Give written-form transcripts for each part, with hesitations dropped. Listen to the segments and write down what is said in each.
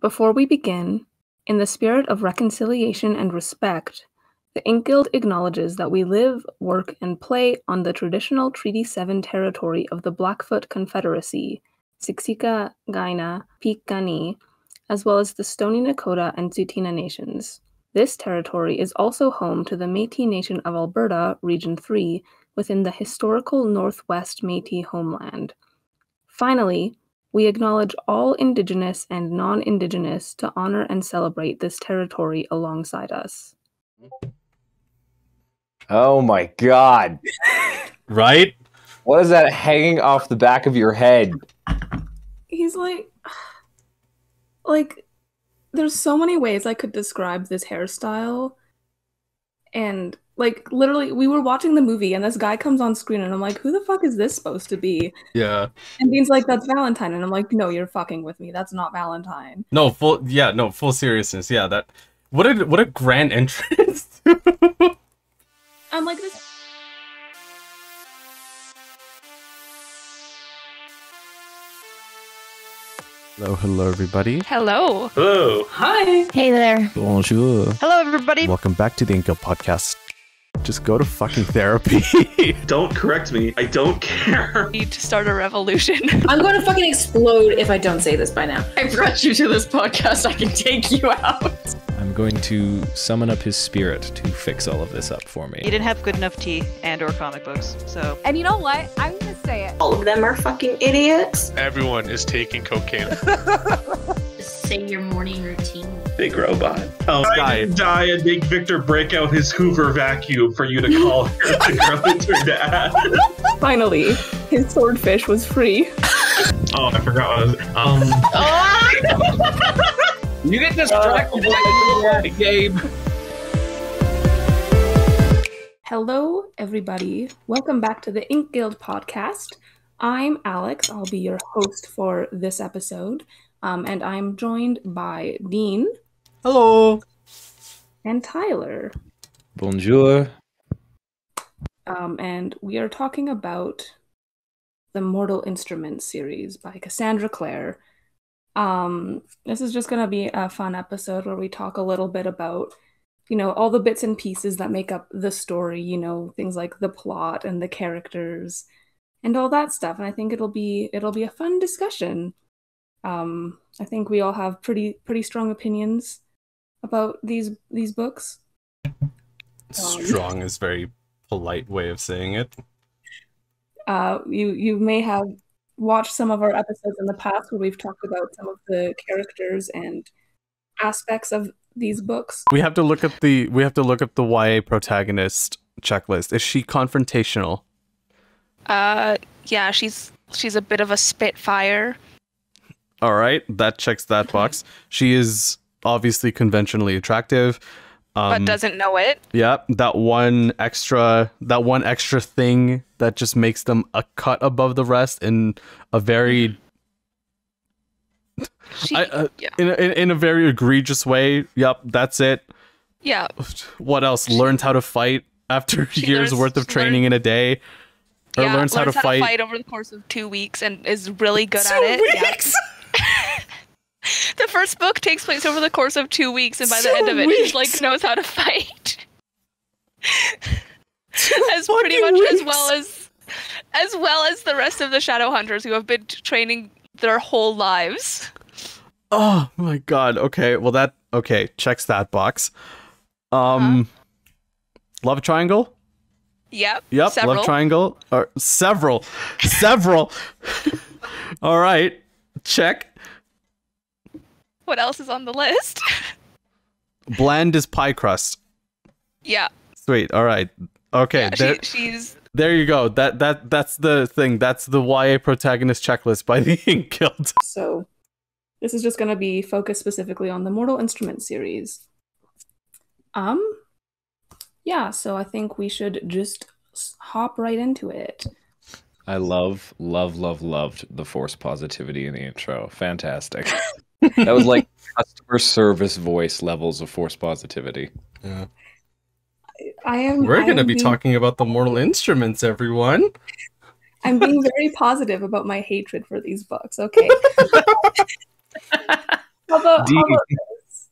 Before we begin, in the spirit of reconciliation and respect, the InkGuild acknowledges that we live, work, and play on the traditional Treaty 7 territory of the Blackfoot Confederacy, Siksika, Kainai, Piikani, as well as the Stoney Nakoda and Tsuut'ina nations. This territory is also home to the Métis Nation of Alberta, Region 3, within the historical Northwest Métis homeland. Finally, we acknowledge all Indigenous and non-Indigenous to honor and celebrate this territory alongside us. Oh my god. Right? What is that hanging off the back of your head? He's like, there's so many ways I could describe this hairstyle. And, like, literally, we were watching the movie and this guy comes on screen and I'm like, who the fuck is this supposed to be? Yeah. And Dean's like, that's Valentine. And I'm like, no, you're fucking with me. That's not Valentine. No, full seriousness. Yeah, that. What a grand entrance. I'm like, this. Hello everybody. Hello. Hello. Hi. Hey there. Bonjour. Hello everybody. Welcome back to the InkGuild podcast. Just go to fucking therapy. Don't correct me. I don't care. Need to start a revolution. I'm going to fucking explode if I don't say this by now. I brought you to this podcast. I can take you out. I'm going to summon up his spirit to fix all of this up for me. You didn't have good enough tea and or comic books, so... And you know what? I'm gonna say it. All of them are fucking idiots. Everyone is taking cocaine. Just say your morning routine. Big robot. Oh, I can die and make Victor break out his Hoover vacuum for you to call her the girl that turned to ass. Finally, his swordfish was free. Oh, I forgot what I was... You get distracted by Gabe. Hello, everybody. Welcome back to the InkGuild podcast. I'm Alex. I'll be your host for this episode. And I'm joined by Dean. Hello. And Tyler. Bonjour. And we are talking about the Mortal Instruments series by Cassandra Clare. This is just going to be a fun episode where we talk a little bit about, all the bits and pieces that make up the story, things like the plot and the characters and all that stuff. And I think it'll be a fun discussion. I think we all have pretty strong opinions about these books. Strong is a very polite way of saying it. You may have watched some of our episodes in the past where we've talked about some of the characters and aspects of these books. We have to look up the YA protagonist checklist. Is she confrontational? Yeah, she's a bit of a spitfire. All right, that checks that box. She is obviously conventionally attractive. But doesn't know it. Yeah, that one extra thing that just makes them a cut above the rest in a very in a very egregious way. Yep, that's it. Yeah. What else? Learned how to fight after years worth of training in a day. Or learns how to fight over the course of 2 weeks and is really good at it. 2 weeks. Yeah. The first book takes place over the course of 2 weeks, and by the end of it, she knows how to fight. As pretty much as well as the rest of the Shadowhunters who have been training their whole lives. Oh my god. Okay, well checks that box. Love triangle? Yep. Several. Love triangle. Or several. All right. Check. What else is on the list? Bland is pie crust. Yeah. Sweet. All right. Okay. Yeah, she's. There you go. That's the thing. That's the YA protagonist checklist by the InkGuild. So, this is just going to be focused specifically on the Mortal Instruments series. Yeah. So I think we should just hop right into it. I loved the force positivity in the intro. Fantastic. That was like customer service voice levels of force positivity. Yeah. We're going to be talking about the Mortal Instruments, everyone. I'm being very positive about my hatred for these books, okay? How about this?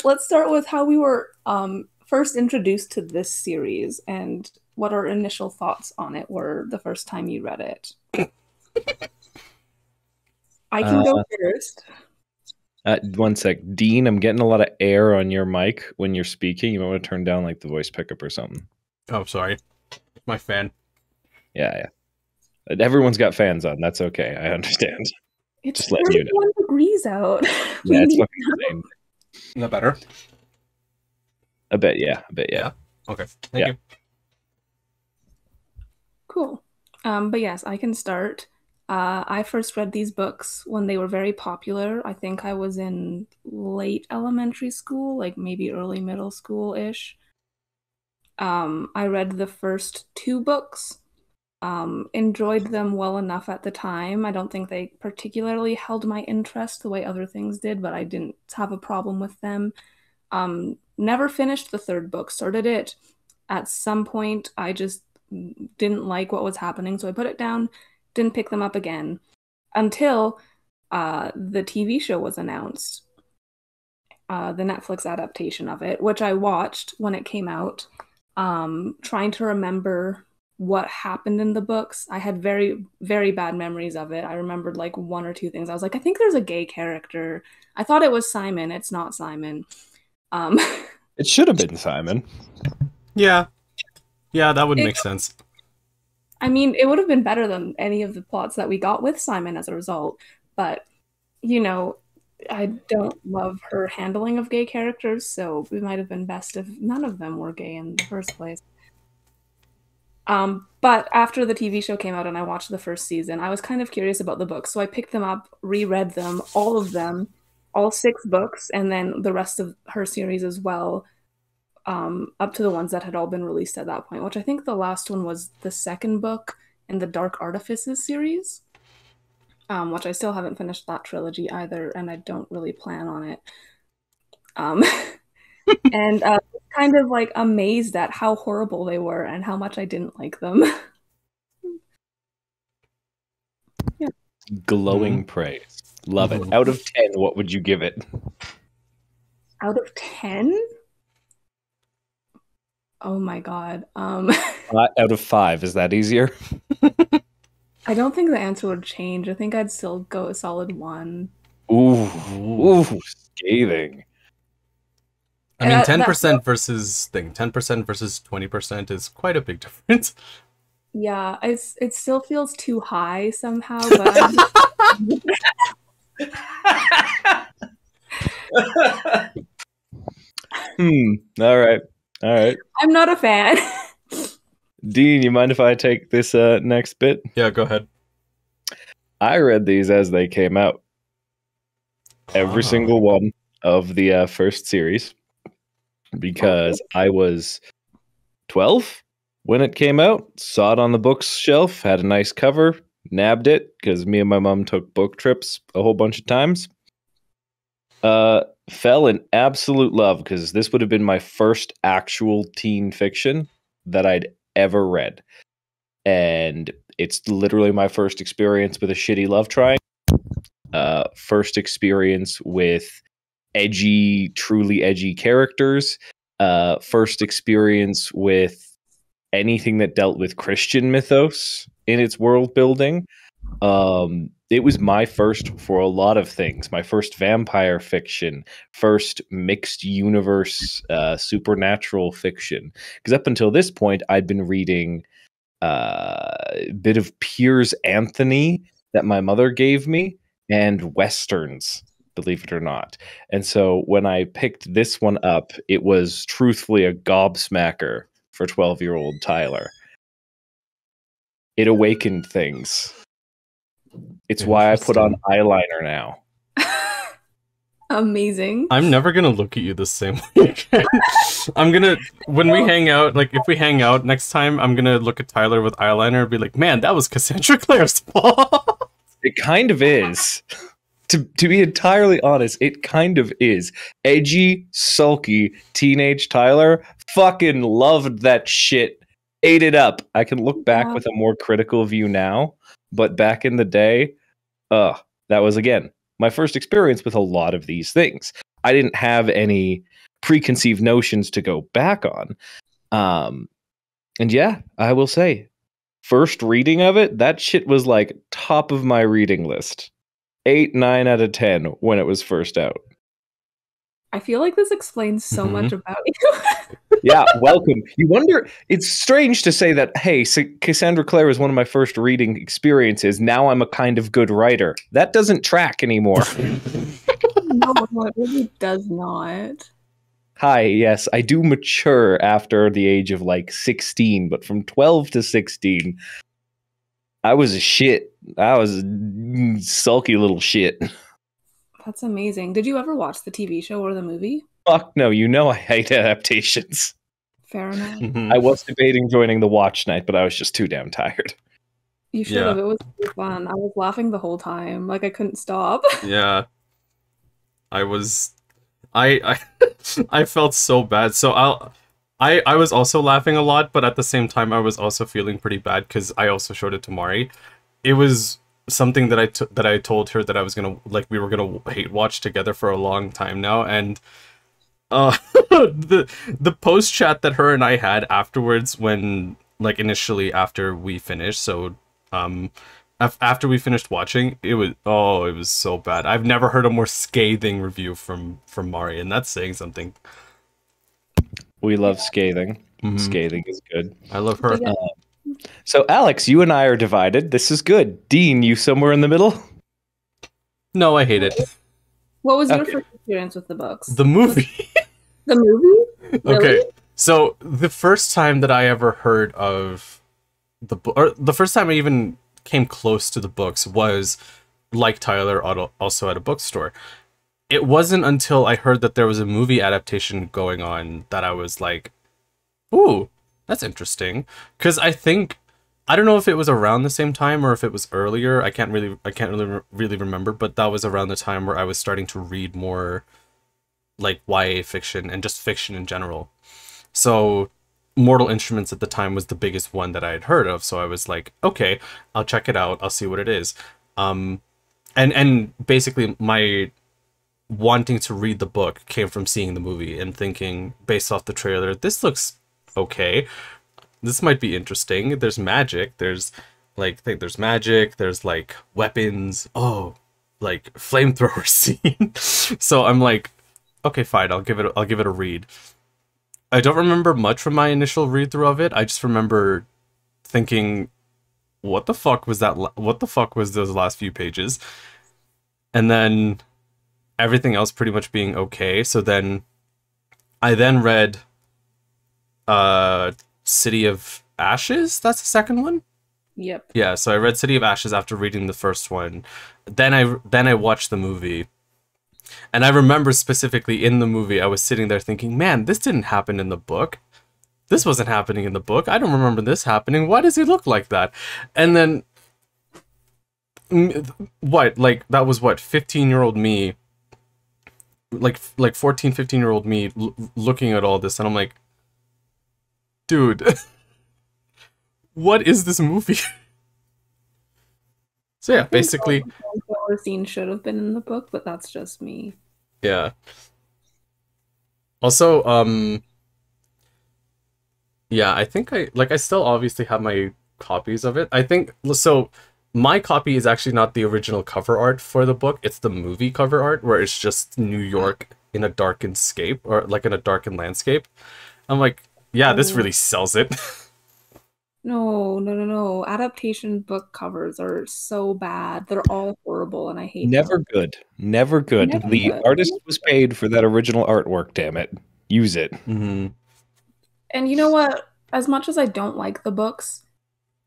Let's start with how we were first introduced to this series and what our initial thoughts on it were the first time you read it. I can go first. 1 sec. Dean, I'm getting a lot of air on your mic when you're speaking. You might want to turn down like the voice pickup or something. Oh, sorry. My fan. Yeah. Everyone's got fans on. That's okay. I understand. It's just letting you know. 31 degrees out. Yeah, it's fucking insane. Is that better? A bit, yeah. Okay. Thank you. Cool. But yes, I can start. I first read these books when they were very popular. I think I was in late elementary school, like maybe early middle school-ish. I read the first 2 books. Enjoyed them well enough at the time. I don't think they particularly held my interest the way other things did, but I didn't have a problem with them. Never finished the 3rd book. Started it at some point. I just didn't like what was happening, so I put it down. Didn't pick them up again until the TV show was announced, the Netflix adaptation of it, which I watched when it came out, trying to remember what happened in the books. I had very, very bad memories of it. I remembered like 1 or 2 things. I was like, I think there's a gay character. I thought it was Simon. It's not Simon. It should have been Simon. Yeah, that would make sense. I mean, it would have been better than any of the plots that we got with Simon as a result, but, you know, I don't love her handling of gay characters, so it might have been best if none of them were gay in the first place. But after the TV show came out and I watched the first season, I was kind of curious about the books, so I picked them up, reread them, all 6 books, and then the rest of her series as well, up to the ones that had all been released at that point, which I think the last one was the 2nd book in the Dark Artifices series, which I still haven't finished that trilogy either, and I don't really plan on it. And kind of like amazed at how horrible they were and how much I didn't like them. Yeah. Glowing praise. Love it. Out of 10, what would you give it? Out of 10? Oh my god. Out of 5, is that easier? I don't think the answer would change. I think I'd still go a solid 1. Ooh, scathing. I mean, 10% versus 10% versus 20% is quite a big difference. Yeah, it still feels too high somehow, but All right. I'm not a fan. Dean, you mind if I take this next bit? Yeah, go ahead. I read these as they came out. Every single one of the first series. Because I was 12 when it came out, saw it on the bookshelf, had a nice cover, nabbed it because me and my mom took book trips a whole bunch of times. Fell in absolute love because this would have been my first actual teen fiction that I'd ever read. And it's literally my first experience with a shitty love triangle. First experience with truly edgy characters. First experience with anything that dealt with Christian mythos in its world building. It was my first for a lot of things. My first vampire fiction, first mixed universe supernatural fiction. Because up until this point, I'd been reading a bit of Piers Anthony that my mother gave me and Westerns, believe it or not. And so when I picked this one up, it was truthfully a gobsmacker for 12-year-old Tyler. It awakened things. It's why I put on eyeliner now. Amazing. I'm never gonna look at you the same way again. I'm gonna, when we hang out, like if we hang out next time, I'm gonna look at Tyler with eyeliner and be like, man, that was Cassandra Clare's fault. It kind of is. To be entirely honest, it kind of is. Edgy, sulky, teenage Tyler fucking loved that shit. Ate it up. I can look back with a more critical view now, but back in the day, that was, again, my first experience with a lot of these things. I didn't have any preconceived notions to go back on. And yeah, I will say, first reading of it, that shit was like top of my reading list. 8, 9 out of 10 when it was first out. I feel like this explains so much about you. Yeah, welcome. You wonder, it's strange to say that, hey, Cassandra Clare was one of my first reading experiences. Now I'm a kind of good writer. That doesn't track anymore. No, it really does not. Hi, yes, I do mature after the age of like 16, but from 12 to 16, I was a shit. I was a sulky little shit. That's amazing. Did you ever watch the TV show or the movie? Fuck no, you know I hate adaptations. Fair enough. I was debating joining the watch night, but I was just too damn tired. You should have. It was really fun. I was laughing the whole time. Like, I couldn't stop. Yeah. I felt so bad. So I was also laughing a lot, but at the same time I was also feeling pretty bad because I also showed it to Mari. It was something that I told her that I was gonna, like, we were gonna hate watch together for a long time now, and the post chat that her and I had afterwards, when, like, initially after we finished, so after we finished watching, it was so bad. I've never heard a more scathing review from Mari, and that's saying something. We love scathing. Scathing is good. I love her. So Alex, you and I are divided. This is good. Dean, you somewhere in the middle? No, I hate it. What was your first experience with the books? The movie. The movie? Really? Okay, so the first time that I ever heard of the book, or the first time I even came close to the books, was, like Tyler, also at a bookstore. It wasn't until I heard that there was a movie adaptation going on that I was like, ooh, that's interesting. Because I don't know if it was around the same time or if it was earlier. I can't really remember, but that was around the time where I was starting to read more like YA fiction and just fiction in general. So Mortal Instruments at the time was the biggest one that I had heard of, so I was like, okay, I'll check it out, I'll see what it is. And basically my wanting to read the book came from seeing the movie and thinking, based off the trailer, this looks okay, this might be interesting. There's magic, there's magic, there's like weapons, like flamethrower scene. So I'm like, okay, fine, I'll give it a read. I don't remember much from my initial read through of it. I just remember thinking, what the fuck was that? What the fuck was those last few pages? And then everything else pretty much being okay. So then I read City of Ashes. That's the second one? Yep. Yeah, so I read City of Ashes after reading the first one. Then I watched the movie. And I remember specifically in the movie, I was sitting there thinking, man, this didn't happen in the book. This wasn't happening in the book. I don't remember this happening. Why does he look like that? And then, what? Like, that was what? 15-year-old me, like 14, 15-year-old me looking at all this. And I'm like, dude, what is this movie? So yeah, basically, the scene should have been in the book, but that's just me. Yeah. Also, yeah, I think I still obviously have my copies of it. I think, so my copy is actually not the original cover art for the book. It's the movie cover art where it's just New York in a darkened scape, or like in a darkened landscape. I'm like, yeah, this really sells it. No. Adaptation book covers are so bad. They're all horrible, and I hate Never them. good. Never good. The artist was paid for that original artwork, damn it. Use it. Mm-hmm. And you know what? As much as I don't like the books,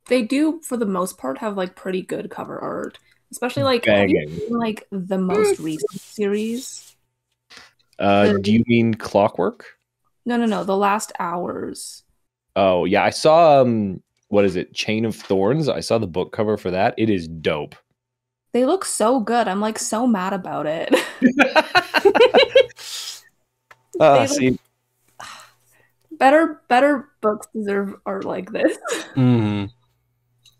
they do, for the most part, have like pretty good cover art. Especially like, have you seen, like, the most recent series? Do you mean Clockwork? No. The Last Hours. Oh, yeah. I saw, what is it? Chain of Thorns. I saw the book cover for that. It is dope. They look so good. I'm like so mad about it. See. Better books deserve art like this. Mm-hmm.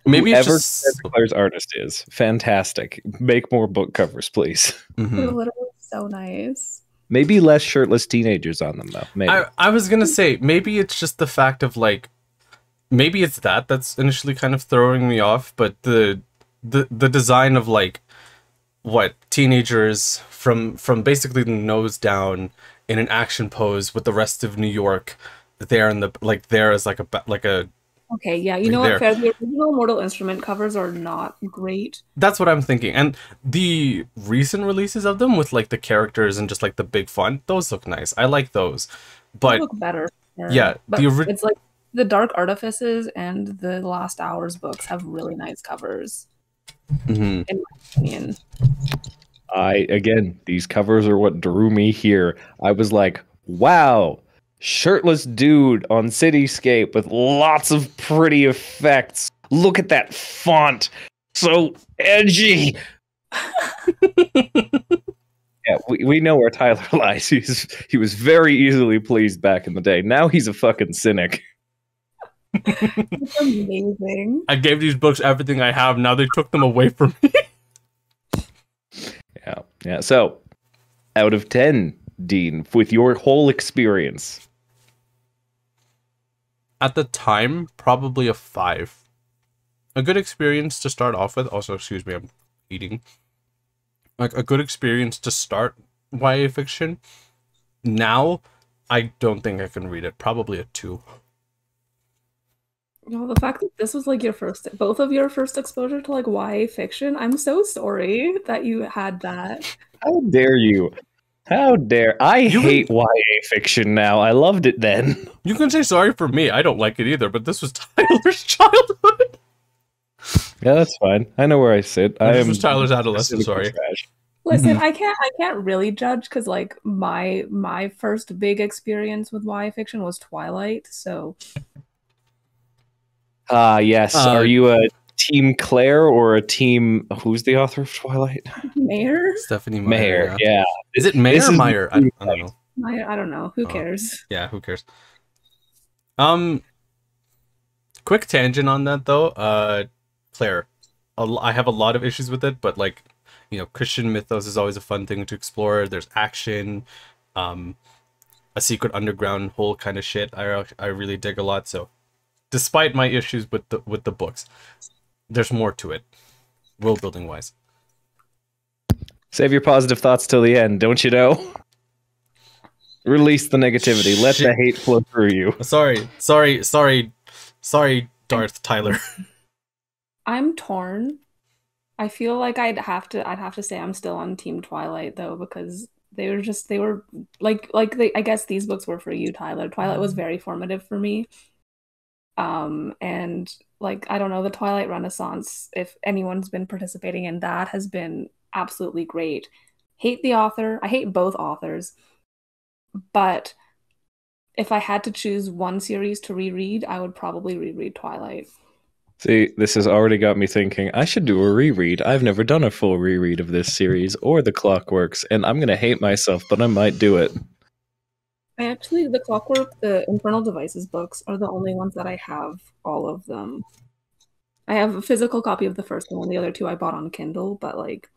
Maybe it's Whoever just Cassandra Clare's artist is fantastic. Make more book covers, please. They're literally so nice. Maybe less shirtless teenagers on them, though. Maybe. I was gonna say maybe it's just the fact of like, maybe it's that's initially kind of throwing me off, but the design of like what teenagers from basically the nose down in an action pose with the rest of New York there in the like there as like a. Okay, yeah, you know what, fair. The original Mortal Instrument covers are not great. That's what I'm thinking. And the recent releases of them with like the characters and just like the big font, those look nice. I like those. But they look better. Yeah, but it's like the Dark Artifices and the Last Hours books have really nice covers. In my opinion. Again, these covers are what drew me here. I was like, wow. Shirtless dude on Cityscape with lots of pretty effects. Look at that font. So edgy. Yeah, we know where Tyler lies. He was very easily pleased back in the day. Now he's a fucking cynic. It's amazing. I gave these books everything I have. Now they took them away from me. Yeah. So, out of 10, Dean, with your whole experience. At the time, probably a 5. A good experience to start off with. Also, excuse me, I'm eating. Like, a good experience to start YA fiction. Now, I don't think I can read it. Probably a 2. You know, the fact that this was like both of your first exposure to like YA fiction, I'm so sorry that you had that. How dare you? How dare I hate YA fiction now. I loved it then. You can say sorry for me. I don't like it either, but this was Tyler's childhood. Yeah, that's fine. I know where I sit. This was Tyler's adolescence, sorry. Listen, I can't really judge because like my first big experience with YA fiction was Twilight, so yes. Are you a Team Claire or a team? Who's the author of Twilight? Mayer? Stephanie Meyer. Yeah. Is it Mayer or Meyer? I don't know. I don't know. Who cares? Yeah, who cares? Quick tangent on that though. Claire, I have a lot of issues with it, but like, you know, Christian mythos is always a fun thing to explore. There's action, a secret underground whole kind of shit. I really dig a lot. So, despite my issues with the books, there's more to it, world building wise. Save your positive thoughts till the end, don't you know? Release the negativity. Let the hate flow through you. Sorry, Darth Tyler. I'm torn. I feel like I'd have to say I'm still on Team Twilight though, because they were I guess these books were for you, Tyler. Twilight was very formative for me. And like, I don't know, the Twilight Renaissance, if anyone's been participating in that, has been absolutely great. Hate the author. I hate both authors. But if I had to choose one series to reread, I would probably reread Twilight. See, this has already got me thinking, I should do a reread. I've never done a full reread of this series or The Clockworks, and I'm going to hate myself, but I might do it. The Clockwork, the Infernal Devices books are the only ones that I have all of them. I have a physical copy of the first one, the other two I bought on Kindle, but like...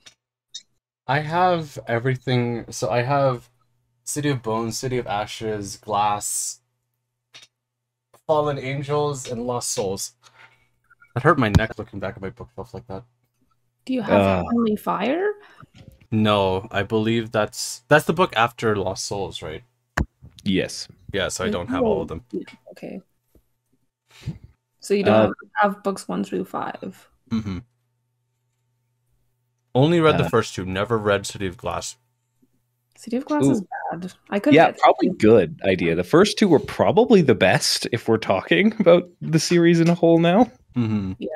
I have everything, so I have City of Bones, City of Ashes, Glass, Fallen Angels, and Lost Souls. That hurt my neck looking back at my bookshelf like that. Do you have Only Fire? No, I believe that's the book after Lost Souls, right? Yes. Yeah, so I don't have all of them. Okay. So you don't have books 1 through 5. Mm-hmm. Only read the first two. Never read City of Glass. City of Glass is bad. I couldn't. Yeah, probably good idea. The first two were probably the best if we're talking about the series in a whole now. Mm-hmm. Yeah.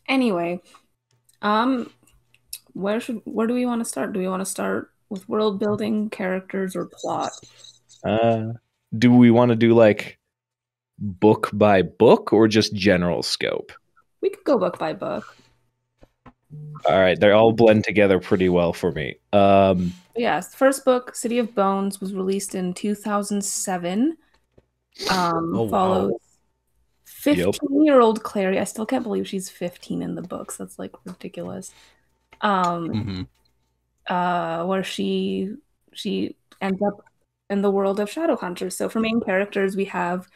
Anyway, where do we want to start? Do we want to start with world building, characters, or plot? Do we want to do like book by book or just general scope? We could go book by book. All right, they all blend together pretty well for me. Yes, first book, City of Bones, was released in 2007. Follows 15-year-old Clary. I still can't believe she's 15 in the books. That's like ridiculous. Where she ends up in the world of Shadowhunters. So for main characters, we have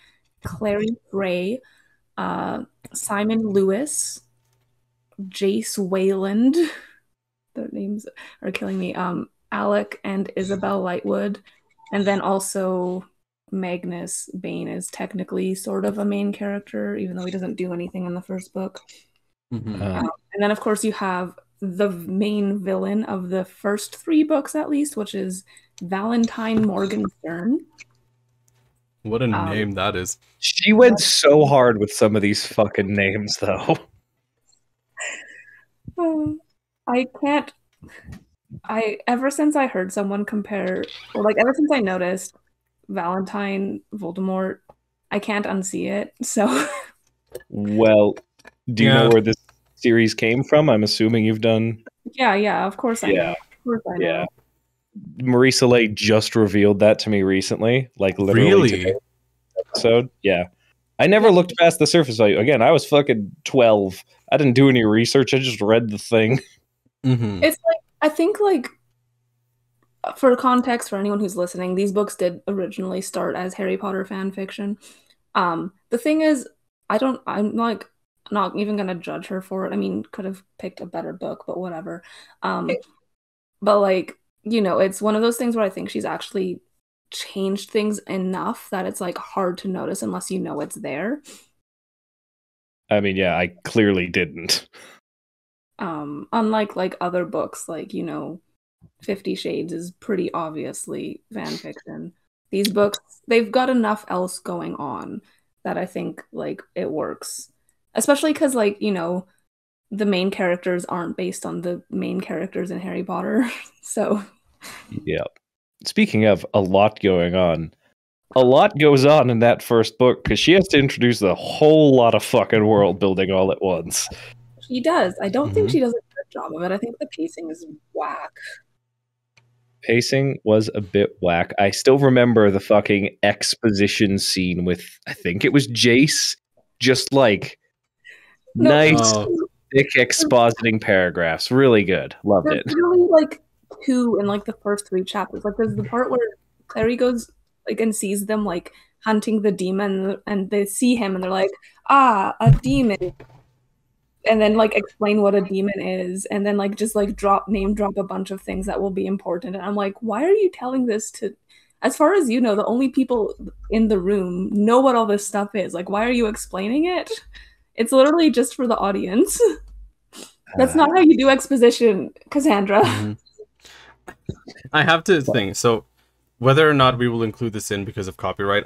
Clary Fray, Simon Lewis, Jace Wayland. Their names are killing me. Alec and Isabelle Lightwood, and then also Magnus Bane is technically sort of a main character, even though he doesn't do anything in the first book. And then, of course, you have the main villain of the first 3 books, at least, which is Valentine Morgenstern. What a name that is. She went so hard with some of these fucking names, though. Ever since I heard someone compare, or like ever since I noticed Valentine Voldemort, I can't unsee it, so. Well, do you know where this series came from? I'm assuming you've done... Yeah, of course I know. Of course I know. Yeah. Marie-Soleil just revealed that to me recently, like literally today episode. Yeah. I never looked past the surface. Again, I was fucking 12. I didn't do any research. I just read the thing. It's like, I think, like, for context for anyone who's listening, these books did originally start as Harry Potter fan fiction. The thing is, I'm like not even gonna judge her for it. I mean, could have picked a better book, but whatever. But like, you know, it's one of those things where I think she's actually changed things enough that it's like hard to notice unless you know it's there. I mean, yeah, I clearly didn't. Unlike like other books, like, you know, 50 Shades is pretty obviously fan fiction. These books, they've got enough else going on that I think like it works. Especially because, like, you know, the main characters aren't based on the main characters in Harry Potter. So yeah. Speaking of a lot going on, a lot goes on in that first book because she has to introduce a whole lot of fucking world building all at once. She does. I don't think she does a good job of it. I think the pacing is whack. Pacing was a bit whack. I still remember the fucking exposition scene with, I think it was Jace, just like nice, thick expositing paragraphs. Really good. Loved it. Really, like 2 in like the first 3 chapters. Like there's the part where Clary goes like and sees them like hunting the demon, and they see him and they're like, a demon. And then like explain what a demon is, and then like just like name drop a bunch of things that will be important. And I'm like, why are you telling this to, as far as you know, the only people in the room know what all this stuff is. Like, why are you explaining it? It's literally just for the audience. That's not how you do exposition, Cassandra. I have to think. So whether or not we will include this in because of copyright,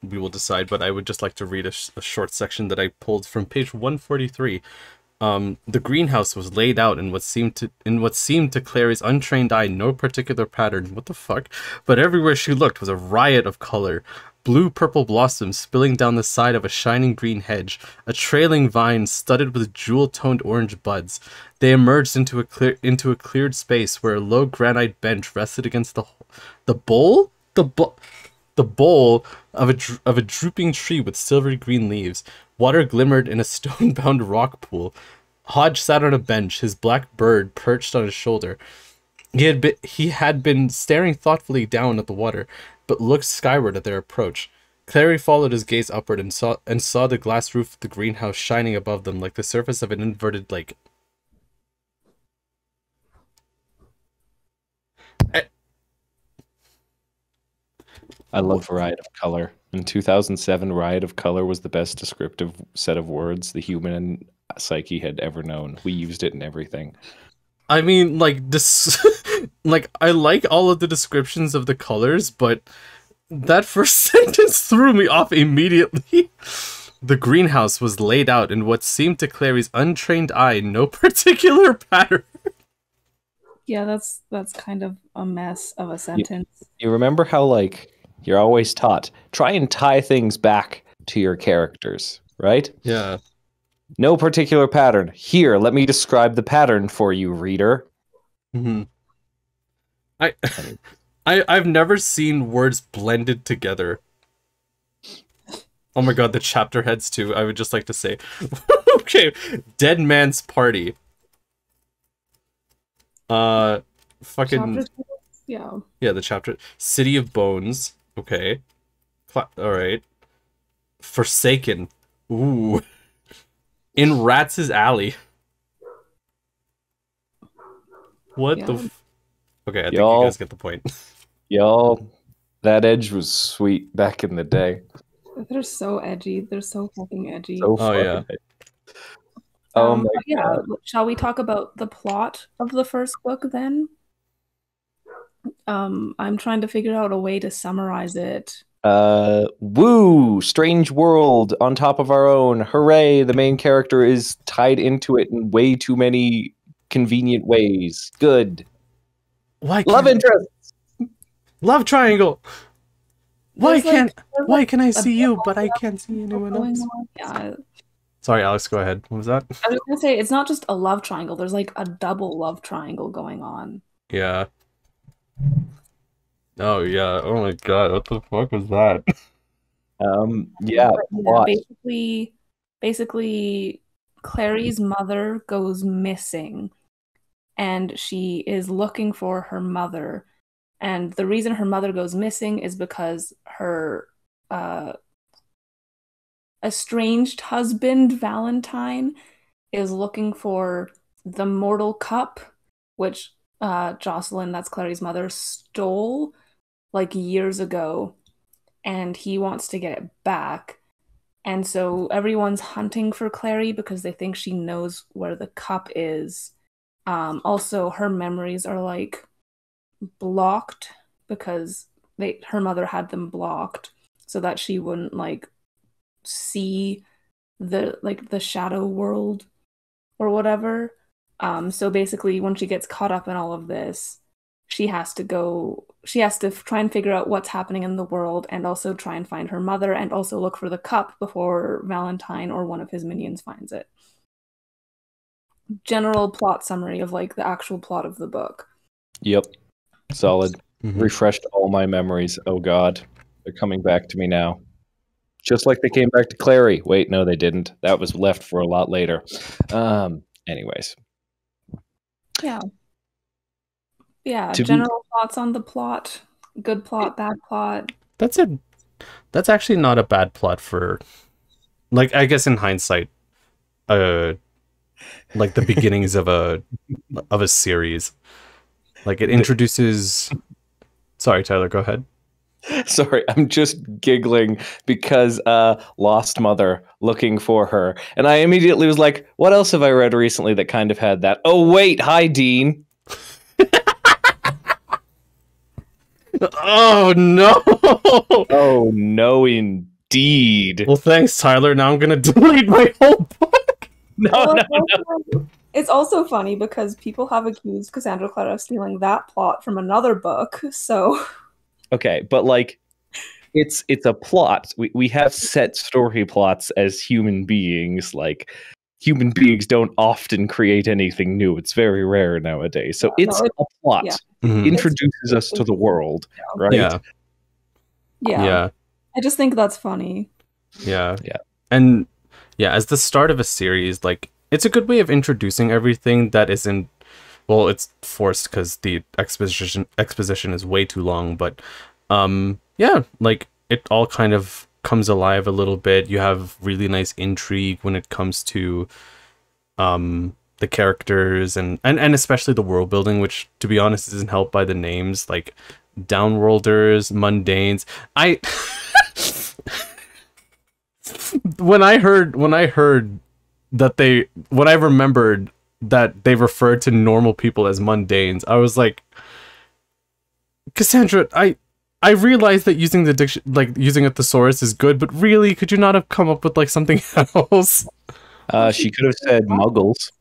we will decide, but I would just like to read a short section that I pulled from page 143. The greenhouse was laid out in what seemed to Clary's untrained eye no particular pattern. What the fuck? But everywhere she looked was a riot of color. Blue-purple blossoms spilling down the side of a shining green hedge, a trailing vine studded with jewel-toned orange buds. They emerged into a cleared space where a low granite bench rested against the bowl of a drooping tree with silvery green leaves. Water glimmered in a stone-bound rock pool. Hodge sat on a bench, his black bird perched on his shoulder. He had been staring thoughtfully down at the water, but looked skyward at their approach. Clary followed his gaze upward and saw the glass roof of the greenhouse shining above them like the surface of an inverted lake. I love Riot of Color. In 2007, Riot of Color was the best descriptive set of words the human psyche had ever known. We used it in everything. I mean, like, this, like, I like all of the descriptions of the colors, but that first sentence threw me off immediately. The greenhouse was laid out in what seemed to Clary's untrained eye no particular pattern. Yeah, that's kind of a mess of a sentence. You remember how, like, you're always taught, try and tie things back to your characters, right? Yeah. No particular pattern. Here, let me describe the pattern for you, reader. Mm-hmm. I've never seen words blended together Oh my god, the chapter heads too. I would just like to say, okay, Dead Man's Party. Fucking Chapter 2? Yeah. yeah, the chapter City of Bones. Okay, all right. Forsaken. Ooh. In Rats' Alley. What the? Okay, I think you guys get the point. Y'all, that edge was sweet back in the day. They're so edgy. They're so fucking edgy. So fucking edgy. Oh my god. Shall we talk about the plot of the first book then? I'm trying to figure out a way to summarize it. Woo! Strange world on top of our own. Hooray! The main character is tied into it in way too many convenient ways. Good. Love interest. Love triangle. Why There's can I see you, but I can't see anyone else? Yeah. Sorry, Alex, go ahead. What was that? I was gonna say, it's not just a love triangle. There's like a double love triangle going on. Yeah. Oh yeah. Oh my god, what the fuck was that? Basically, Clary's mother goes missing, and she is looking for her mother. And the reason her mother goes missing is because her estranged husband, Valentine, is looking for the mortal cup, which Jocelyn, that's Clary's mother, stole like years ago, and he wants to get it back. And so everyone's hunting for Clary because they think she knows where the cup is. Also, her memories are like blocked because her mother had them blocked so that she wouldn't like see the shadow world or whatever. So basically when she gets caught up in all of this, she has to try and figure out what's happening in the world and also try and find her mother and also look for the cup before Valentine or one of his minions finds it. General plot summary of like the actual plot of the book. Yep. Solid. Refreshed all my memories. Oh god. They're coming back to me now. Just like they came back to Clary. Wait, no, they didn't. That was left for a lot later. Anyways. Yeah. General thoughts on the plot. Good plot, bad plot. That's actually not a bad plot for, like, I guess in hindsight, like the beginnings of a series. Like it introduces. Sorry, Tyler, go ahead. Sorry, I'm just giggling because Lost Mother, looking for her. And I immediately was like, what else have I read recently that kind of had that? Oh, wait, hi, Dean. Oh, no. Oh, no, indeed. Well, thanks, Tyler. Now I'm going to delete my whole book. No. It's also funny because people have accused Cassandra Clare of stealing that plot from another book, so... Okay, but like, it's a plot. We have set story plots as human beings. Like, human beings don't often create anything new. It's very rare nowadays. So it's a plot. Yeah. Introduces us to the world, right? Yeah. I just think that's funny. Yeah. And yeah, as the start of a series, like, it's a good way of introducing everything that isn't. Well, it's forced because the exposition is way too long, but yeah, like it all kind of comes alive a little bit. You have really nice intrigue when it comes to the characters and especially the world building, which to be honest isn't helped by the names like Downworlders, Mundanes. When I remembered that they referred to normal people as mundanes, I was like, Cassandra, I realized that using the using a thesaurus is good, but really, could you not have come up with like something else? She could have said muggles.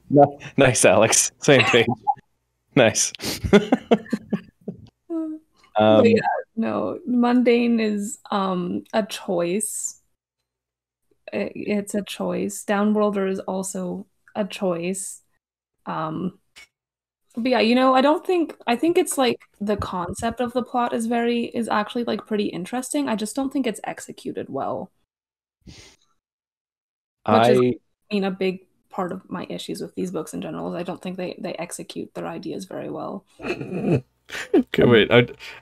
No, nice, Alex. Same page. Nice. Yeah, no, mundane is a choice. It's a choice. Downworlder is also a choice. But yeah, I think it's like the concept of the plot is actually like pretty interesting. I just don't think it's executed well. Which is a big part of my issues with these books in general is I don't think they execute their ideas very well. Okay, wait.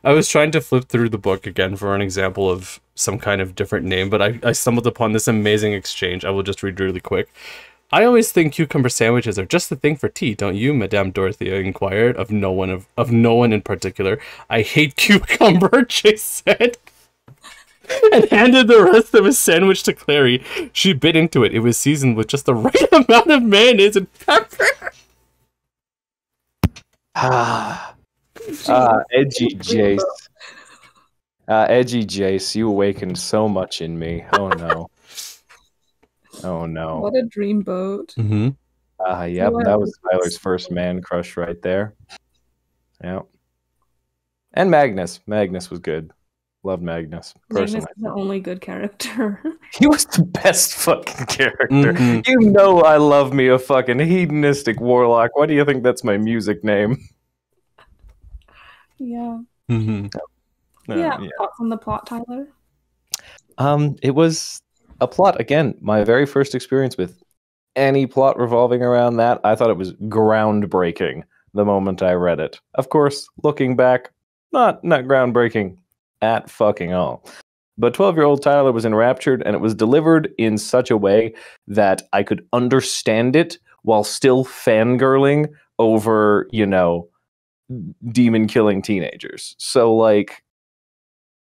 I was trying to flip through the book again for an example of some kind of different name, but I stumbled upon this amazing exchange. I will just read really quick. I always think cucumber sandwiches are just the thing for tea, don't you? Madame Dorothea inquired of no one in particular. I hate cucumber, Jace said. And handed the rest of his sandwich to Clary. She bit into it. It was seasoned with just the right amount of mayonnaise and pepper. Edgy Jace. Edgy Jace, you awakened so much in me. Oh no. Oh no. What a dreamboat. Mm-hmm. Yep, that was Tyler's first man crush right there. Yep. And Magnus. Magnus was good. Loved Magnus. Personally. Magnus is the only good character. He was the best fucking character. Mm-hmm. You know I love me a fucking hedonistic warlock. Why do you think that's my music name? Yeah. Mm-hmm. Yeah. Thoughts on the plot, Tyler? It was a plot, again, my very first experience with any plot revolving around that. I thought it was groundbreaking the moment I read it. Of course, looking back, not groundbreaking at fucking all. But 12-year-old Tyler was enraptured, and it was delivered in such a way that I could understand it while still fangirling over, demon-killing teenagers. So, like,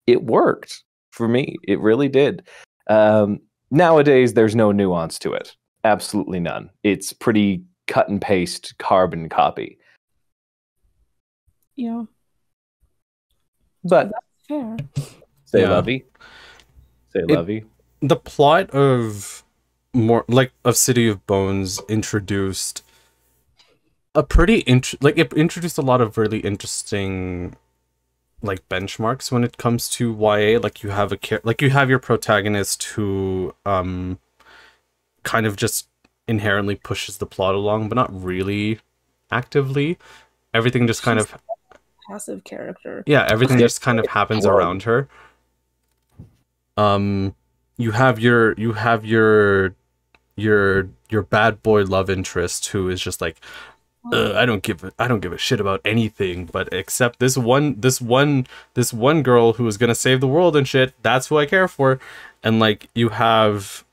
it worked for me. It really did. Nowadays, there's no nuance to it. Absolutely none. It's pretty cut and paste carbon copy. Yeah. But that's fair. Say lovey. Say lovey. The plot of City of Bones introduced a pretty it introduced a lot of really interesting benchmarks when it comes to YA. You have your protagonist who kind of just inherently pushes the plot along, but not really actively. Everything just kind of passive character. Yeah, everything just kind of happens around her. You have your bad boy love interest who is just like, I don't give a shit about anything, but except this one girl who is gonna save the world and shit. That's who I care for. And you have.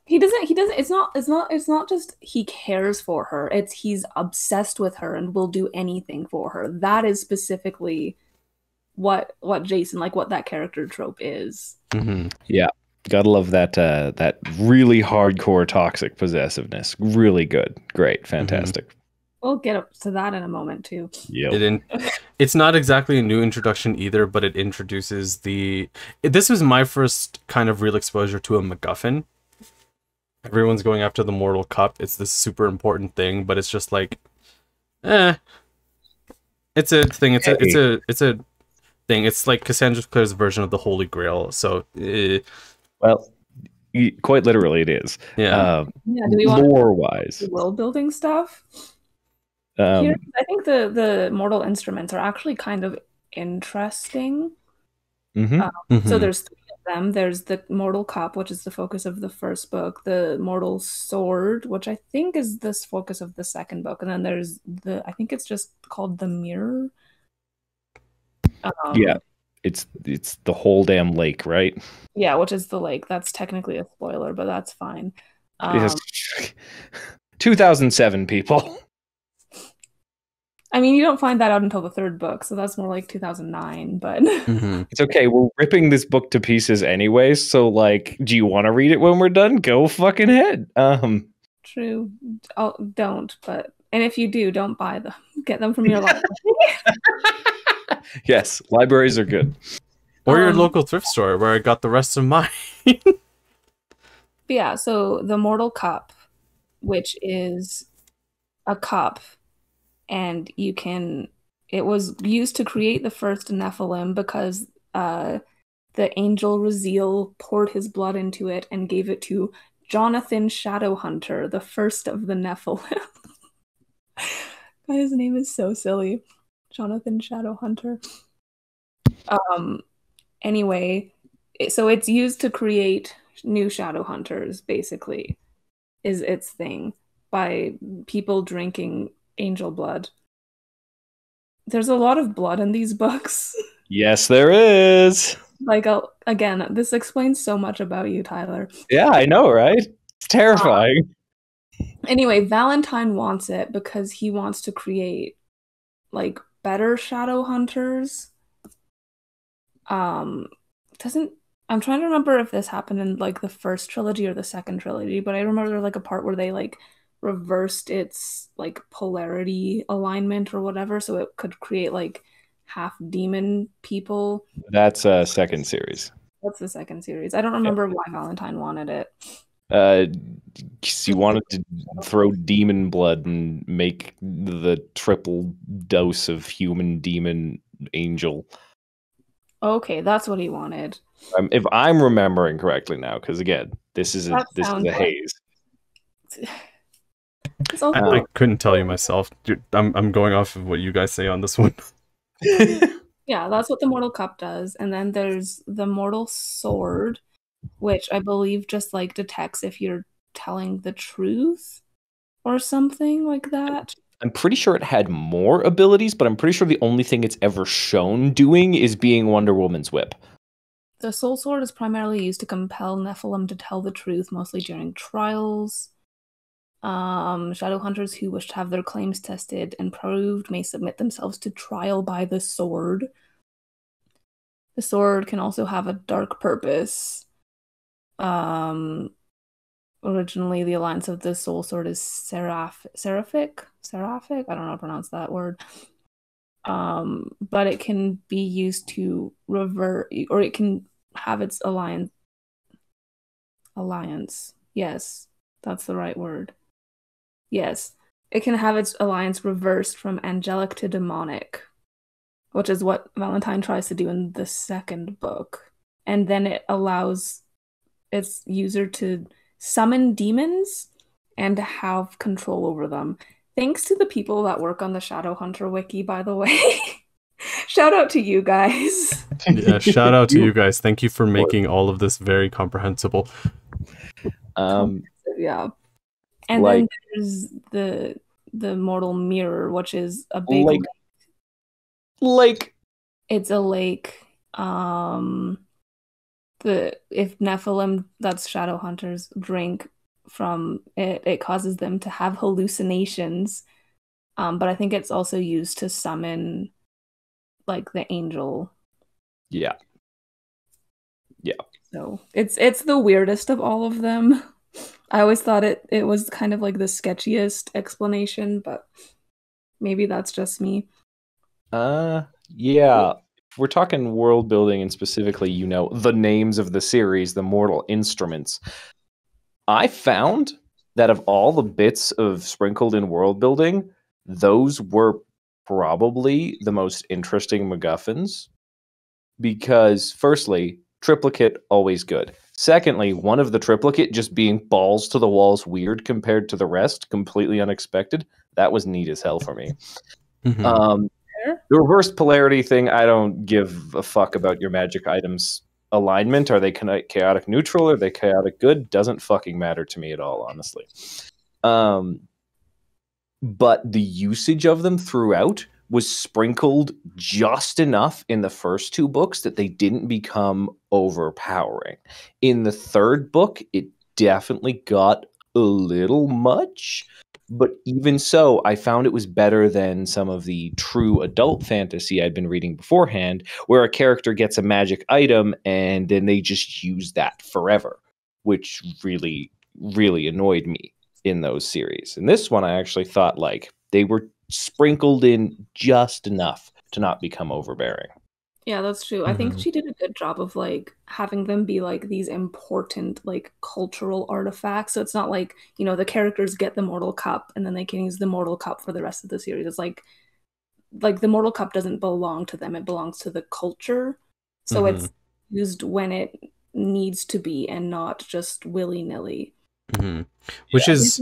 He doesn't. It's not just he cares for her. It's he's obsessed with her and will do anything for her. That is specifically what Jason, what that character trope is. Mm-hmm. Yeah, gotta love that that really hardcore toxic possessiveness. Really good, great, fantastic. Mm-hmm. We'll get up to that in a moment too. Yeah, it's not exactly a new introduction either, but it introduces this was my first kind of real exposure to a MacGuffin. Everyone's going after the Mortal Cup. It's this super important thing, but it's just it's a thing. It's a thing. It's like Cassandra Clare's version of the Holy Grail. So, well, quite literally, it is. Yeah. Do we want lore-wise, world building stuff? Here, I think the mortal instruments are actually kind of interesting. Mm-hmm. So there's 3 of them. There's the Mortal Cup, which is the focus of the first book. The Mortal Sword, which I think is the focus of the second book. And then there's I think it's just called the Mirror. Yeah, it's the whole damn lake, right? Yeah, which is the lake. That's technically a spoiler, but that's fine. 2007 people. I mean, you don't find that out until the 3rd book, so that's more like 2009, but... Mm-hmm. It's okay, we're ripping this book to pieces anyways, so, do you want to read it when we're done? Go fucking ahead. True. Don't, but... And if you do, don't buy them. Get them from your library. Yes, libraries are good. Or your local thrift store, where I got the rest of mine. Yeah, so the Mortal Cup, which is a cup... And it was used to create the first Nephilim because the angel Raziel poured his blood into it and gave it to Jonathan Shadowhunter, the first of the Nephilim. His name is so silly. Jonathan Shadowhunter. Anyway, so it's used to create new Shadowhunters, basically, is its thing, by people drinking angel blood. There's a lot of blood in these books. Yes, there is. Like, again, this explains so much about you, Tyler. Yeah, I know, right? It's terrifying. Anyway, Valentine wants it because he wants to create, like, better Shadowhunters. I'm trying to remember if this happened in, like, the first trilogy or the second trilogy, but I remember there was, like, a part where they, like, reversed its, like, polarity alignment or whatever, so it could create, like, half demon people. That's a second series. That's the second series. I don't remember why Valentine wanted it. He wanted to throw demon blood and make the triple dose of human, demon, angel. Okay, that's what he wanted. If I'm remembering correctly now, because again, this is a haze. I couldn't tell you myself. Dude, I'm going off of what you guys say on this one. Yeah, that's what the Mortal Cup does. And then there's the Mortal Sword, which I believe just like detects if you're telling the truth or something like that. I'm pretty sure it had more abilities, but I'm pretty sure the only thing it's ever shown doing is being Wonder Woman's whip. The Soul Sword is primarily used to compel Nephilim to tell the truth, mostly during trials. Shadowhunters who wish to have their claims tested and proved may submit themselves to trial by the sword. The sword can also have a dark purpose. Originally, the alliance of the Soul Sword is seraphic? I don't know how to pronounce that word. But it can be used to revert, or it can have its alliance. Yes, that's the right word. Yes, it can have its alliance reversed from angelic to demonic, which is what Valentine tries to do in the second book. And then it allows its user to summon demons and have control over them. Thanks to the people that work on the Shadowhunter wiki, by the way. Shout out to you guys. Yeah, shout out to you guys. Thank you for making all of this very comprehensible. Yeah. And then there's the Mortal Mirror, which is a big lake. It's a lake. If Nephilim, that's Shadowhunters, drink from it, it causes them to have hallucinations. But I think it's also used to summon like the angel. Yeah. So it's the weirdest of all of them. I always thought it was kind of like the sketchiest explanation, but maybe that's just me. Yeah. If we're talking world building and specifically, the names of the series, the Mortal Instruments, I found that of all the bits of sprinkled in world building, those were probably the most interesting MacGuffins. Because firstly, triplicate, always good. Secondly, one of the triplicate just being balls to the walls weird compared to the rest, completely unexpected. That was neat as hell for me. Mm-hmm. The reverse polarity thing, I don't give a fuck about your magic items alignment. Are they chaotic neutral? Are they chaotic good? Doesn't fucking matter to me at all, honestly. But the usage of them throughout was sprinkled just enough in the first two books that they didn't become overpowering. In the third book, it definitely got a little much, but even so, I found it was better than some of the true adult fantasy I'd been reading beforehand, where a character gets a magic item and then they just use that forever, which really, really annoyed me in those series. In this one, I actually thought they were sprinkled in just enough to not become overbearing. Yeah, that's true. I think she did a good job of having them be these important cultural artifacts. So it's not the characters get the Mortal Cup and then they can use the Mortal Cup for the rest of the series. It's like the Mortal Cup doesn't belong to them. It belongs to the culture. So it's used when it needs to be and not just willy-nilly. Which is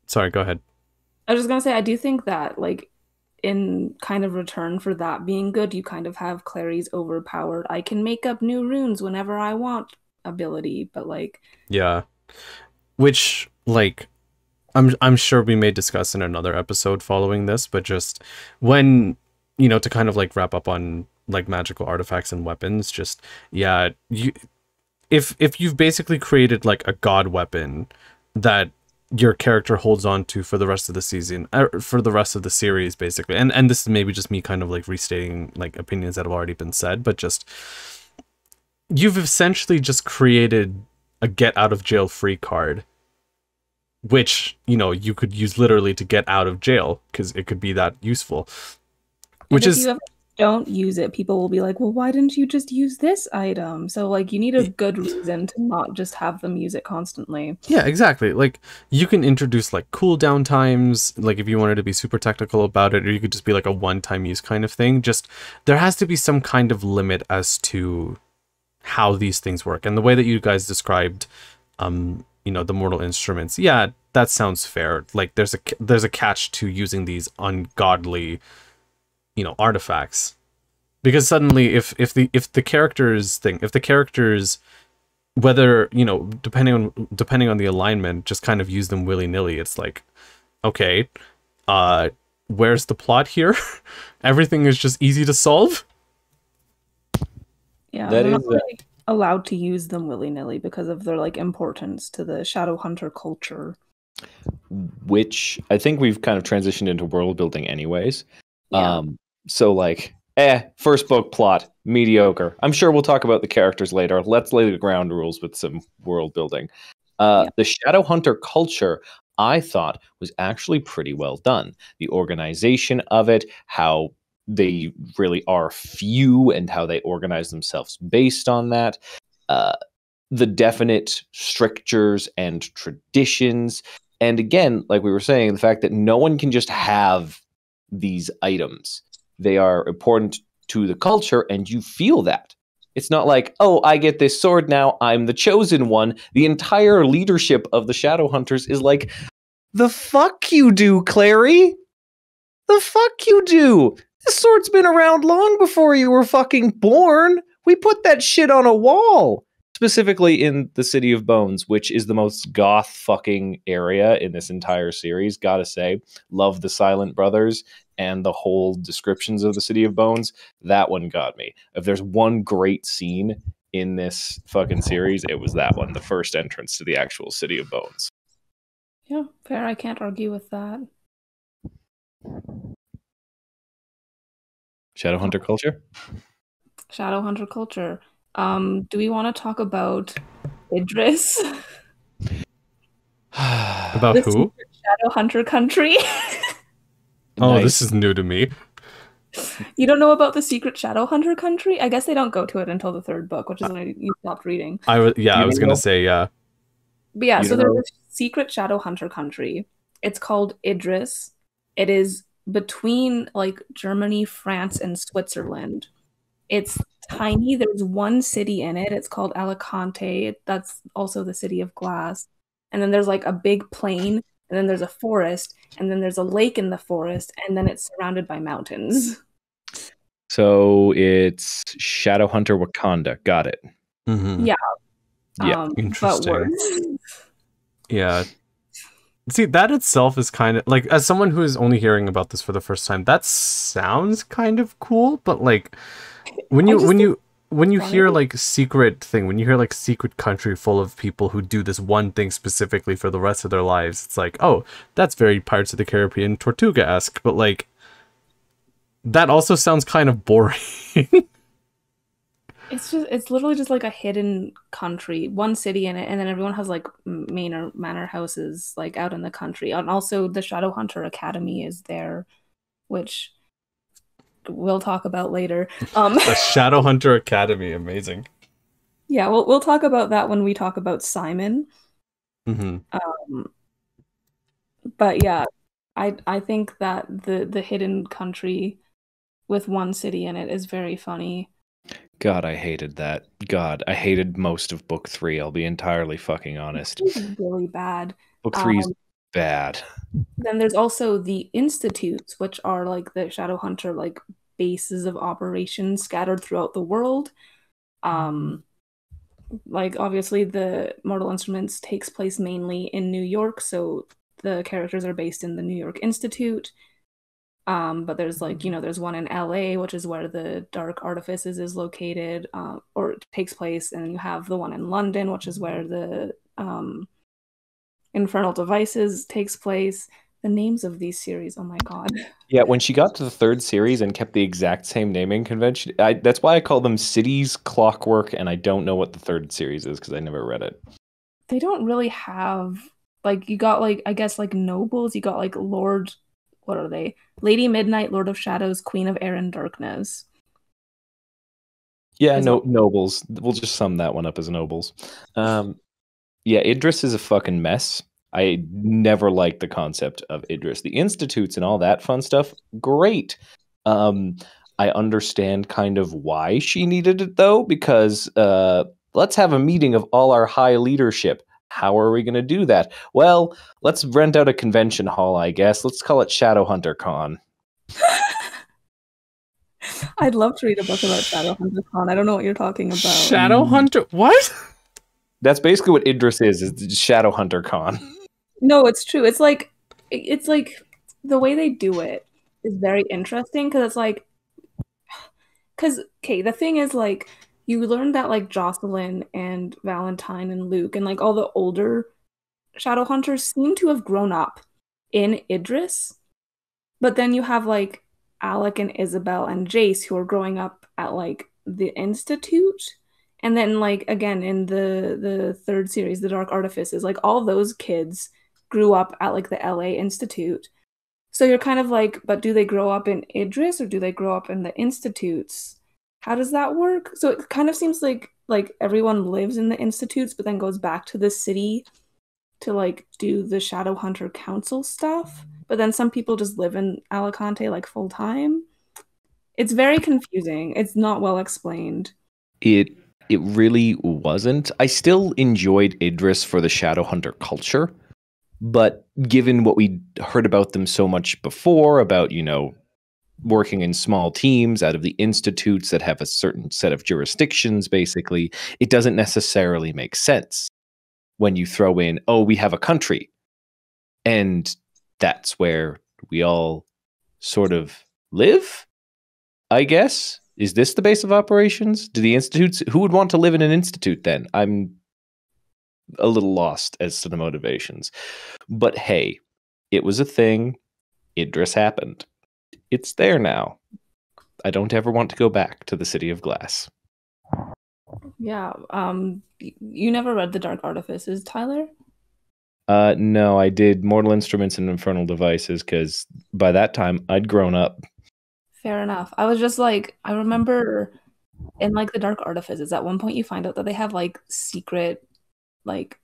sorry, go ahead. I was just gonna say, I do think that, like, in kind of return for that being good, you kind of have Clary's overpowered, I can make up new runes whenever I want ability, but like... Yeah. Which, like, I'm sure we may discuss in another episode following this, but just when, you know, to kind of like wrap up on like magical artifacts and weapons, just, yeah, if you've basically created like a god weapon that your character holds on to for the rest of the season, for the rest of the series, basically, and this is maybe just me kind of like restating like opinions that have already been said, but just, you've essentially just created a get out of jail free card, which, you know, you could use literally to get out of jail, because it could be that useful. Which is, if you ever don't use it, people will be like, well, why didn't you just use this item? So like, you need a good reason to not just have them use it constantly. Yeah, exactly. Like, you can introduce like cooldown times, like if you wanted to be super technical about it, or you could just be like a one-time use kind of thing. Just, there has to be some kind of limit as to how these things work. And the way that you guys described, you know, the mortal instruments, yeah, that sounds fair. Like, there's a catch to using these ungodly, you know, artifacts, because suddenly if the characters, whether, you know, depending on the alignment, just kind of use them willy-nilly, it's like, okay, where's the plot here? Everything is just easy to solve. Yeah, they're not really allowed to use them willy-nilly because of their like importance to the Shadowhunter culture, which I think we've kind of transitioned into world building anyways. Yeah. So like, first book plot, mediocre. I'm sure we'll talk about the characters later. Let's lay the ground rules with some world building. The Shadowhunter culture, I thought, was actually pretty well done. The organization of it, how they really are few and how they organize themselves based on that. The definite strictures and traditions. And again, like we were saying, the fact that no one can just have these items. They are important to the culture, and you feel that. It's not like, oh, I get this sword now, I'm the chosen one. The entire leadership of the Shadowhunters is like, the fuck you do, Clary? The fuck you do? This sword's been around long before you were fucking born. We put that shit on a wall. Specifically in the City of Bones, which is the most goth fucking area in this entire series, gotta say. Love the Silent Brothers and the whole descriptions of the City of Bones. That one got me. If there's one great scene in this fucking series, it was that one, the first entrance to the actual City of Bones. Yeah, fair. I can't argue with that. Shadowhunter culture? Shadowhunter culture. Do we want to talk about Idris? About who? Shadowhunter country. Oh, Nice. This is new to me. You don't know about the secret Shadowhunter country? I guess they don't go to it until the third book, which is when you stopped reading. I was gonna know? say, yeah. But yeah, You so don't there's know? a secret Shadowhunter country. It's called Idris. It is between like Germany, France, and Switzerland. It's tiny. There's one city in it. It's called Alicante. That's also the city of glass. And then there's like a big plain, and then there's a forest, and then there's a lake in the forest, and then it's surrounded by mountains. So it's Shadowhunter Wakanda. Got it. Mm-hmm. Yeah. Yeah, But interesting. worse. Yeah. See, that itself is kind of like, as someone who is only hearing about this for the first time, that sounds kind of cool, but like when you hear like secret thing, when you hear like secret country full of people who do this one thing specifically for the rest of their lives, it's like, oh, that's very Pirates of the Caribbean Tortuga-esque, but like that also sounds kind of boring. It's literally just like a hidden country, one city in it, and then everyone has like manor houses like out in the country. And also the Shadowhunter Academy is there, which we'll talk about later. The Shadowhunter Academy, amazing. Yeah, we'll talk about that when we talk about Simon. Mm-hmm. But yeah, I think that the hidden country with one city in it is very funny. God, I hated that. God, I hated most of book 3. I'll be entirely fucking honest. It's really bad. Book 3 is bad. Then there's also the institutes, which are like the Shadowhunter like bases of operations scattered throughout the world. Like obviously the Mortal Instruments takes place mainly in New York, so the characters are based in the New York Institute. But there's like, there's one in LA, which is where the Dark Artifices is located, or it takes place, and you have the one in London, which is where the Infernal Devices takes place. The names of these series, oh my god. Yeah, when she got to the third series and kept the exact same naming convention, that's why I call them Cities, Clockwork, and I don't know what the third series is because I never read it. They don't really have, like, you got, like, I guess, like, nobles. You got, like, Lord, what are they? Lady Midnight, Lord of Shadows, Queen of Air and Darkness. Yeah, nobles. We'll just sum that one up as nobles. Yeah, Idris is a fucking mess. I never liked the concept of Idris. The institutes and all that fun stuff, great. I understand kind of why she needed it, though, because let's have a meeting of all our high leadership. How are we going to do that? Well, let's rent out a convention hall, I guess. Let's call it Shadowhunter Con. I'd love to read a book about Shadowhunter Con. I don't know what you're talking about. Shadowhunter? What? That's basically what Idris is Shadowhunter Con. No, it's true. It's like the way they do it is very interesting because it's like, okay, the thing is like you learn that like Jocelyn and Valentine and Luke and like all the older Shadowhunters seem to have grown up in Idris, but then you have like Alec and Isabelle and Jace who are growing up at like the Institute. And then like again in the third series, the Dark Artifices, like all those kids grew up at like the LA Institute. So you're kind of like, but do they grow up in Idris or do they grow up in the institutes? How does that work? So it kind of seems like everyone lives in the institutes but then goes back to the city to like do the Shadowhunter Council stuff. But then some people just live in Alicante like full time. It's very confusing. It's not well explained. It really wasn't. I still enjoyed Idris for the Shadowhunter culture. But given what we heard about them so much before, about, working in small teams out of the institutes that have a certain set of jurisdictions, basically, it doesn't necessarily make sense when you throw in, oh, we have a country. And that's where we all sort of live, I guess. Is this the base of operations? Do the institutes, who would want to live in an institute then? I'm a little lost as to the motivations. But hey, it was a thing. Idris happened. It's there now. I don't ever want to go back to the City of Glass. Yeah. You never read the Dark Artifices, Tyler? No, I did Mortal Instruments and Infernal Devices because by that time I'd grown up. Fair enough. I was just like, I remember in like the Dark Artifices, at one point you find out that they have like secret like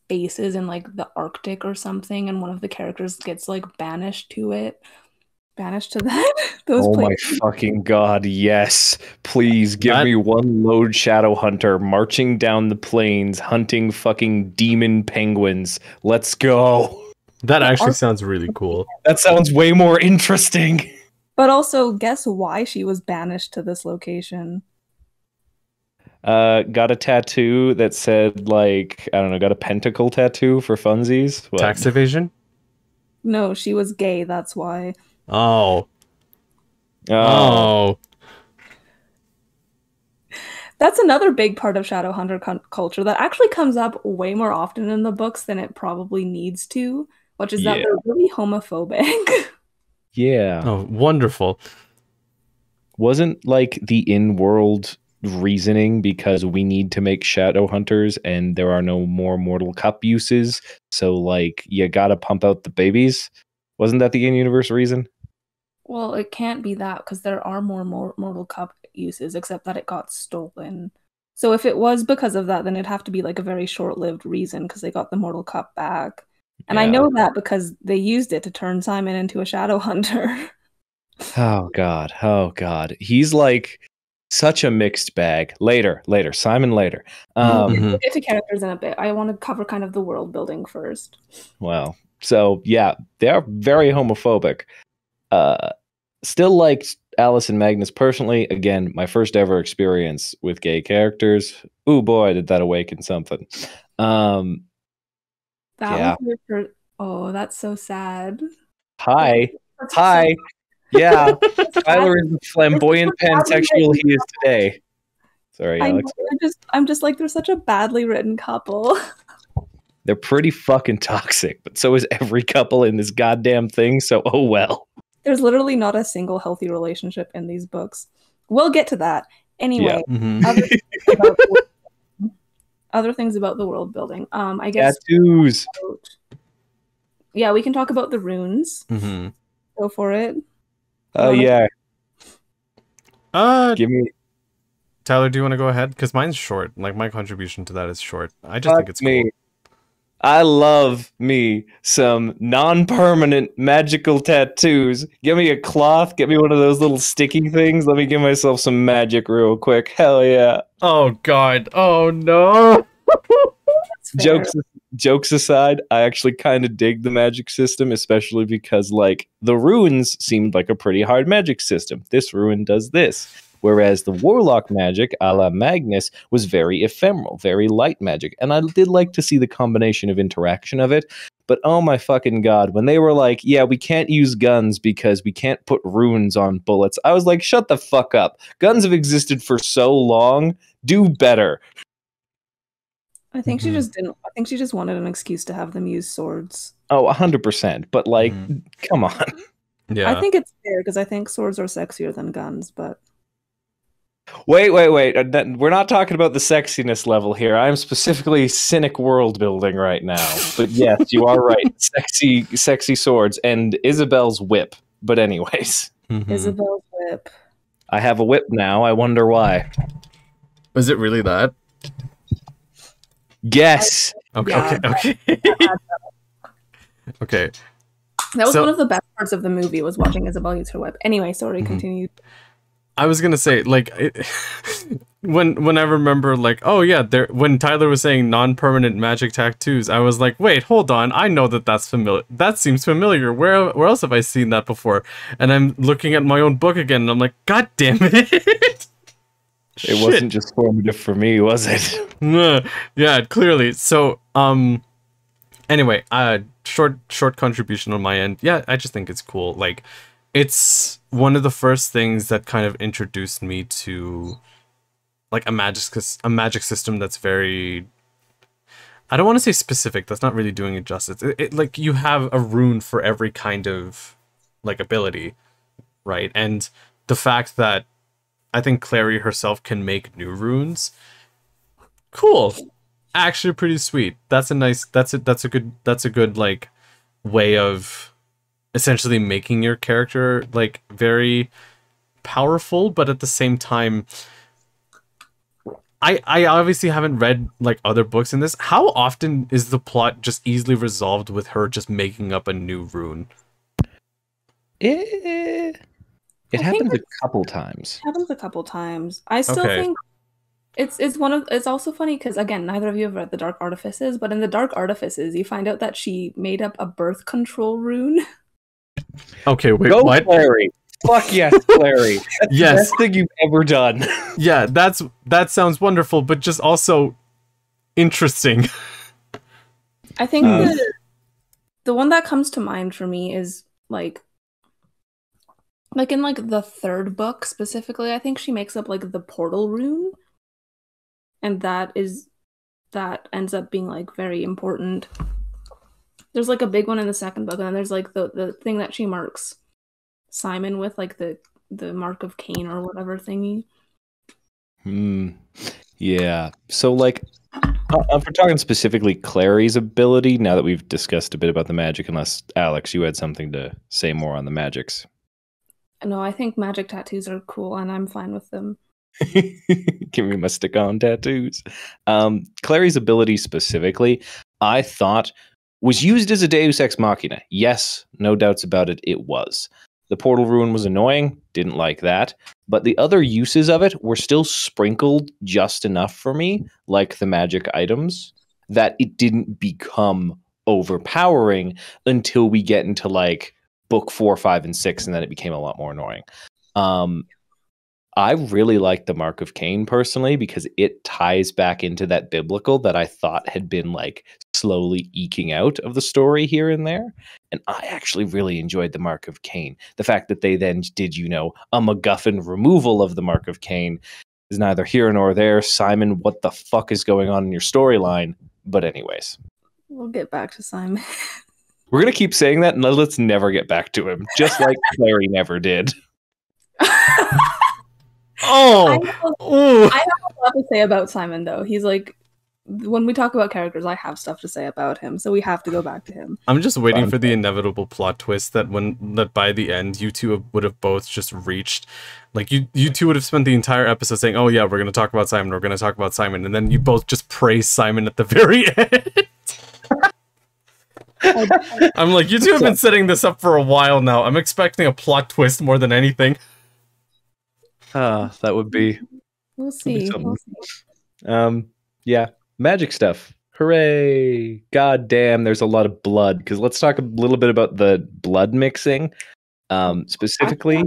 bases in like the Arctic or something, and one of the characters gets like banished to that. Those oh places. My fucking god, yes. Please give me one lone Shadowhunter marching down the plains hunting fucking demon penguins. Let's go. That actually sounds really cool. That sounds way more interesting. But also, guess why she was banished to this location? Got a tattoo that said, like, I don't know, got a pentacle tattoo for funsies. What? Tax evasion? No, she was gay, that's why. Oh. That's another big part of Shadowhunter culture that actually comes up way more often in the books than it probably needs to, which is that they're really homophobic. Yeah. Oh, wonderful. Wasn't like the in-world reasoning because we need to make Shadowhunters and there are no more Mortal Cup uses, so like you gotta pump out the babies? Wasn't that the in-universe reason? Well, it can't be that because there are more Mortal Cup uses, except that it got stolen. So if it was because of that, then it'd have to be like a very short-lived reason because they got the Mortal Cup back. And I know that because they used it to turn Simon into a Shadowhunter. Oh god. He's like such a mixed bag. Later. Simon later. We'll get to characters in a bit. I want to cover kind of the world building first. Well, So yeah, they are very homophobic. Still liked Alice and Magnus personally. Again, my first ever experience with gay characters. Ooh boy, did that awaken something. That Yeah. was your first... Oh, that's so sad. Hi. That's Hi. Yeah. Tyler is the flamboyant pansexual he is today. Sorry, Alex. I'm just like, they're such a badly written couple. They're pretty fucking toxic, but so is every couple in this goddamn thing, so oh well. There's literally not a single healthy relationship in these books. We'll get to that. Anyway, other things about the world building. I guess tattoos. Yeah, we can talk about the runes. Go for it. Oh yeah. Give me. Tyler, do you want to go ahead? Because mine's short. Like my contribution to that is short. I just think it's cool. I love me some non-permanent magical tattoos. Give me a cloth. Get me one of those little sticky things. Let me give myself some magic real quick. Hell yeah. Oh god. Oh no. Jokes aside, I actually kind of dig the magic system, especially because like the runes seemed like a pretty hard magic system. This rune does this. Whereas the warlock magic, a la Magnus, was very ephemeral, very light magic. And I did like to see the combination of interaction of it. But oh my fucking god, when they were like, yeah, we can't use guns because we can't put runes on bullets, I was like, shut the fuck up. Guns have existed for so long. Do better. I think she just didn't. I think she just wanted an excuse to have them use swords. Oh, 100%. But like, come on. Yeah. I think it's fair because I think swords are sexier than guns, but... Wait. We're not talking about the sexiness level here. I'm specifically cynic world building right now. But yes, you are right. Sexy swords and Isabelle's whip. But anyways. Isabelle's whip. I have a whip now. I wonder why. Was it really that? Yes. Okay. Okay. That was one of the best parts of the movie, was watching Isabelle use her whip. Anyway, sorry, continue. I was gonna say, like, when I remember, like, oh yeah, when Tyler was saying non-permanent magic tattoos, I was like, wait, hold on, I know that's familiar. That seems familiar. Where else have I seen that before? And I'm looking at my own book again, and I'm like, god damn it! It wasn't just formative for me, was it? Yeah, clearly. So, anyway, short contribution on my end. Yeah, I just think it's cool. Like, it's one of the first things that kind of introduced me to like a magic system that's very, I don't want to say specific, that's not really doing it justice. It like you have a rune for every kind of like ability, right? And the fact that I think Clary herself can make new runes, cool. Actually pretty sweet. That's a good like way of essentially making your character like very powerful, but at the same time, I obviously haven't read like other books in this. How often is the plot just easily resolved with her just making up a new rune? It happens a couple times. Happens a couple times. I still think it's also funny because again, neither of you have read the Dark Artifices, but in the Dark Artifices, you find out that she made up a birth control rune. Okay, wait, Go what? Clary. Fuck yes, Clary. That's yes. the best thing you've ever done. Yeah, that sounds wonderful, but just also interesting. I think the one that comes to mind for me is like in like the third book specifically, I think she makes up like the portal rune. And that ends up being like very important. There's like a big one in the second book, and then there's like the thing that she marks Simon with, like the mark of Cain or whatever thingy. Yeah. So like, if we're talking specifically Clary's ability, now that we've discussed a bit about the magic, unless Alex, you had something to say more on the magics. No, I think magic tattoos are cool, and I'm fine with them. Give me my stick-on tattoos. Clary's ability specifically, I thought, was used as a Deus Ex Machina. Yes, no doubts about it, it was. The portal rune was annoying, didn't like that, but the other uses of it were still sprinkled just enough for me, like the magic items, that it didn't become overpowering until we get into like book 4, 5, and 6, and then it became a lot more annoying. I really like the Mark of Cain personally because it ties back into that biblical that I thought had been like slowly eking out of the story here and there. And I actually really enjoyed the Mark of Cain. The fact that they then did, you know, a MacGuffin removal of the Mark of Cain is neither here nor there. Simon, what the fuck is going on in your storyline? But anyways. We'll get back to Simon. We're going to keep saying that and let's never get back to him. Just like Clary never did. I have a lot to say about Simon, though. He's like, when we talk about characters, I have stuff to say about him, so we have to go back to him. I'm just waiting for the inevitable plot twist that by the end you two would have both just reached, like you two would have spent the entire episode saying, "Oh yeah, we're going to talk about Simon, we're going to talk about Simon," and then you both just praise Simon at the very end. I'm like, you two have been setting this up for a while now. I'm expecting a plot twist more than anything. That would be. We'll see. Yeah, magic stuff. Hooray! God damn, there's a lot of blood. Because let's talk a little bit about the blood mixing, specifically.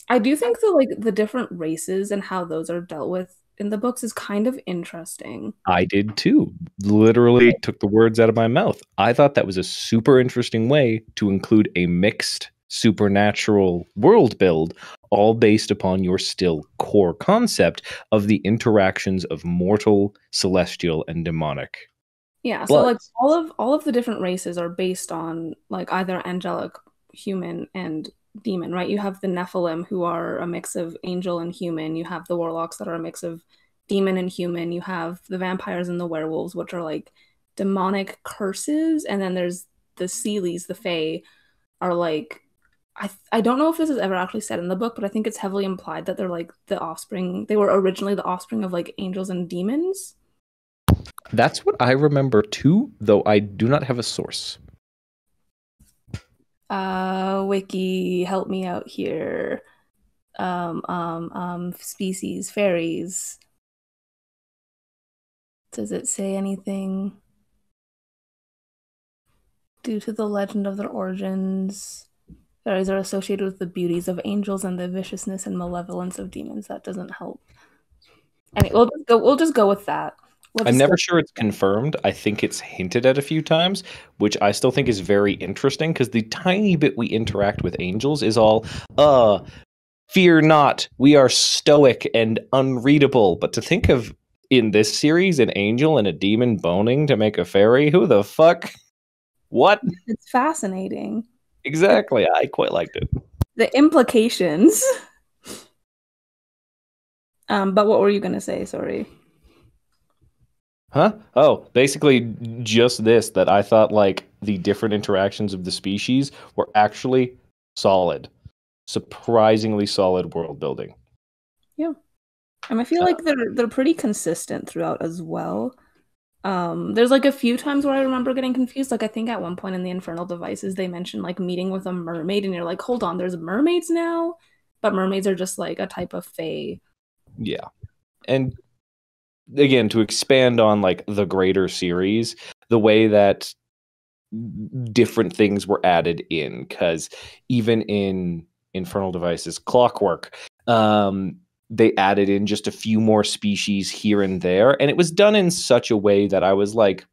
I do think that the different races and how those are dealt with in the books is kind of interesting. I did too. Literally took the words out of my mouth. I thought that was a super interesting way to include a mixed supernatural world build, all based upon your still core concept of the interactions of mortal, celestial, and demonic. Yeah, so like all of the different races are based on like either angelic, human, and demon, right? You have the Nephilim, who are a mix of angel and human. You have the warlocks that are a mix of demon and human. You have the vampires and the werewolves, which are like demonic curses. And then there's the Seelies, the Fae, are like, I don't know if this is ever actually said in the book, but I think it's heavily implied that they're like the offspring. They were originally the offspring of like angels and demons. That's what I remember too, though I do not have a source. Wiki, help me out here. Species, fairies. Does it say anything? Due to the legend of their origins, fairies are associated with the beauties of angels and the viciousness and malevolence of demons. That doesn't help. Anyway, we'll just go with that. I'm never sure it's confirmed. I think it's hinted at a few times, which I still think is very interesting because the tiny bit we interact with angels is all, fear not, we are stoic and unreadable. But to think of in this series an angel and a demon boning to make a fairy, who the fuck? What? It's fascinating. Exactly. I quite liked it. The implications. But what were you going to say? Sorry. Huh? Oh, basically just this, that I thought like the different interactions of the species were actually solid. Surprisingly solid world building. Yeah. And I feel like they're pretty consistent throughout as well. There's like a few times where I remember getting confused. Like I think at one point in the Infernal Devices they mentioned like meeting with a mermaid and you're like, hold on, there's mermaids now? But mermaids are just like a type of fae. Yeah. And again, to expand on like the greater series, the way that different things were added in, because even in Infernal Devices Clockwork, they added in just a few more species here and there, and it was done in such a way that I was like,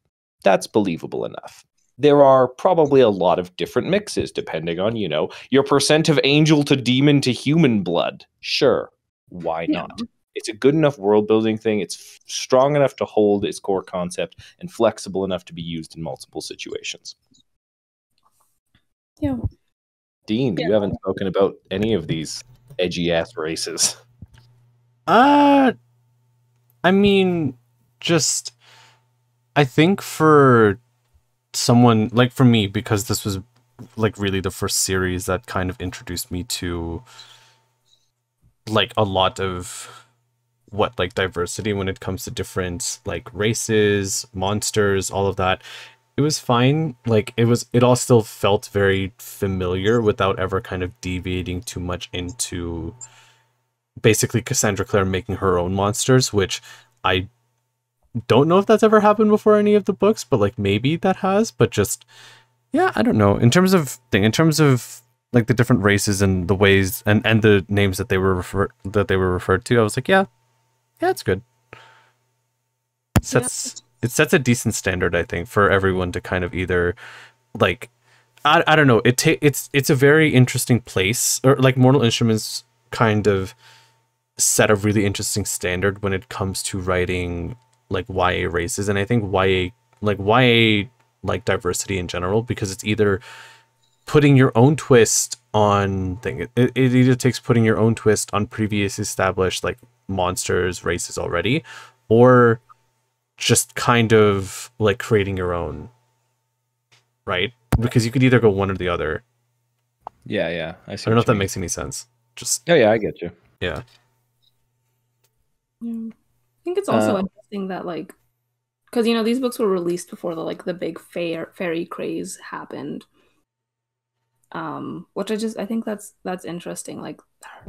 that's believable enough. There are probably a lot of different mixes depending on, you know, your percent of angel to demon to human blood. Sure, why not? It's a good enough world building thing. It's strong enough to hold its core concept and flexible enough to be used in multiple situations. Yeah. Dean, you haven't spoken about any of these edgy ass races. I mean, just I think for someone like for me, because this was like really the first series that kind of introduced me to like a lot of what like diversity when it comes to different like races, monsters, all of that. It was fine. Like it all still felt very familiar without ever kind of deviating too much into basically Cassandra Clare making her own monsters, which I don't know if that's ever happened before any of the books, but like maybe that has. But just yeah, I don't know. In terms of like the different races and the ways and the names that they were referred to, I was like, yeah, it's good. It sets a decent standard, I think, for everyone to kind of either like I don't know. It's a very interesting place, or like Mortal Instruments kind of set a really interesting standard when it comes to writing like YA races, and I think YA like diversity in general, because it's either putting your own twist on thing. It either takes putting your own twist on previous established like monsters, races already, or just kind of like creating your own, right? Because you could either go one or the other. Yeah. I don't know if that makes any sense. Just yeah, I get you. Yeah. I think it's also interesting that like, because you know these books were released before the big fairy craze happened. Which I think that's interesting. Like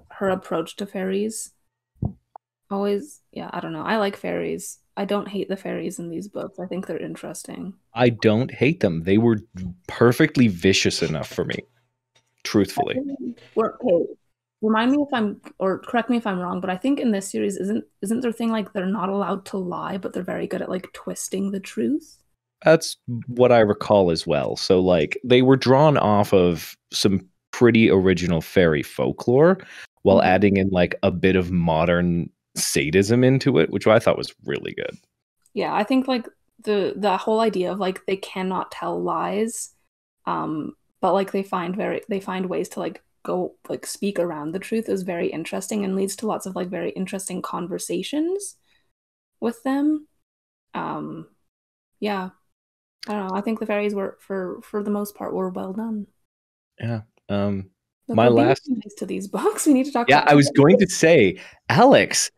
her approach to fairies. Always, yeah, I don't know. I like fairies. I don't hate the fairies in these books. I think they're interesting. I don't hate them. They were perfectly vicious enough for me, truthfully. Okay, remind me or correct me if I'm wrong, but I think in this series isn't their thing like they're not allowed to lie, but they're very good at like twisting the truth? That's what I recall as well. So like they were drawn off of some pretty original fairy folklore while adding in like a bit of modern sadism into it, which I thought was really good. Yeah, I think like the whole idea of like they cannot tell lies, but like they find ways to like go like speak around the truth is very interesting and leads to lots of like very interesting conversations with them. Yeah, I don't know. I think the fairies were for the most part were well done. Yeah. Look, my last nice to these books. We need to talk. Yeah, about I was going to say, Alex,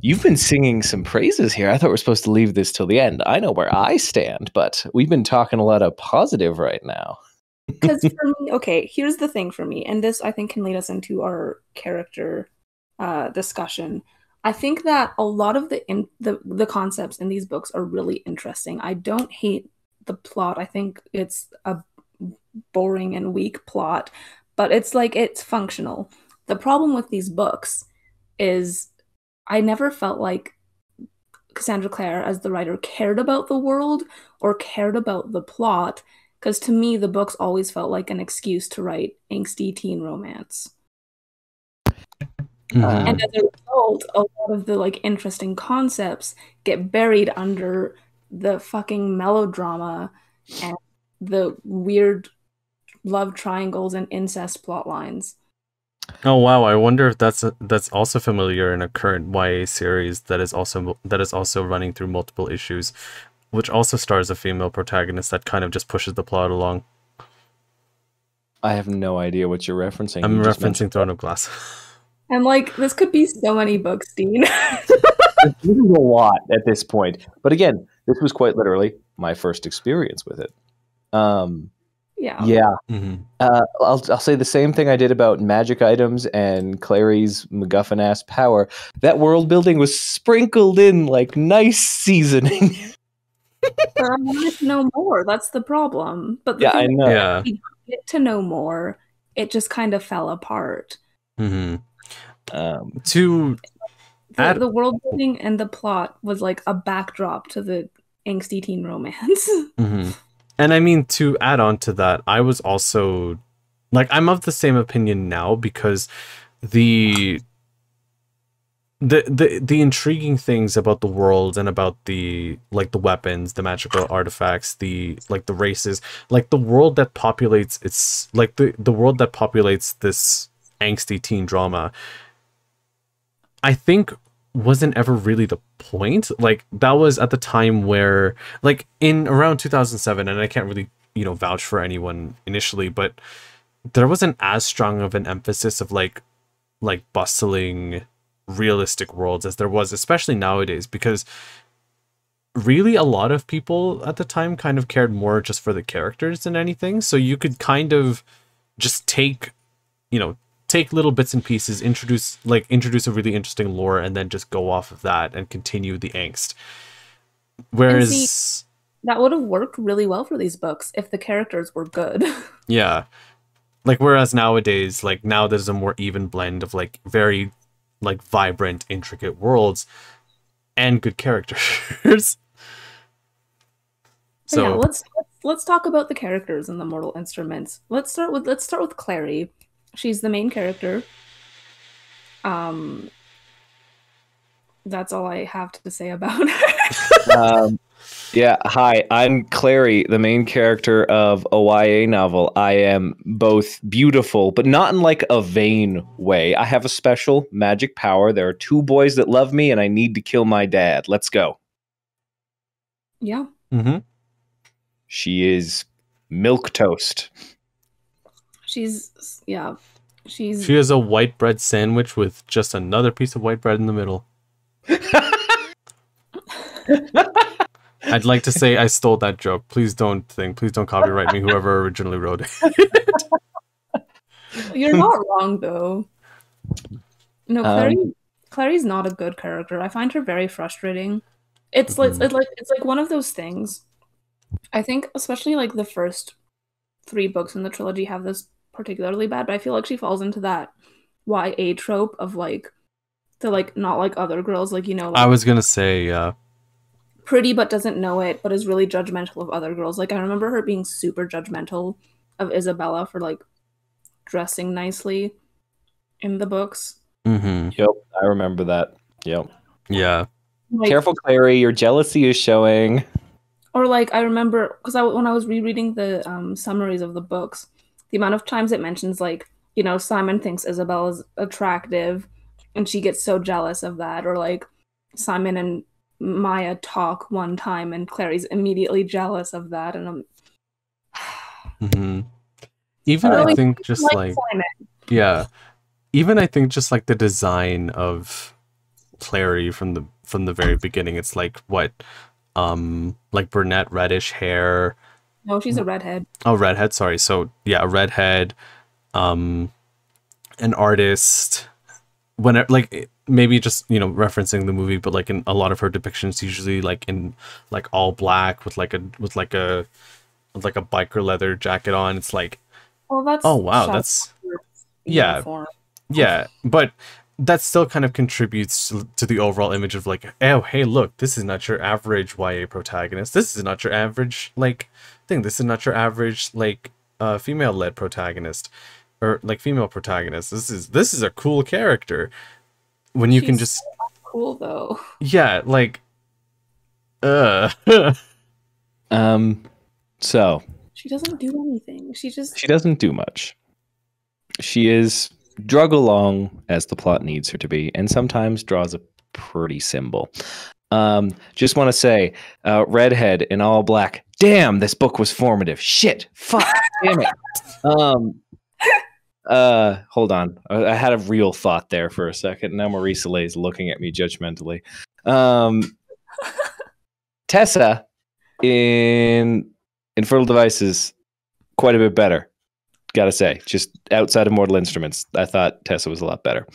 you've been singing some praises here. I thought we were supposed to leave this till the end. I know where I stand, but we've been talking a lot of positive right now. Because for me, okay, here's the thing for me, and this I think can lead us into our character discussion. I think that a lot of the concepts in these books are really interesting. I don't hate the plot. I think it's a boring and weak plot, but it's like it's functional. The problem with these books is I never felt like Cassandra Clare as the writer cared about the world or cared about the plot, because to me the books always felt like an excuse to write angsty teen romance. And as a result, a lot of the like interesting concepts get buried under the fucking melodrama and the weird love triangles and incest plot lines. Oh wow! I wonder if that's also familiar in a current YA series that is also running through multiple issues, which also stars a female protagonist that kind of just pushes the plot along. I have no idea what you're referencing. I'm referencing Throne of Glass. And like this could be so many books, Dean. This is a lot at this point, but again, this was quite literally my first experience with it. Yeah. I'll say the same thing I did about magic items and Clary's MacGuffin-ass power. That world building was sprinkled in like nice seasoning. But I wanted to know more. That's the problem. But yeah, I know. Yeah. We get to know more. It just kind of fell apart. The world building and the plot was like a backdrop to the angsty teen romance. And I mean, to add on to that, I was also like, I'm of the same opinion now, because the intriguing things about the world and about the weapons, the magical artifacts, the races, like the world that populates the world that populates this angsty teen drama, I think wasn't ever really the point. Like that was at the time where like in around 2007, and I can't really vouch for anyone initially, but there wasn't as strong of an emphasis of like bustling realistic worlds as there was, especially nowadays, because really a lot of people at the time kind of cared more just for the characters than anything. So you could kind of just take little bits and pieces, introduce a really interesting lore, and then just go off of that and continue the angst. Whereas that would have worked really well for these books if the characters were good. yeah. Like, whereas nowadays, like, now there's a more even blend of, like, very, like, vibrant, intricate worlds and good characters. So yeah, let's talk about the characters in the Mortal Instruments. Let's start with Clary. She's the main character. That's all I have to say about her. Yeah, hi, I'm Clary, the main character of a YA novel. I am both beautiful, but not in like a vain way. I have a special magic power. There are 2 boys that love me, and I need to kill my dad. Let's go. Yeah. Mm-hmm. She is milk toast. She is a white bread sandwich with just another piece of white bread in the middle. I'd like to say I stole that joke. Please don't copyright me, whoever originally wrote it. You're not wrong though. No, Clary's not a good character. I find her very frustrating. It's like one of those things. I think especially like the first 3 books in the trilogy have this particularly bad, but I feel like she falls into that YA trope of like the like not like other girls, like, you know, like, I was gonna say, yeah. Pretty but doesn't know it, but is really judgmental of other girls. Like, I remember her being super judgmental of Isabella for like dressing nicely in the books. Mm-hmm. Yep, I remember that. Yep. Yeah. Like, careful, Clary, your jealousy is showing. Or like I remember because when I was rereading the summaries of the books, the amount of times it mentions like, you know, Simon thinks Isabelle is attractive and she gets so jealous of that, or like Simon and Maya talk one time and Clary's immediately jealous of that, and I'm mm-hmm. Even I think just like Simon. Yeah. Even I think just like the design of Clary from the very beginning, it's like what like brunette reddish hair. No, she's a redhead. Oh, redhead, sorry. So yeah, a redhead, an artist. When like maybe just, you know, referencing the movie, but like in a lot of her depictions usually like in like all black with like a biker leather jacket on. It's like, well, that's that's uniform. Yeah, but that still kind of contributes to the overall image of like, oh, hey, look, this is not your average YA protagonist. This is not your average like thing. This is not your average like female-led protagonist or like female protagonist. This is a cool character. When you can just so cool though. Yeah, like So she doesn't do anything. She doesn't do much. She is drug along as the plot needs her to be, and sometimes draws a pretty symbol. Just want to say, redhead in all black. Damn, this book was formative. Shit, fuck, damn it. Hold on. I had a real thought there for a second. Now Marie-Soleil is looking at me judgmentally. Tessa in Infernal Devices, quite a bit better. Gotta say, just outside of Mortal Instruments, I thought Tessa was a lot better.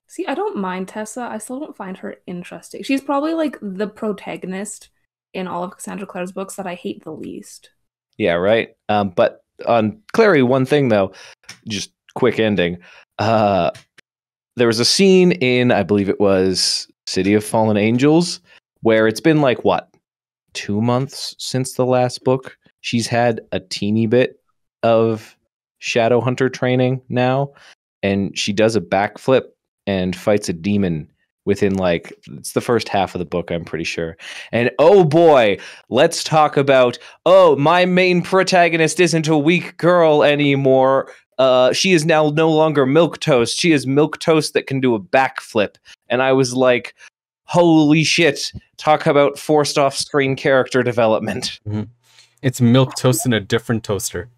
See, I don't mind Tessa. I still don't find her interesting. She's probably like the protagonist in all of Cassandra Clare's books that I hate the least. Yeah, right. But on Clary, one thing though, just quick ending. There was a scene in, I believe it was City of Fallen Angels, where it's been like, what, 2 months since the last book? She's had a teeny bit of Shadowhunter training now, and she does a backflip and fights a demon within like, it's the first half of the book, I'm pretty sure. And oh boy, let's talk about, oh, my main protagonist isn't a weak girl anymore. She is now no longer milquetoast. She is milquetoast that can do a backflip. And I was like, holy shit, talk about forced off-screen character development. Mm-hmm. It's milquetoast in a different toaster.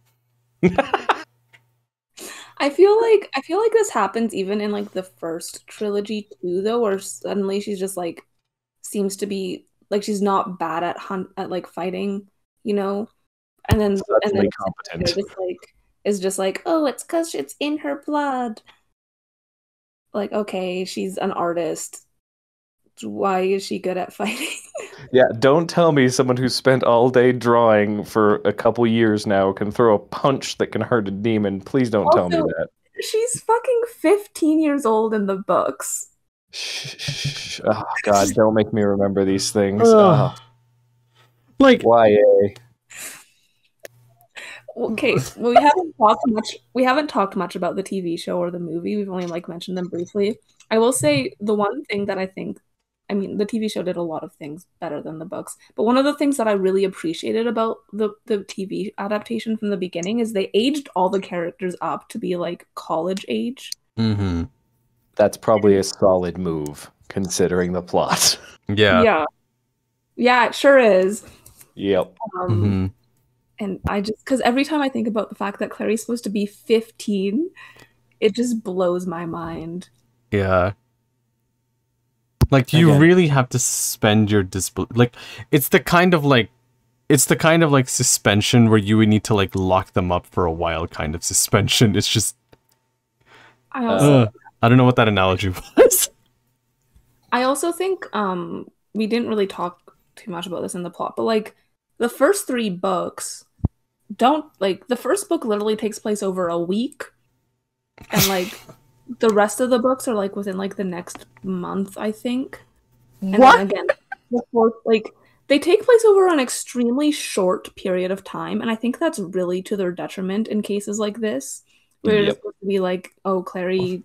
I feel like this happens even in like the first trilogy too, though, where suddenly she's just like seems to be like she's not bad at like fighting, you know, and then competent. Is just like, oh, it's because it's in her blood. Like, okay, she's an artist. Why is she good at fighting? Yeah, don't tell me someone who spent all day drawing for a couple years now can throw a punch that can hurt a demon. Please don't tell me Also, that. She's fucking 15 years old in the books. Shh. Oh, God, don't make me remember these things. Like, YA. Okay, well, we haven't talked much about the TV show or the movie. We've only like mentioned them briefly. I will say the one thing that I mean, the TV show did a lot of things better than the books, but one of the things that I really appreciated about the TV adaptation from the beginning is they aged all the characters up to be like college age. Mm-hmm. That's probably a solid move considering the plot. Yeah. Yeah, it sure is. Yep. And I just, because every time I think about the fact that Clary's supposed to be 15, it just blows my mind. Yeah. Like, do you really have to suspend your disbelief? Like, it's the kind of like suspension where you would need to like lock them up for a while kind of suspension. It's just, I don't know what that analogy was. I also think we didn't really talk too much about this in the plot, but like the first 3 books the first book literally takes place over a week, and like the rest of the books are like within like the next month, I think. And then again, the fourth, like they take place over an extremely short period of time, and I think that's really to their detriment in cases like this, where it's supposed to be like, oh, Clary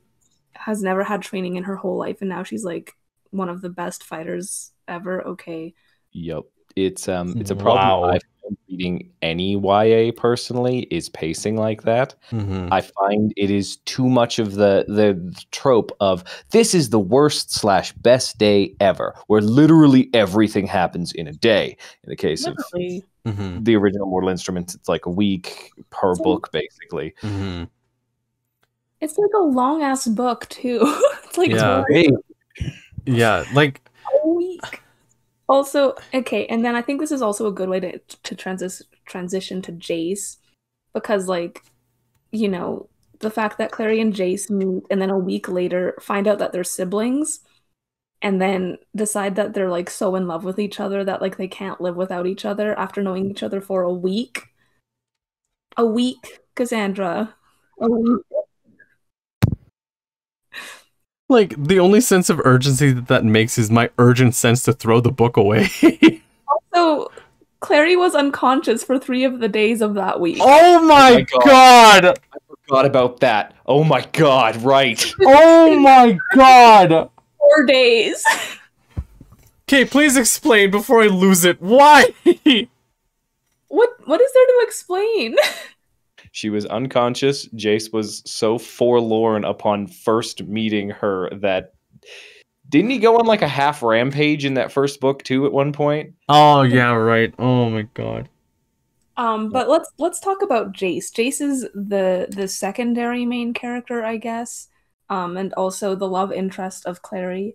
has never had training in her whole life, and now she's like one of the best fighters ever. Okay. Yep. It's a problem I find reading any YA personally is pacing like that. I find it is too much of the trope of this is the worst / best day ever, where literally everything happens in a day. In the case of the original Mortal Instruments, it's like a week per book, basically. It's like a long ass book too. It's like yeah, like a week. Also, okay, and then I think this is also a good way to transition to Jace, because like, you know, the fact that Clary and Jace meet and then a week later find out that they're siblings, and then decide that they're like so in love with each other that like they can't live without each other after knowing each other for a week. A week, Cassandra. A week. Like, the only sense of urgency that makes is my urgent sense to throw the book away. Also, Clary was unconscious for 3 of the days of that week. Oh my god! I forgot about that. Oh my god, right. Oh my god! 4 days. Okay, please explain before I lose it. Why? What is there to explain? She was unconscious. Jace was so forlorn upon first meeting her that... Didn't he go on like a half rampage in that first book too at one point? Oh, yeah, right. Oh my god. But let's talk about Jace. Jace is the secondary main character, I guess. And also the love interest of Clary.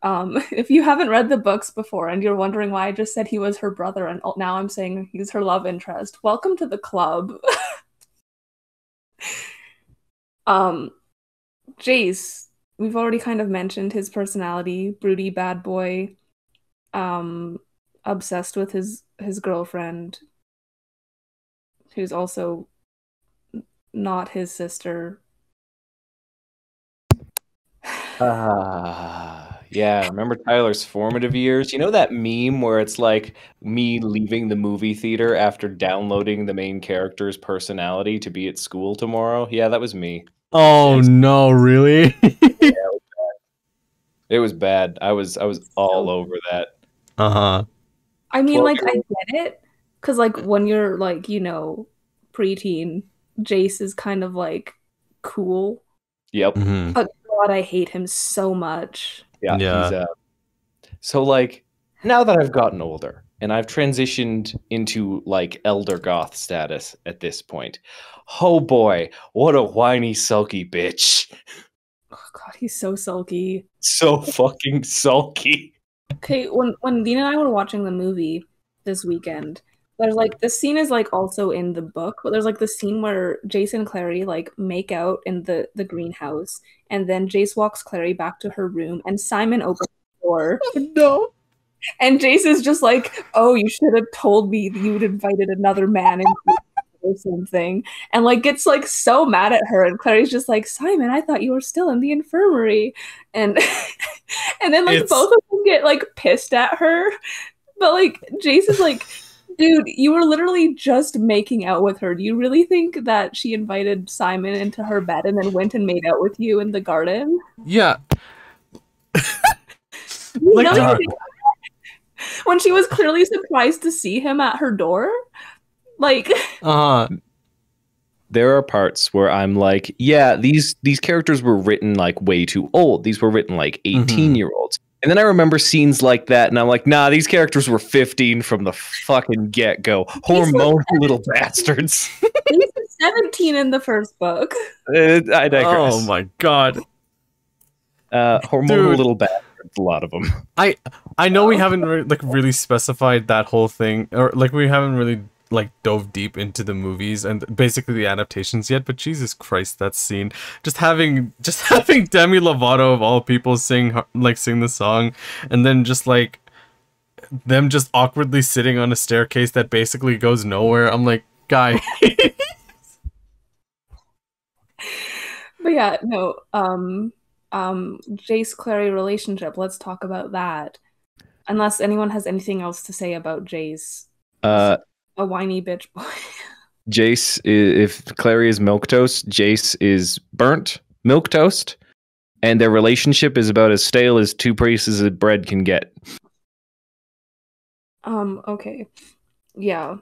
If you haven't read the books before and you're wondering why I just said he was her brother and now I'm saying he's her love interest, welcome to the club. Jace, we've already kind of mentioned his personality, broody bad boy, obsessed with his girlfriend, who's also not his sister. Yeah, remember Tyler's formative years? You know that meme where it's like me leaving the movie theater after downloading the main character's personality to be at school tomorrow? Yeah, that was me. Oh no, really? Yeah, it was bad. I was all over that. I mean, like, I get it, because like when you're like, you know, preteen, Jace is kind of like cool. Yep. But God, I hate him so much. Yeah. So like, now that I've gotten older and I've transitioned into like elder goth status at this point, oh boy, what a whiny sulky bitch. Oh God, he's so sulky. So fucking sulky. Okay, when Dean and I were watching the movie this weekend, there's like this scene is like also in the book, but there's like the scene where Jace and Clary like make out in the greenhouse, and then Jace walks Clary back to her room, and Simon opens the door. No. And Jace is just like, oh, you should have told me that you'd invited another man or something. And like gets like so mad at her. And Clary's just like, Simon, I thought you were still in the infirmary. And and then like both of them get like pissed at her. But like Jace is like, dude, you were literally just making out with her. Do you really think that she invited Simon into her bed and then went and made out with you in the garden? Yeah. When she was clearly surprised to see him at her door? Like there are parts where I'm like, yeah, these characters were written like way too old. These were written like 18-year-olds. And then I remember scenes like that, and I'm like, nah, these characters were 15 from the fucking get-go. Hormonal little bastards. He was 17 in the first book. I digress. Oh my god. Hormonal little bastards, a lot of them. I know we haven't really specified that whole thing, or like we haven't really like dove deep into the movies and basically the adaptations yet, but Jesus Christ, that scene, just having Demi Lovato of all people sing the song, and then just like them just awkwardly sitting on a staircase that basically goes nowhere. I'm like, guy. But yeah, no, Jace Clary relationship, let's talk about that. Unless anyone has anything else to say about Jace. A whiny bitch boy. Jace, if Clary is milquetoast, Jace is burnt milquetoast, and their relationship is about as stale as two pieces of bread can get. Okay. Yeah.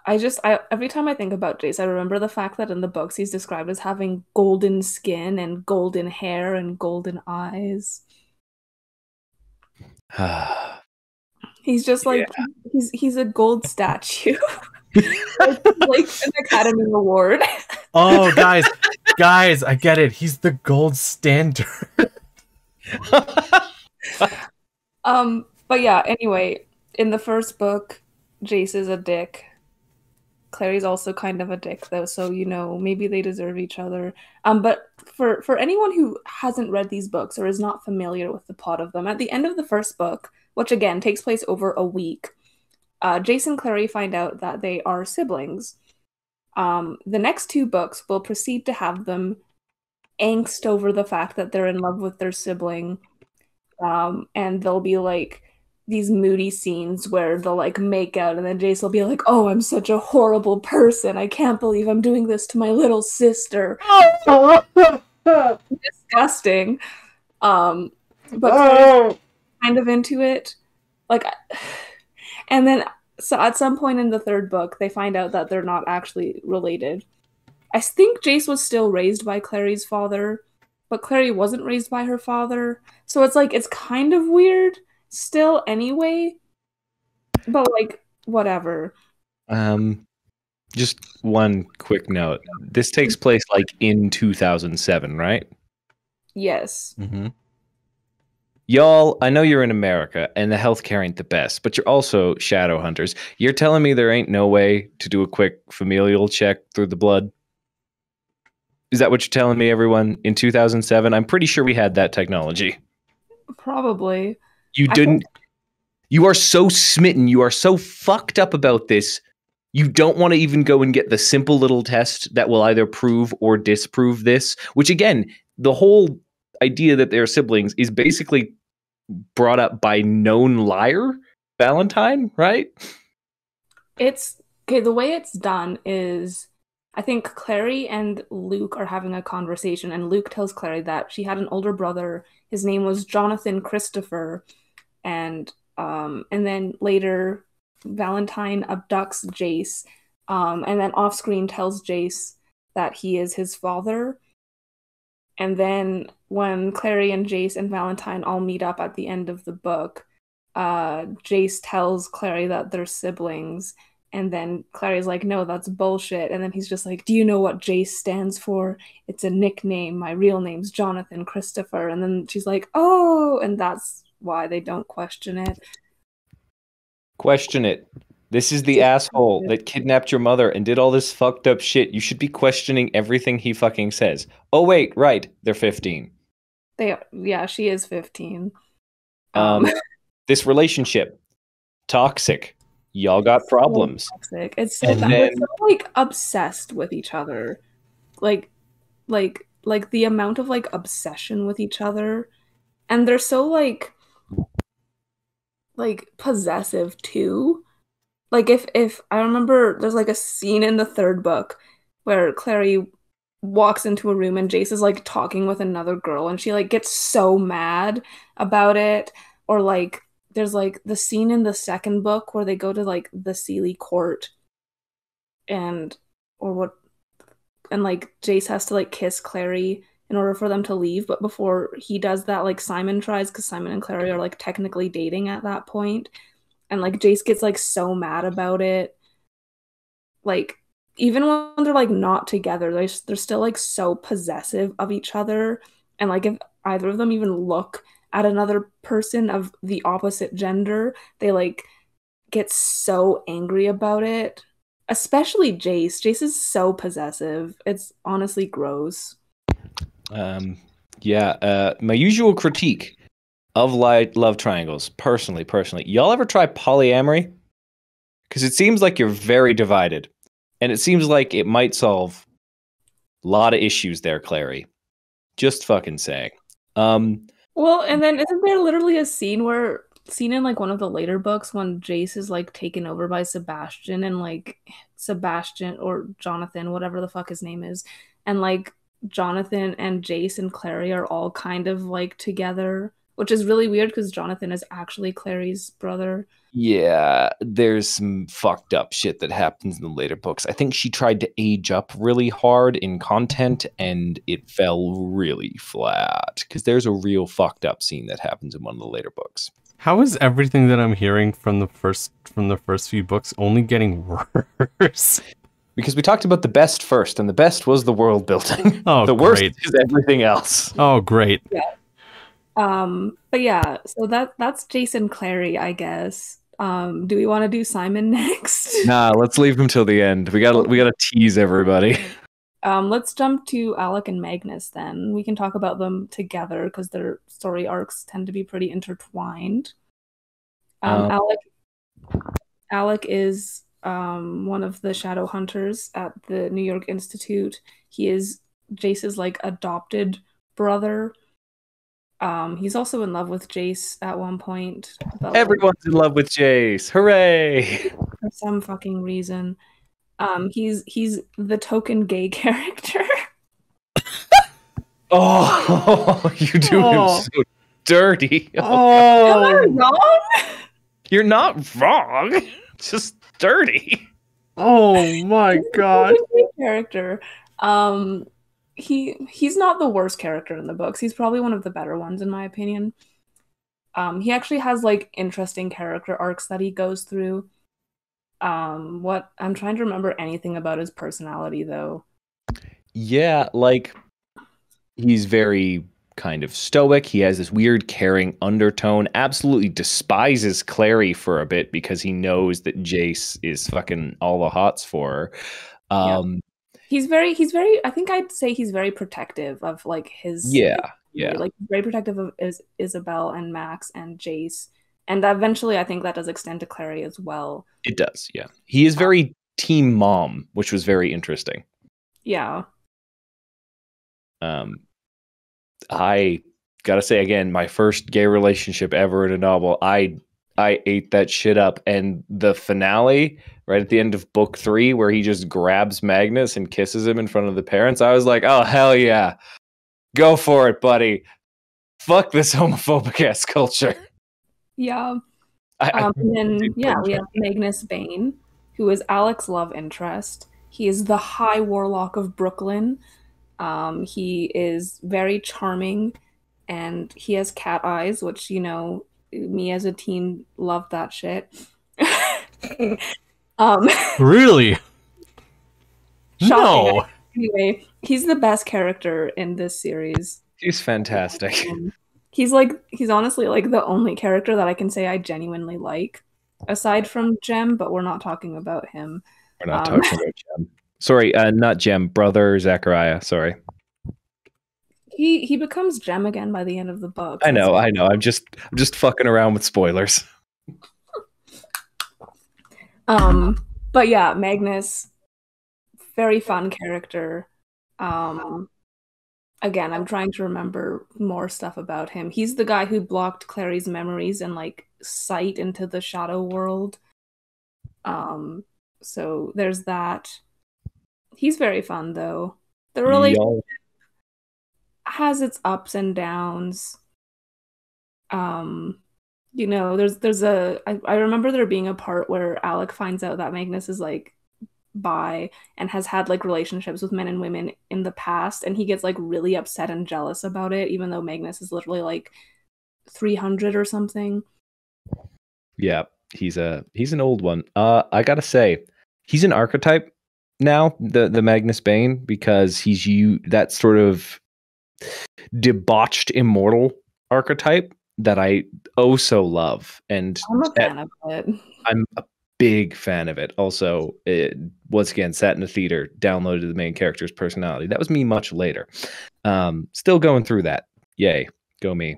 I every time I think about Jace, I remember the fact that in the books he's described as having golden skin and golden hair and golden eyes. He's just like he's a gold statue. like an Academy Award. Oh, guys, I get it. He's the gold standard. But yeah, anyway, in the first book, Jace is a dick. Clary's also kind of a dick though, so you know, maybe they deserve each other. But for anyone who hasn't read these books or is not familiar with the plot of them, at the end of the first book, which again takes place over a week, Jace and Clary find out that they are siblings. The next two books will proceed to have them angst over the fact that they're in love with their sibling. And there'll be like these moody scenes where they'll like make out, and then Jace will be like, oh, I'm such a horrible person. I can't believe I'm doing this to my little sister. Disgusting. But Clary's kind of into it. Like, and then so at some point in the third book, they find out that they're not actually related. I think Jace was still raised by Clary's father, but Clary wasn't raised by her father. So it's like, it's kind of weird still anyway. But like, whatever. Just one quick note. This takes place like in 2007, right? Yes. Mm-hmm. Y'all, I know you're in America and the healthcare ain't the best, but you're also Shadowhunters. You're telling me there ain't no way to do a quick familial check through the blood? Is that what you're telling me, everyone? In 2007? I'm pretty sure we had that technology. Probably. You didn't. You are so smitten. You are so fucked up about this. You don't want to even go and get the simple little test that will either prove or disprove this, which again, the whole idea that they're siblings is basically brought up by known liar Valentine, right? It's okay. The way it's done is, I think Clary and Luke are having a conversation, and Luke tells Clary that she had an older brother. His name was Jonathan Christopher, and then later Valentine abducts Jace, and then off screen tells Jace that he is his father. And then when Clary and Jace and Valentine all meet up at the end of the book, Jace tells Clary that they're siblings. And then Clary's like, no, that's bullshit. And then he's just like, do you know what Jace stands for? It's a nickname. My real name's Jonathan Christopher. And then she's like, oh, and that's why they don't question it. Question it. This is the asshole that kidnapped your mother and did all this fucked up shit. You should be questioning everything he fucking says. Oh, wait, right. They're 15. Yeah, she is 15. This relationship. toxic. Y'all got problems. Toxic. It's so bad. They're so like obsessed with each other. Like the amount of like obsession with each other, and they're so like possessive too. Like if I remember, there's like a scene in the third book where Clary walks into a room and Jace is like talking with another girl and she like gets so mad about it. Or like there's like the scene in the second book where they go to like the Sealy court and like Jace has to like kiss Clary in order for them to leave, but before he does that, like Simon tries, because Simon and Clary are like technically dating at that point. And like Jace gets like so mad about it. Like even when they're like not together, they're still like so possessive of each other. And like if either of them even look at another person of the opposite gender, they like get so angry about it. Especially Jace. Jace is so possessive. It's honestly gross. My usual critique of light love triangles, personally, y'all ever try polyamory? Because it seems like you're very divided, and it seems like it might solve a lot of issues there, Clary. Just fucking saying. Well, and then isn't there literally a scene in like one of the later books when Jace is like taken over by Sebastian, and like Sebastian or Jonathan, whatever the fuck his name is, and like Jonathan and Jace and Clary are all kind of like together, which is really weird because Jonathan is actually Clary's brother. Yeah, there's some fucked up shit that happens in the later books. I think she tried to age up really hard in content and it fell really flat because there's a real fucked up scene that happens in one of the later books. How is everything that I'm hearing from the first few books only getting worse? Because we talked about the best first, and the best was the world building. Oh, the worst great. is everything else. Oh, great. Yeah. But yeah, so that's Jace and Clary, I guess. Do we want to do Simon next? Nah, let's leave him till the end. We gotta tease everybody. Let's jump to Alec and Magnus then. We can talk about them together because their story arcs tend to be pretty intertwined. Alec is one of the Shadowhunters at the New York Institute. He is Jace's like adopted brother. He's also in love with Jace at one point. But, Everyone's in love with Jace. Hooray! For some fucking reason. He's the token gay character. Oh, you do him so dirty. Oh. Am I wrong? You're not wrong. Just dirty. Oh my god. Character. He's not the worst character in the books. He's probably one of the better ones in my opinion. He actually has like interesting character arcs that he goes through. What I'm trying to remember anything about his personality though. Yeah, like he's very kind of stoic. He has this weird caring undertone. Absolutely despises Clary for a bit because he knows that Jace is fucking all the hots for her. He's very I think I'd say he's very protective of like his like very protective of Isabelle and Max and Jace. And eventually I think that does extend to Clary as well. It does, yeah. He is very team mom, which was very interesting. Yeah. I gotta say again, my first gay relationship ever in a novel, I ate that shit up. And the finale, right at the end of book 3, where he just grabs Magnus and kisses him in front of the parents, I was like, oh, hell yeah. Go for it, buddy. Fuck this homophobic ass culture. Yeah. And then, we have Magnus Bane, who is Alec's love interest. He is the High Warlock of Brooklyn. He is very charming, and he has cat eyes, which, you know, me as a teen loved that shit. Really? Shocking. No. Anyway, he's the best character in this series. He's fantastic. He's honestly like the only character that I can say I genuinely like, aside from Jem, but we're not talking about him. We're not talking about Jem. Sorry, not Jem, brother Zachariah, sorry. He becomes Jem again by the end of the book. I know. I'm just fucking around with spoilers. But yeah, Magnus, very fun character. Again, I'm trying to remember more stuff about him. He's the guy who blocked Clary's memories and like sight into the shadow world. So there's that. He's very fun though. The relationship has its ups and downs. You know, I remember there being a part where Alec finds out that Magnus is like bi and has had like relationships with men and women in the past, and he gets like really upset and jealous about it, even though Magnus is literally like 300 or something. Yeah, he's an old one. I gotta say, he's an archetype now, the Magnus Bane, because he's that sort of debauched immortal archetype that I so love, and I'm a fan of it. I'm a big fan of it. Also, once again, sat in a theater, downloaded the main character's personality. That was me much later. Still going through that. Yay, go me.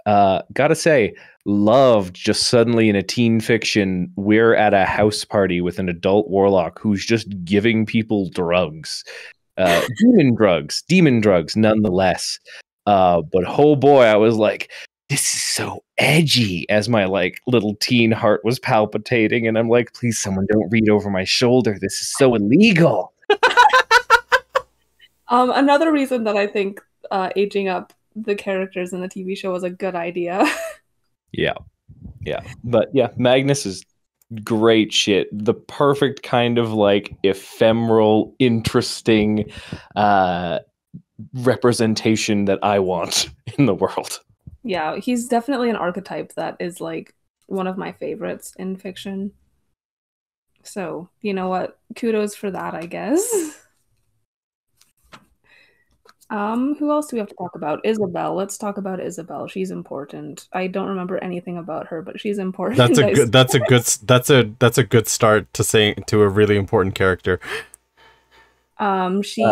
Gotta say, loved just suddenly in a teen fiction, we're at a house party with an adult warlock who's just giving people drugs. Demon drugs nonetheless. But oh boy, I was like, this is so edgy, as my like little teen heart was palpitating, and I'm like, please someone don't read over my shoulder. This is so illegal. Another reason that I think aging up the characters in the TV show was a good idea. Yeah. But yeah, Magnus is great shit. The perfect kind of like ephemeral, interesting representation that I want in the world. Yeah, he's definitely an archetype that is like one of my favorites in fiction. So, you know what? Kudos for that, I guess. Who else do we have to talk about? Isabelle. Let's talk about Isabelle. She's important. I don't remember anything about her, but she's important. That's a good start to saying to a really important character. She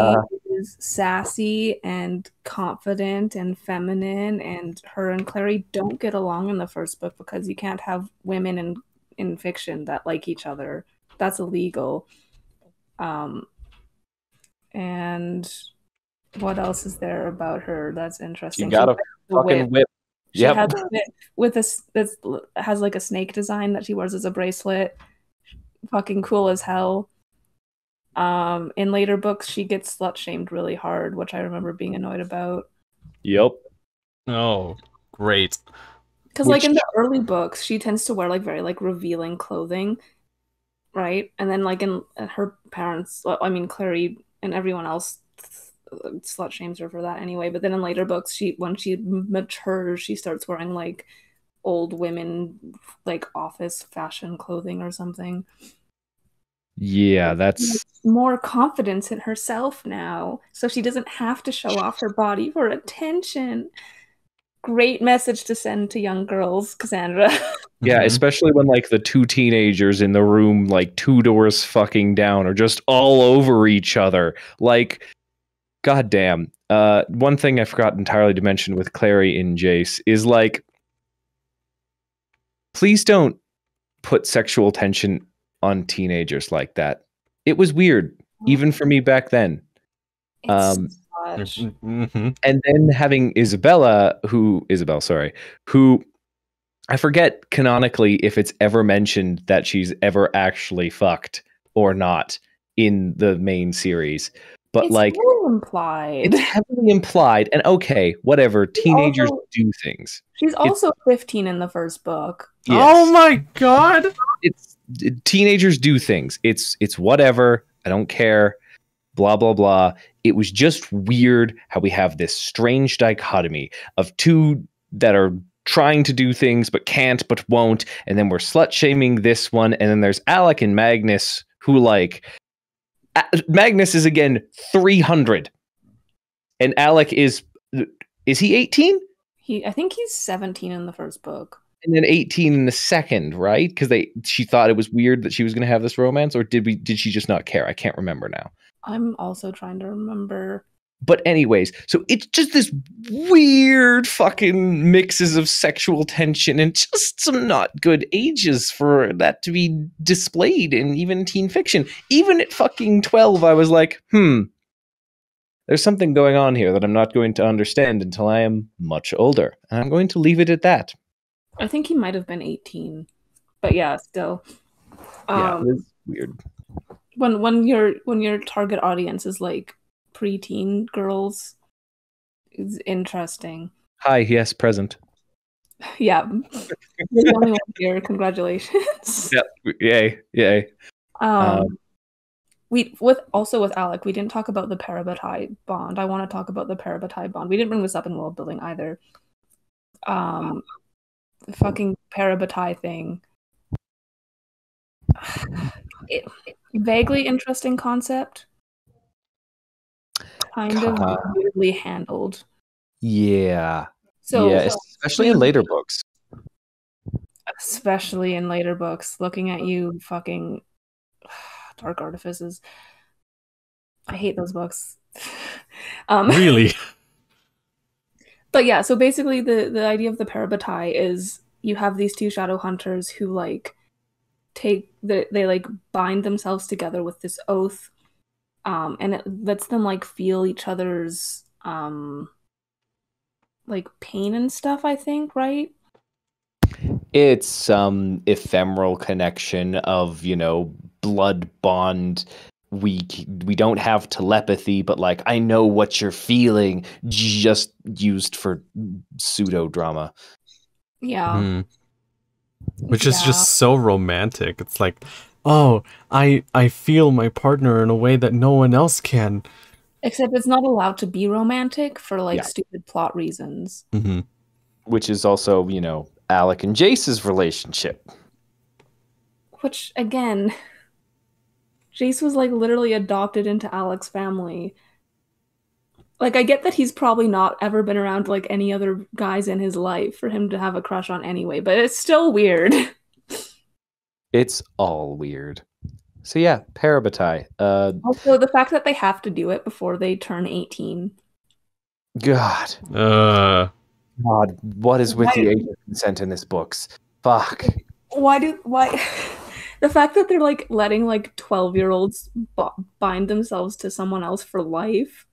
is sassy and confident and feminine, and her and Clary don't get along in the first book because you can't have women in fiction that like each other. That's illegal. And what else is there about her that's interesting? You got a fucking whip. She has a whip with that has like a snake design that she wears as a bracelet. Fucking cool as hell. In later books, she gets slut-shamed really hard, which I remember being annoyed about. Yep. Oh, great. Because like in the early books, she tends to wear like very like revealing clothing, right? And then like in her parents, I mean Clary and everyone else slut-shames her for that anyway. But then in later books, when she matures, she starts wearing like old women like office fashion clothing or something. Yeah, that's more confidence in herself now, so she doesn't have to show off her body for attention. Great message to send to young girls, Cassandra. Yeah, especially when like the two teenagers in the room, like two doors fucking down, are just all over each other. Like, goddamn. One thing I forgot entirely to mention with Clary and Jace is like, please don't put sexual tension on teenagers like that. It was weird, even for me back then. And then having Isabelle, who I forget canonically if it's ever mentioned that she's ever actually fucked or not in the main series. But it's like implied. It's heavily implied, and okay, whatever. Teenagers do things. She's also 15 in the first book. Yes. Oh my god! Teenagers do things. It's whatever. I don't care. Blah blah blah. It was just weird how we have this strange dichotomy of two that are trying to do things but can't but won't, and then we're slut shaming this one, and then there's Alec and Magnus who like. Magnus is again 300, and Alec is he 18? I think he's 17 in the first book, and then 18 in the second, right? Because she thought it was weird that she was going to have this romance, or did she just not care? I can't remember now. I'm also trying to remember. But anyways, so it's just this weird fucking mixes of sexual tension and just some not good ages for that to be displayed in even teen fiction. Even at fucking 12, I was like, there's something going on here that I'm not going to understand until I am much older. And I'm going to leave it at that. I think he might have been 18. But yeah, still. Yeah, it was weird. When your target audience is like preteen girls, it's interesting. Hi, yes, present. Yeah. You're the only one here. Congratulations. Yep. Yay. With Alec, we didn't talk about the parabatai bond. I want to talk about the parabatai bond. We didn't bring this up in world building either. The fucking parabatai thing. Vaguely interesting concept. Kind of weirdly handled. Yeah. Especially in later books. Especially in later books. Looking at you, fucking Dark Artifices. I hate those books. Really? But yeah, so basically the idea of the parabatai is you have these two Shadowhunters who like they like bind themselves together with this oath. And it lets them like feel each other's like pain and stuff, I think, right? It's some ephemeral connection of, blood bond. We don't have telepathy, but like I know what you're feeling, just used for pseudo drama. Yeah. Which is just so romantic. It's like, oh, I feel my partner in a way that no one else can. Except it's not allowed to be romantic for like stupid plot reasons. Mm-hmm. Which is also, Alec and Jace's relationship. Which, again, Jace was like literally adopted into Alec's family. Like, I get that he's probably not ever been around like any other guys in his life for him to have a crush on anyway, but it's still weird. It's all weird. So yeah, parabatai. Also, the fact that they have to do it before they turn 18. God, what is with the age of consent in this books? Fuck. Why? The fact that they're like letting like 12-year-olds bind themselves to someone else for life.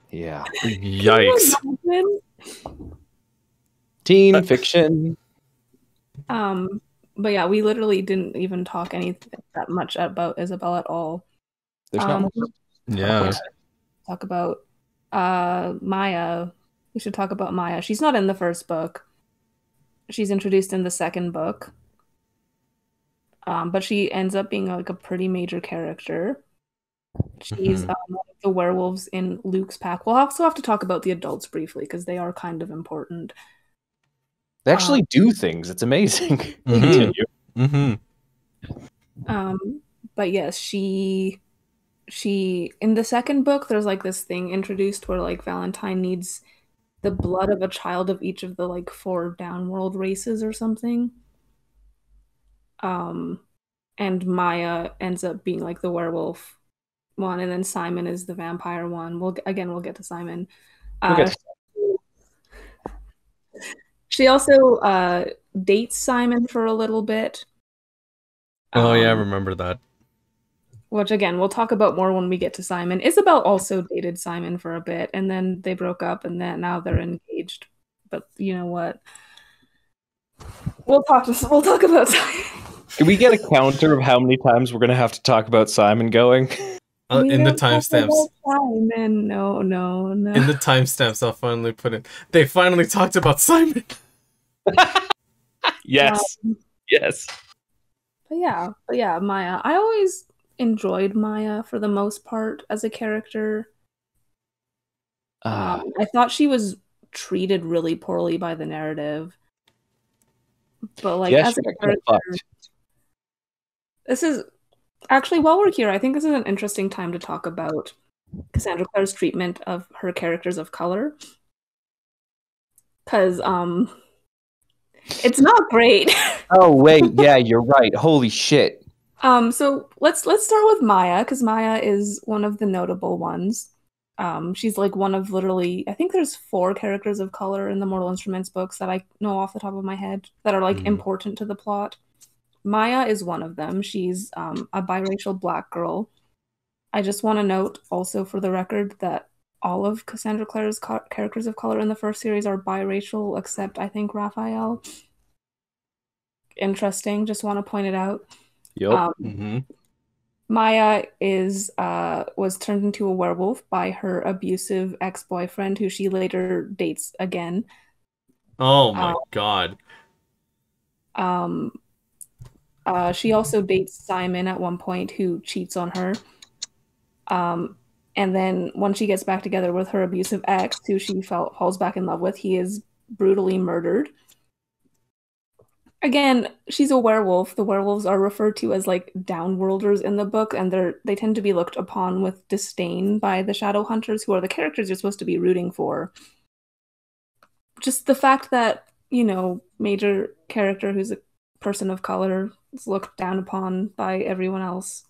Yeah. Yikes. Teen fiction. But yeah, we literally didn't even talk anything that much about Isabelle at all. There's not much. Yeah. Talk about Maya. We should talk about Maya. She's not in the first book. She's introduced in the second book. But she ends up being like a pretty major character. She's one of the werewolves in Luke's pack. We'll also have to talk about the adults briefly because they are kind of important. They actually do things. It's amazing. Mm-hmm. But yes, she in the second book, there's like this thing introduced where like Valentine needs the blood of a child of each of the like 4 downworld races or something. And Maya ends up being like the werewolf one, and then Simon is the vampire one. We'll get to Simon. She also dates Simon for a little bit. Oh yeah, I remember that. Which again, we'll talk about more when we get to Simon. Isabelle also dated Simon for a bit, and then they broke up, and then now they're engaged. But you know what? We'll talk about Simon. Can we get a counter of how many times we're going to have to talk about Simon going? In the timestamps. Simon, no. In the timestamps, I'll finally put it. They finally talked about Simon. Yes. Yes. But yeah, Maya. I always enjoyed Maya for the most part as a character. I thought she was treated really poorly by the narrative. But like as a character, this is actually, while we're here, I think this is an interesting time to talk about Cassandra Clare's treatment of her characters of color. Because it's not great. Oh wait, yeah, you're right. Holy shit. So let's start with Maya, because Maya is one of the notable ones. She's like one of literally, I think there's 4 characters of color in the Mortal Instruments books that I know off the top of my head that are like important to the plot. Maya is one of them. She's a biracial black girl. I just want to note also for the record that all of Cassandra Clare's characters of color in the first series are biracial, except I think Raphael. Interesting. Just want to point it out. Yep. Maya was turned into a werewolf by her abusive ex-boyfriend, who she later dates again. Oh my god. She also dates Simon at one point, who cheats on her. And then when she gets back together with her abusive ex, who she falls back in love with, he is brutally murdered. Again, she's a werewolf. The werewolves are referred to as like downworlders in the book, and they tend to be looked upon with disdain by the Shadowhunters, who are the characters you're supposed to be rooting for. Just the fact that, you know, major character who's a person of color is looked down upon by everyone else.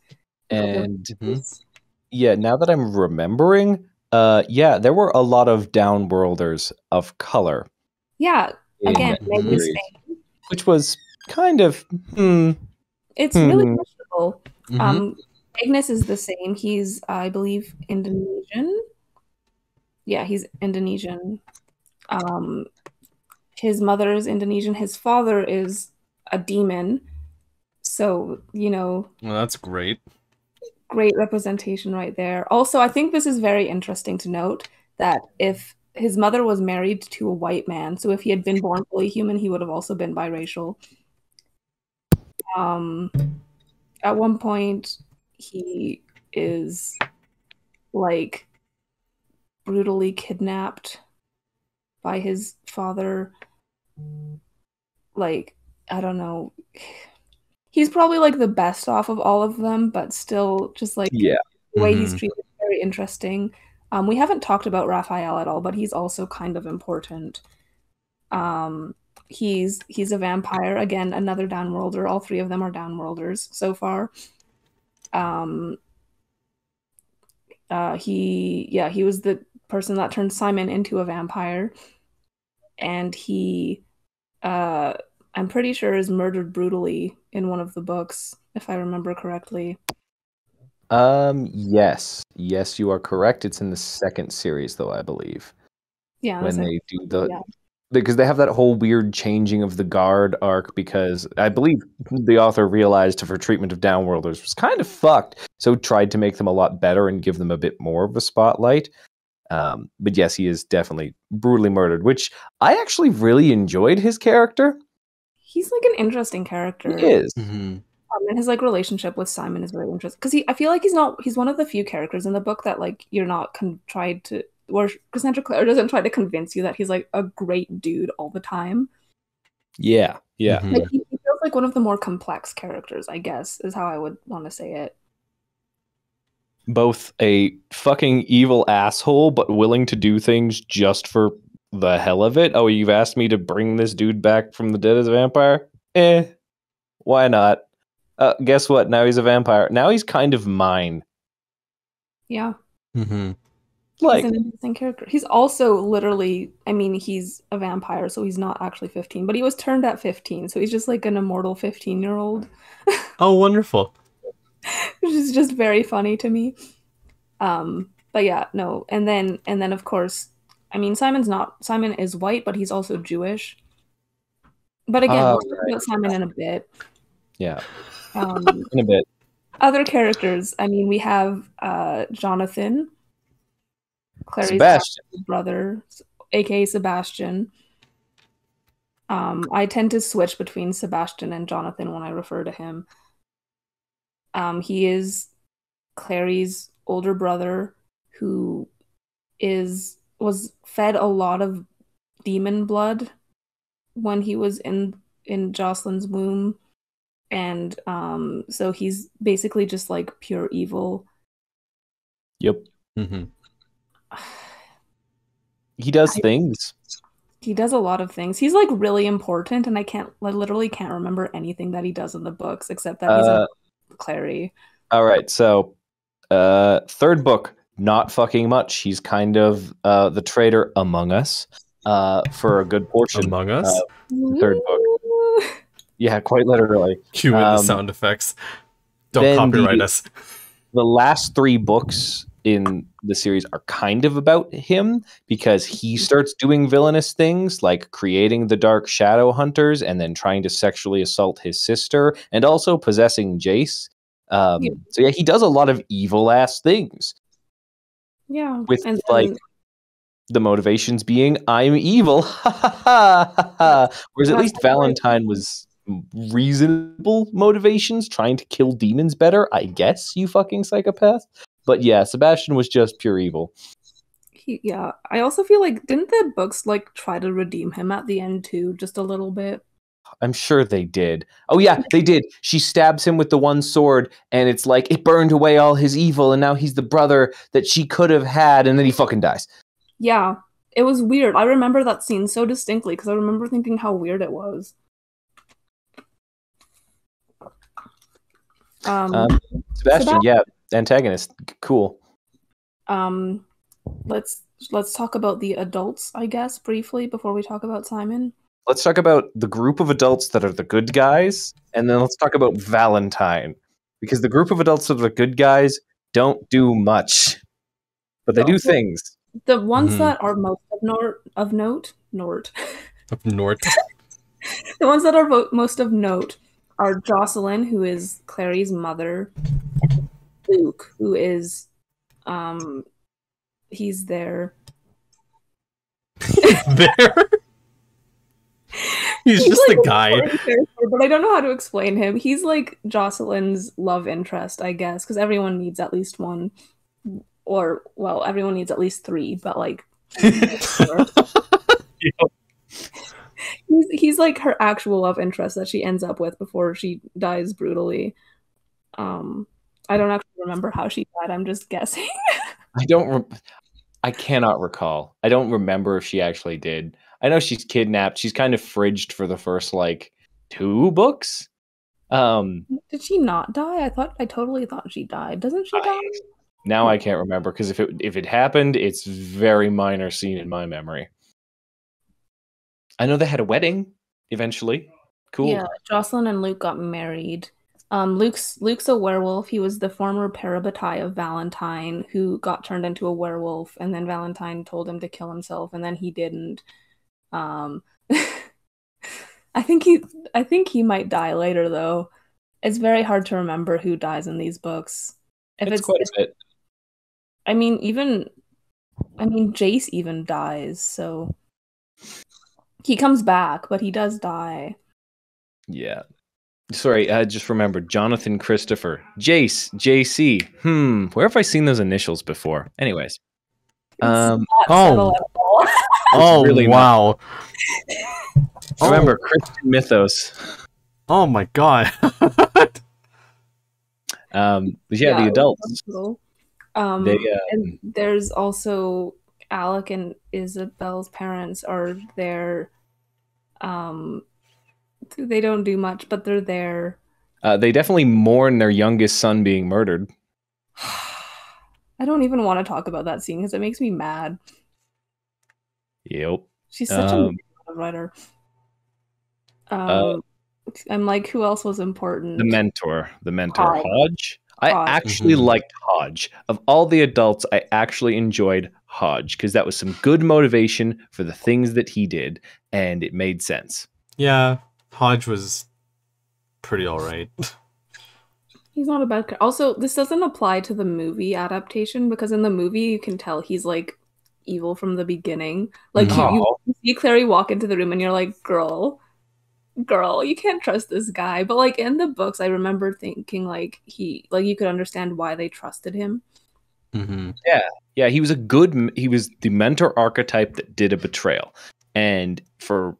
And yeah, now that I'm remembering, there were a lot of downworlders of color. Yeah, again, which was kind of it's really questionable. Magnus is the same. He's, I believe, Indonesian. Yeah, he's Indonesian. His mother is Indonesian. His father is a demon. So, you know, well, that's great. Great representation right there. Also, I think this is very interesting to note that if his mother was married to a white man, so if he had been born fully human, he would have also been biracial. At one point, he is like brutally kidnapped by his father. Like, I don't know. He's probably like the best off of all of them, but still just like the way he's treated is very interesting. We haven't talked about Raphael at all, but he's also kind of important. He's a vampire. Again, another downworlder. All 3 of them are downworlders so far. He was the person that turned Simon into a vampire. And he, I'm pretty sure, is murdered brutally in one of the books, if I remember correctly. Yes, you are correct. It's in the 2nd series, though, I believe. Yeah, when they do because they have that whole weird changing of the guard arc, because I believe the author realized her treatment of downworlders was kind of fucked, so tried to make them a lot better and give them a bit more of a spotlight. But yes, he is definitely brutally murdered, which I actually really enjoyed his character. He's like an interesting character. He is. And his like relationship with Simon is very interesting, because I feel like he's one of the few characters in the book that like you're not where Cassandra Clare doesn't try to convince you that he's like a great dude all the time. Yeah. Like, he feels like one of the more complex characters, I guess, is how I would want to say it. Both a fucking evil asshole, but willing to do things just for the hell of it. Oh, you've asked me to bring this dude back from the dead as a vampire? Why not? Guess what? Now he's a vampire. Now he's kind of mine. Yeah. Like, he's an interesting character. He's also literally, I mean, he's a vampire, so he's not actually 15, but he was turned at 15, so he's just like an immortal 15-year-old. Oh, wonderful. Which is just very funny to me. But yeah, no. And then of course, I mean, Simon is white, but he's also Jewish. But again, we'll talk about Simon in a bit. Yeah. In a bit. Other characters, I mean, we have Jonathan, Clary's brother, aka Sebastian. I tend to switch between Sebastian and Jonathan when I refer to him. He is Clary's older brother who was fed a lot of demon blood when he was in Jocelyn's womb. And so he's basically just like pure evil. Yep. He does things. He does a lot of things. He's like really important, and I literally can't remember anything that he does in the books except that he's Clary. All right, so third book, not fucking much. He's kind of the traitor among us for a good portion. Among Us? Third book. Yeah, quite literally. Cue in the sound effects. Don't copyright us. The last 3 books in the series are kind of about him because he starts doing villainous things like creating the Dark Shadowhunters and then trying to sexually assault his sister and also possessing Jace. So yeah, he does a lot of evil ass things. Yeah. With and like the motivations being I'm evil. Whereas at least Valentine was reasonable motivations, trying to kill demons better, I guess, you fucking psychopath. But yeah, Sebastian was just pure evil. Yeah, I also feel like, didn't the books like try to redeem him at the end too, just a little bit? I'm sure they did. Oh yeah, they did. She stabs him with the one sword, and it's like it burned away all his evil, and now he's the brother that she could have had, and then he fucking dies. Yeah, it was weird. I remember that scene so distinctly because I remember thinking how weird it was. Sebastian, yeah, antagonist, cool. Let's talk about the adults, I guess, briefly before we talk about Simon. Let's talk about the group of adults that are the good guys, and then let's talk about Valentine, because the group of adults that are the good guys don't do much, but they do things. The ones that are most of note. The ones that are most of note are Jocelyn, who is Clary's mother, and Luke, who is, he's there. There? He's just like the guy. But I don't know how to explain him. He's like Jocelyn's love interest, I guess, because everyone needs at least one. Or, well, everyone needs at least 3, but like... He's like her actual love interest that she ends up with before she dies brutally. I don't actually remember how she died. I'm just guessing. I cannot recall. I don't remember if she actually did. I know she's kidnapped. She's kind of fridged for the first like 2 books. Did she not die? I totally thought she died. Doesn't she die? Now I can't remember because if it happened, it's very minor scene in my memory. I know they had a wedding eventually. Cool. Yeah, Jocelyn and Luke got married. Luke's a werewolf. He was the former parabatai of Valentine, who got turned into a werewolf, and then Valentine told him to kill himself, and then he didn't. I think he might die later though. It's very hard to remember who dies in these books. It's quite a bit. I mean, Jace even dies, so he comes back, but he does die. Yeah. Sorry, I just remembered Jonathan Christopher. Jace, JC. Where have I seen those initials before? Anyways. Really wow. Remember, Christian mythos. Oh my god. The adults. And there's also Alec and Isabelle's parents are there. They don't do much, but they're there. They definitely mourn their youngest son being murdered. I don't even want to talk about that scene because it makes me mad. Yep. She's such a writer. I'm like, who else was important? The mentor, Hodge. I actually liked Hodge. Of all the adults, I actually enjoyed Hodge because that was some good motivation for the things that he did, and it made sense. Yeah, Hodge was pretty alright. He's not a bad character. Also, this doesn't apply to the movie adaptation because in the movie you can tell he's like evil from the beginning. Like you see Clary walk into the room and you're like, girl, you can't trust this guy. But like in the books, I remember thinking like you could understand why they trusted him. Mm-hmm. Yeah, he was the mentor archetype that did a betrayal, and for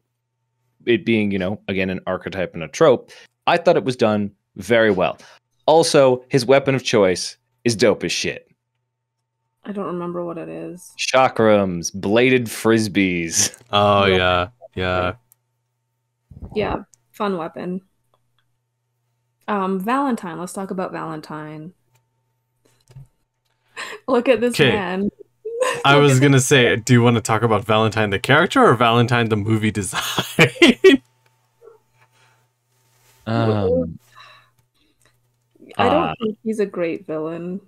it being, again, an archetype and a trope, I thought it was done very well. Also, his weapon of choice is dope as shit. I don't remember what it is. Chakrams, bladed frisbees. Oh yeah. Yeah, fun weapon. Valentine. Let's talk about Valentine. Look at this 'Kay. man. I was gonna say, do you want to talk about Valentine the character or Valentine the movie design? I don't think he's a great villain.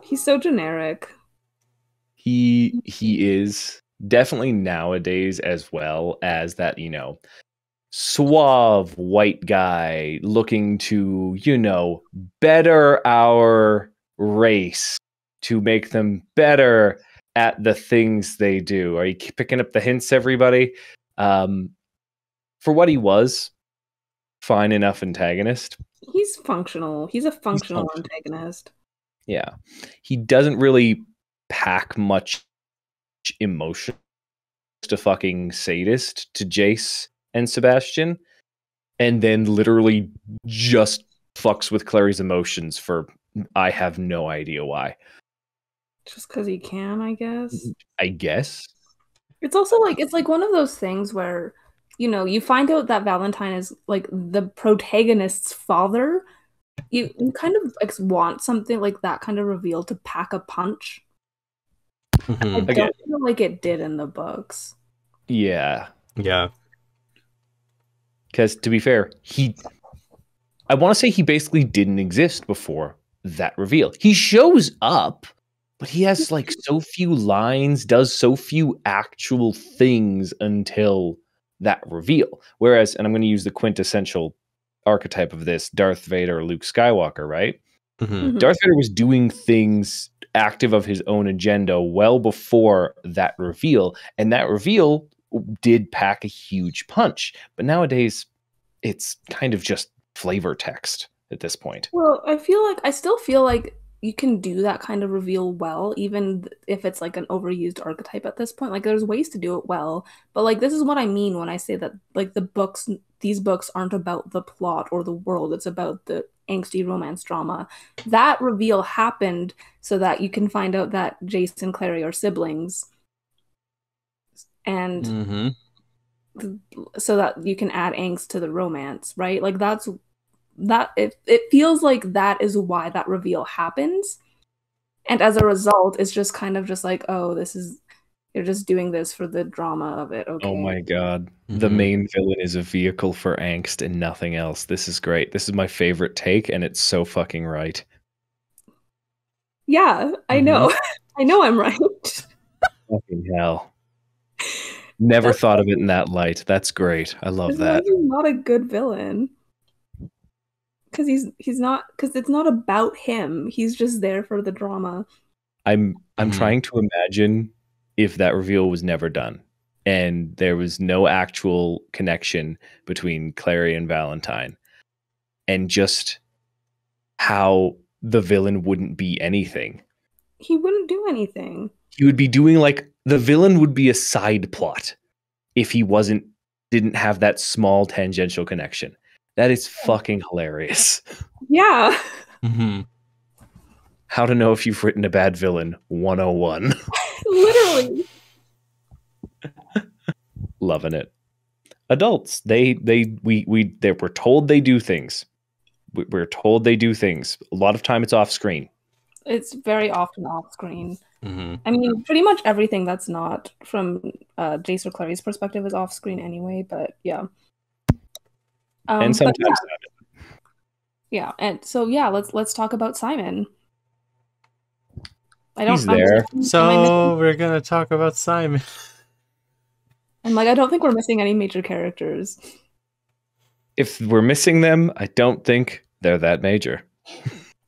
He's so generic. He is definitely nowadays, as well as that, you know, suave white guy looking to, you know, better our race, to make them better at the things they do. Are you picking up the hints, everybody? For what he was, fine enough antagonist. He's functional. He's a functional antagonist. Yeah. He doesn't really pack much emotion. Just a fucking sadist to Jace and Sebastian, and then literally just fucks with Clary's emotions for I have no idea why. Just because he can, I guess. I guess. It's also like, it's like one of those things where, you know, you find out that Valentine is like the protagonist's father. You kind of like want something like that kind of reveal to pack a punch. I don't feel like it did in the books. Yeah. Yeah. Because to be fair, I want to say he basically didn't exist before that reveal. He shows up, but he has like so few lines, does so few actual things until that reveal. Whereas, and I'm going to use the quintessential archetype of this, Darth Vader or Luke Skywalker, right? Darth Vader was doing things active of his own agenda well before that reveal, and that reveal did pack a huge punch. But nowadays, it's kind of just flavor text at this point. Well, I still feel like you can do that kind of reveal well, even if it's like an overused archetype at this point. Like, there's ways to do it well, but like, this is what I mean when I say that like these books aren't about the plot or the world. It's about the angsty romance drama. That reveal happened so that you can find out that Jace and Clary are siblings, and so that you can add angst to the romance, right? Like it feels like that is why that reveal happens, and as a result, it's just kind of just like, oh, you're just doing this for the drama of it. Okay. Oh my god. The main villain is a vehicle for angst and nothing else. This is great. This is my favorite take, and it's so fucking right. Yeah, I know. I know I'm right. Fucking hell. Never thought of it in that light. That's great. I love that. He's not a good villain. Because he's not, because it's not about him. He's just there for the drama. I'm trying to imagine if that reveal was never done and there was no actual connection between Clary and Valentine, and just how the villain wouldn't be anything. He wouldn't do anything. He would be doing like, the villain would be a side plot if he didn't have that small tangential connection. That is fucking hilarious. Yeah. How to know if you've written a bad villain 101. Literally. Loving it. Adults, they were told they do things. We're told they do things. A lot of time it's off screen. It's very often off screen. I mean, pretty much everything that's not from Jace or Clary's perspective is off screen anyway, but yeah. And sometimes yeah, and so yeah, let's talk about Simon. He's there. So we're gonna talk about Simon. I'm like, I don't think we're missing any major characters. If we're missing them, I don't think they're that major.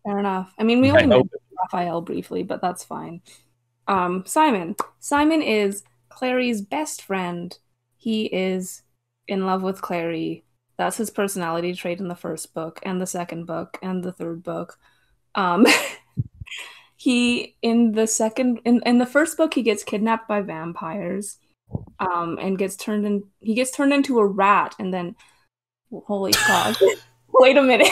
Fair enough. I mean, we only mentioned Raphael briefly, but that's fine. Simon. Simon is Clary's best friend. He is in love with Clary. That's his personality trait in the first book and the second book and the third book. He in the first book he gets kidnapped by vampires, and gets turned into a rat, and then holy fuck! Wait a minute.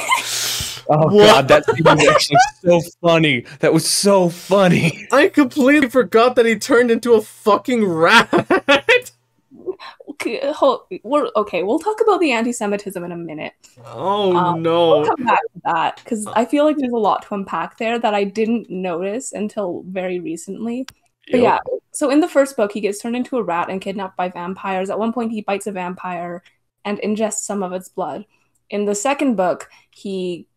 Oh god, that scene was actually so funny. That was so funny. I completely forgot that he turned into a fucking rat. we're okay. We'll talk about the anti-Semitism in a minute. Oh no! We'll come back to that because I feel like there's a lot to unpack there that I didn't notice until very recently. But yeah, so in the first book, he gets turned into a rat and kidnapped by vampires. At one point, he bites a vampire and ingests some of its blood. In the second book, he,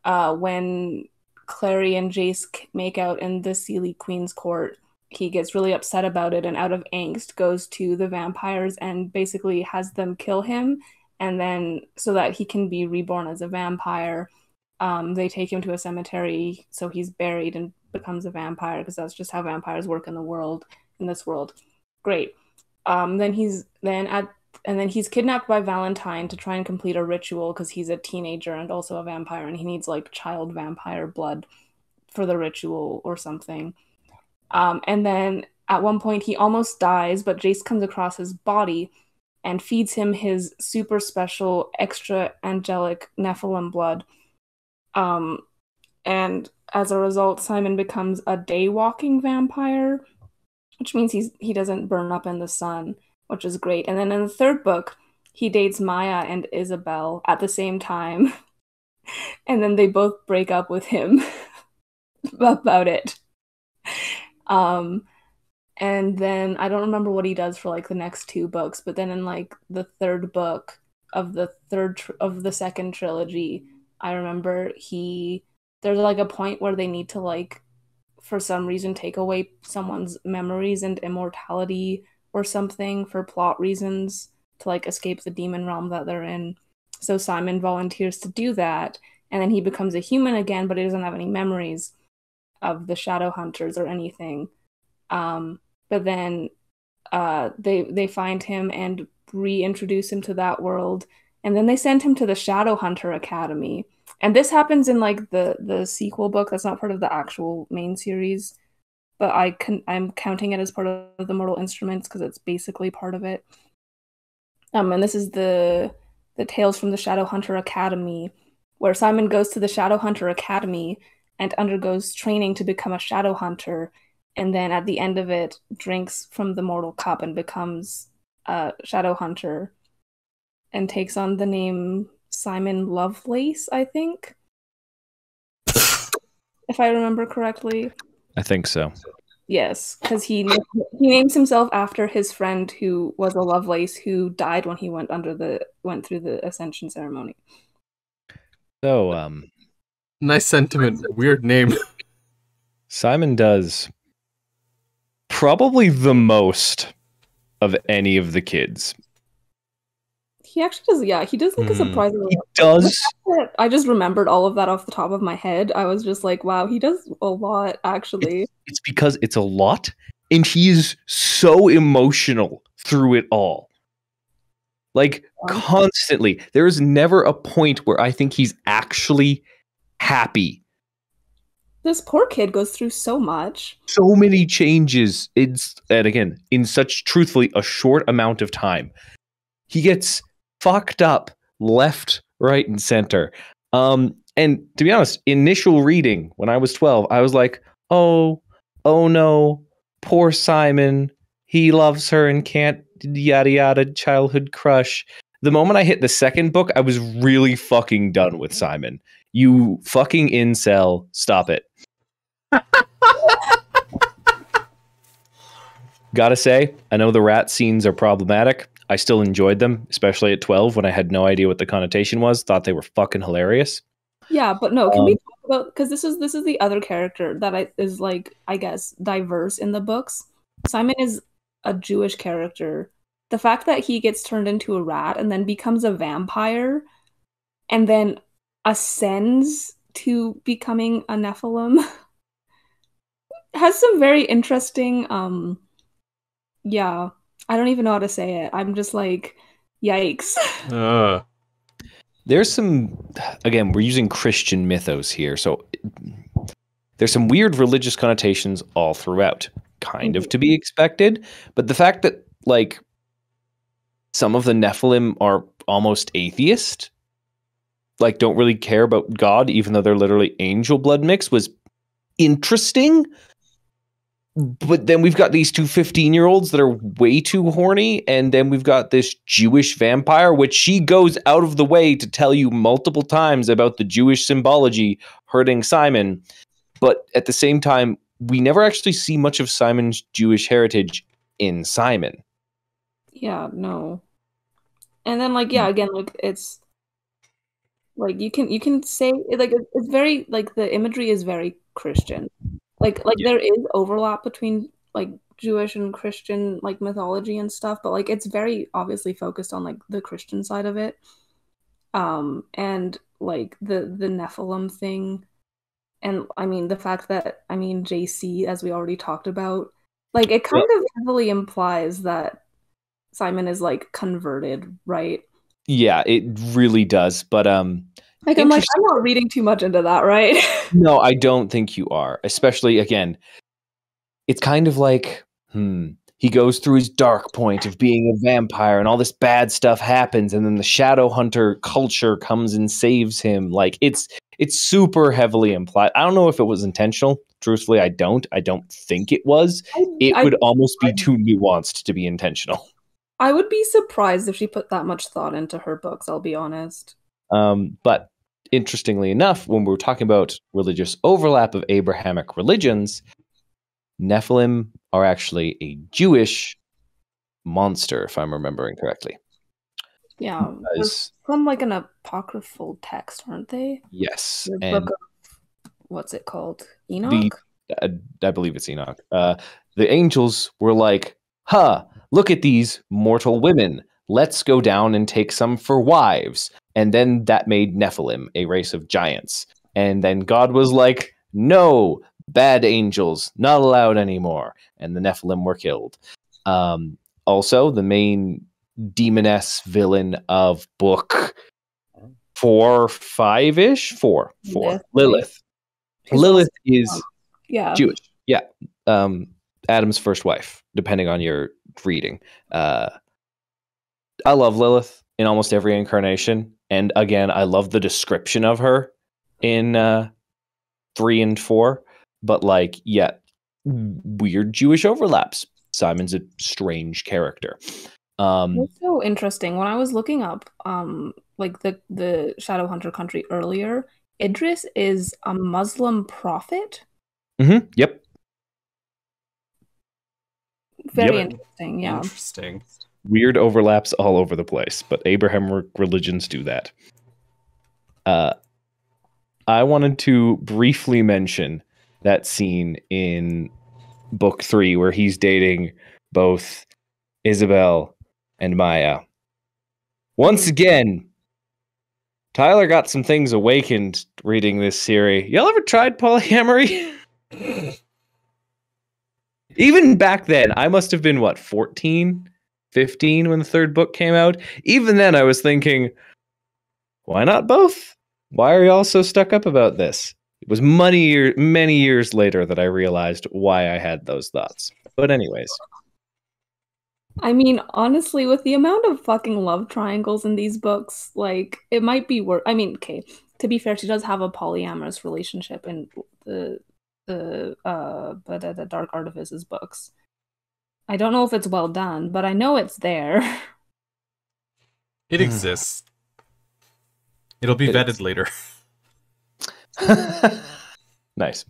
when Clary and Jace make out in the Seelie Queen's court, he gets really upset about it and out of angst goes to the vampires and basically has them kill him, and then so that he can be reborn as a vampire, they take him to a cemetery so he's buried and becomes a vampire because that's just how vampires work in this world. Great. Then he's kidnapped by Valentine to try and complete a ritual because he's a teenager and also a vampire and he needs like child vampire blood for the ritual or something. And then at one point he almost dies, but Jace comes across his body and feeds him his super special extra angelic Nephilim blood. And as a result, Simon becomes a day-walking vampire, which means he doesn't burn up in the sun, which is great. And then in the third book, he dates Maya and Isabelle at the same time. And then they both break up with him about it. And then I don't remember what he does for like the next two books, but then in like the third book of the second trilogy, I remember there's like a point where they need to like for some reason take away someone's memories and immortality or something for plot reasons to like escape the demon realm that they're in. So Simon volunteers to do that, and then he becomes a human again, but he doesn't have any memories of the Shadowhunters or anything. But then they find him and reintroduce him to that world, and then they send him to the Shadowhunter Academy. And this happens in like the sequel book. That's not part of the actual main series, but I'm counting it as part of the Mortal Instruments because it's basically part of it. And this is the Tales from the Shadowhunter Academy, where Simon goes to the Shadowhunter Academy and undergoes training to become a Shadowhunter, and then at the end of it, drinks from the Mortal Cup and becomes a Shadowhunter, and takes on the name Simon Lovelace, I think. If I remember correctly. I think so. Yes, because he names himself after his friend who was a Lovelace who died when he went through the Ascension ceremony. So, nice sentiment. Weird name. Simon does probably the most of any of the kids. He actually does, yeah. He does like a surprisingly. He does. I just remembered all of that off the top of my head. I was just like, wow, he does a lot, actually. It's because it's a lot, and he is so emotional through it all. Like, constantly. There is never a point where I think he's actually happy. This poor kid goes through so much. So many changes. And again, in such, truthfully, a short amount of time. He gets fucked up left, right, and center. And to be honest, initial reading when I was 12, I was like, oh no, poor Simon. He loves her and can't yada yada, childhood crush. The moment I hit the second book, I was really fucking done with Simon. You fucking incel, stop it. Gotta say, I know the rat scenes are problematic. I still enjoyed them, especially at 12 when I had no idea what the connotation was. Thought they were fucking hilarious. Yeah, but no, can we talk about, because this is the other character that is like, I guess, diverse in the books. Simon is a Jewish character. The fact that he gets turned into a rat and then becomes a vampire and then ascends to becoming a Nephilim has some very interesting, yeah, I don't even know how to say it. I'm just like, yikes. There's some, again, we're using Christian mythos here, so there's some weird religious connotations all throughout, kind of to be expected, but the fact that, like, some of the Nephilim are almost atheist, like, don't really care about God, even though they're literally angel blood mix, was interesting. But then we've got these two 15-year-olds that are way too horny, and then we've got this Jewish vampire, which she goes out of the way to tell you multiple times about the Jewish symbology hurting Simon. But at the same time, we never actually see much of Simon's Jewish heritage in Simon. Yeah, no. And then, like, yeah, again, like, it's like you can say like it's very like the imagery is very Christian. Like there is overlap between like Jewish and Christian like mythology and stuff, but like it's very obviously focused on like the Christian side of it. And like the Nephilim thing, and I mean the fact that JC, as we already talked about, like it kind of heavily implies that Simon is like converted, right? Yeah, it really does. But like I'm not reading too much into that, right? No, I don't think you are. Especially again, it's kind of like he goes through his dark point of being a vampire and all this bad stuff happens, and then the Shadowhunter culture comes and saves him. Like it's super heavily implied. I don't know if it was intentional. Truthfully, I don't think it was. It would almost be too nuanced to be intentional. I would be surprised if she put that much thought into her books, I'll be honest. But interestingly enough, when we're talking about religious overlap of Abrahamic religions, Nephilim are actually a Jewish monster, if I'm remembering correctly. Yeah, from like an apocryphal text, aren't they? Yes. The and book of, what's it called? Enoch? I believe it's Enoch. The angels were like, look at these mortal women. Let's go down and take some for wives. And then that made Nephilim, a race of giants. And then God was like, no, bad angels, not allowed anymore. And the Nephilim were killed. Also, the main demoness villain of book 4, 5-ish? 4. Lilith. Lilith is Jewish. Yeah. Adam's first wife, depending on your reading. I love Lilith in almost every incarnation. And again, I love the description of her in 3 and 4. But like, yeah, weird Jewish overlaps. Simon's a strange character. It's so interesting. When I was looking up like the Shadowhunter country earlier, Idris is a Muslim prophet. Mm-hmm. Yep. Very interesting, yeah. Interesting. Weird overlaps all over the place, but Abrahamic religions do that. I wanted to briefly mention that scene in book 3 where he's dating both Isabelle and Maya. Once again, Tyler got some things awakened reading this series. Y'all ever tried polyamory? Even back then, I must have been, 14, 15 when the third book came out? Even then, I was thinking, why not both? Why are y'all so stuck up about this? It was many years later that I realized why I had those thoughts. But anyways. I mean, honestly, with the amount of fucking love triangles in these books, like, it might be worth... I mean, okay, to be fair, she does have a polyamorous relationship in the Dark Artifices books. I don't know if it's well done, but I know it's there. It exists. It'll be vetted later. Nice.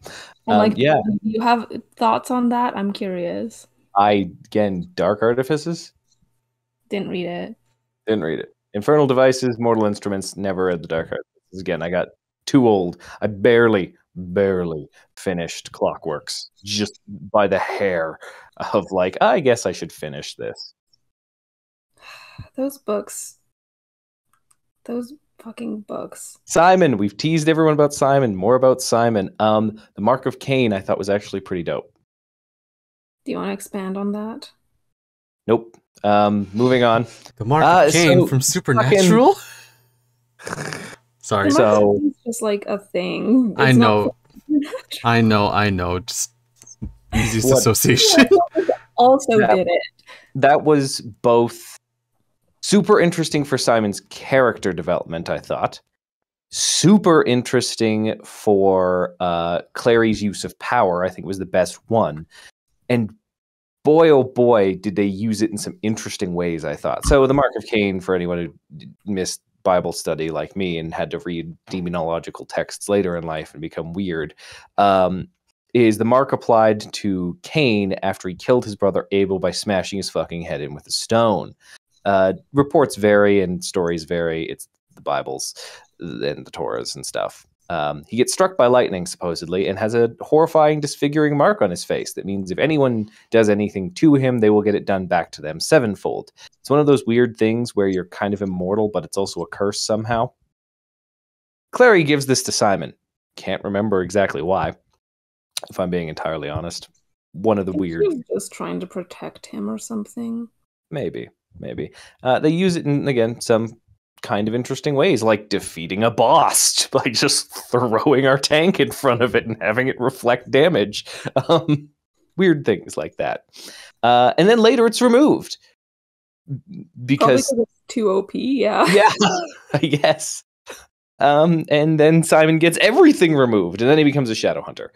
And do you have thoughts on that? I'm curious. Dark Artifices? Didn't read it. Infernal Devices, Mortal Instruments, never read the Dark Artifices. Again, I got too old. I barely finished Clockworks, just by the hair of like, I guess I should finish this. Those fucking books. Simon, we've teased everyone about Simon. More about Simon. The Mark of Cain I thought was actually pretty dope. Do you want to expand on that? Nope. Moving on. The Mark of Cain from Supernatural? Sorry. So it's just like a thing. I know. Just easiest association. Also did it. That was both super interesting for Simon's character development, I thought. Super interesting for Clary's use of power. I think was the best one. And boy, oh boy, did they use it in some interesting ways, I thought. So the Mark of Cain, for anyone who missed Bible study like me and had to read demonological texts later in life and become weird, is the mark applied to Cain after he killed his brother Abel by smashing his fucking head in with a stone. Reports vary and stories vary. It's the Bibles and the Torahs and stuff. He gets struck by lightning, supposedly, and has a horrifying, disfiguring mark on his face. That means if anyone does anything to him, they will get it done back to them sevenfold. It's one of those weird things where you're kind of immortal, but it's also a curse somehow. Clary gives this to Simon. Can't remember exactly why, if I'm being entirely honest. One of the weird... He was just trying to protect him or something. Maybe. They use it in, again, some kind of interesting ways, like defeating a boss by just throwing our tank in front of it and having it reflect damage. Weird things like that. And then later it's removed. Because it's too OP, yeah. Yeah, I guess. And then Simon gets everything removed, and then he becomes a Shadowhunter.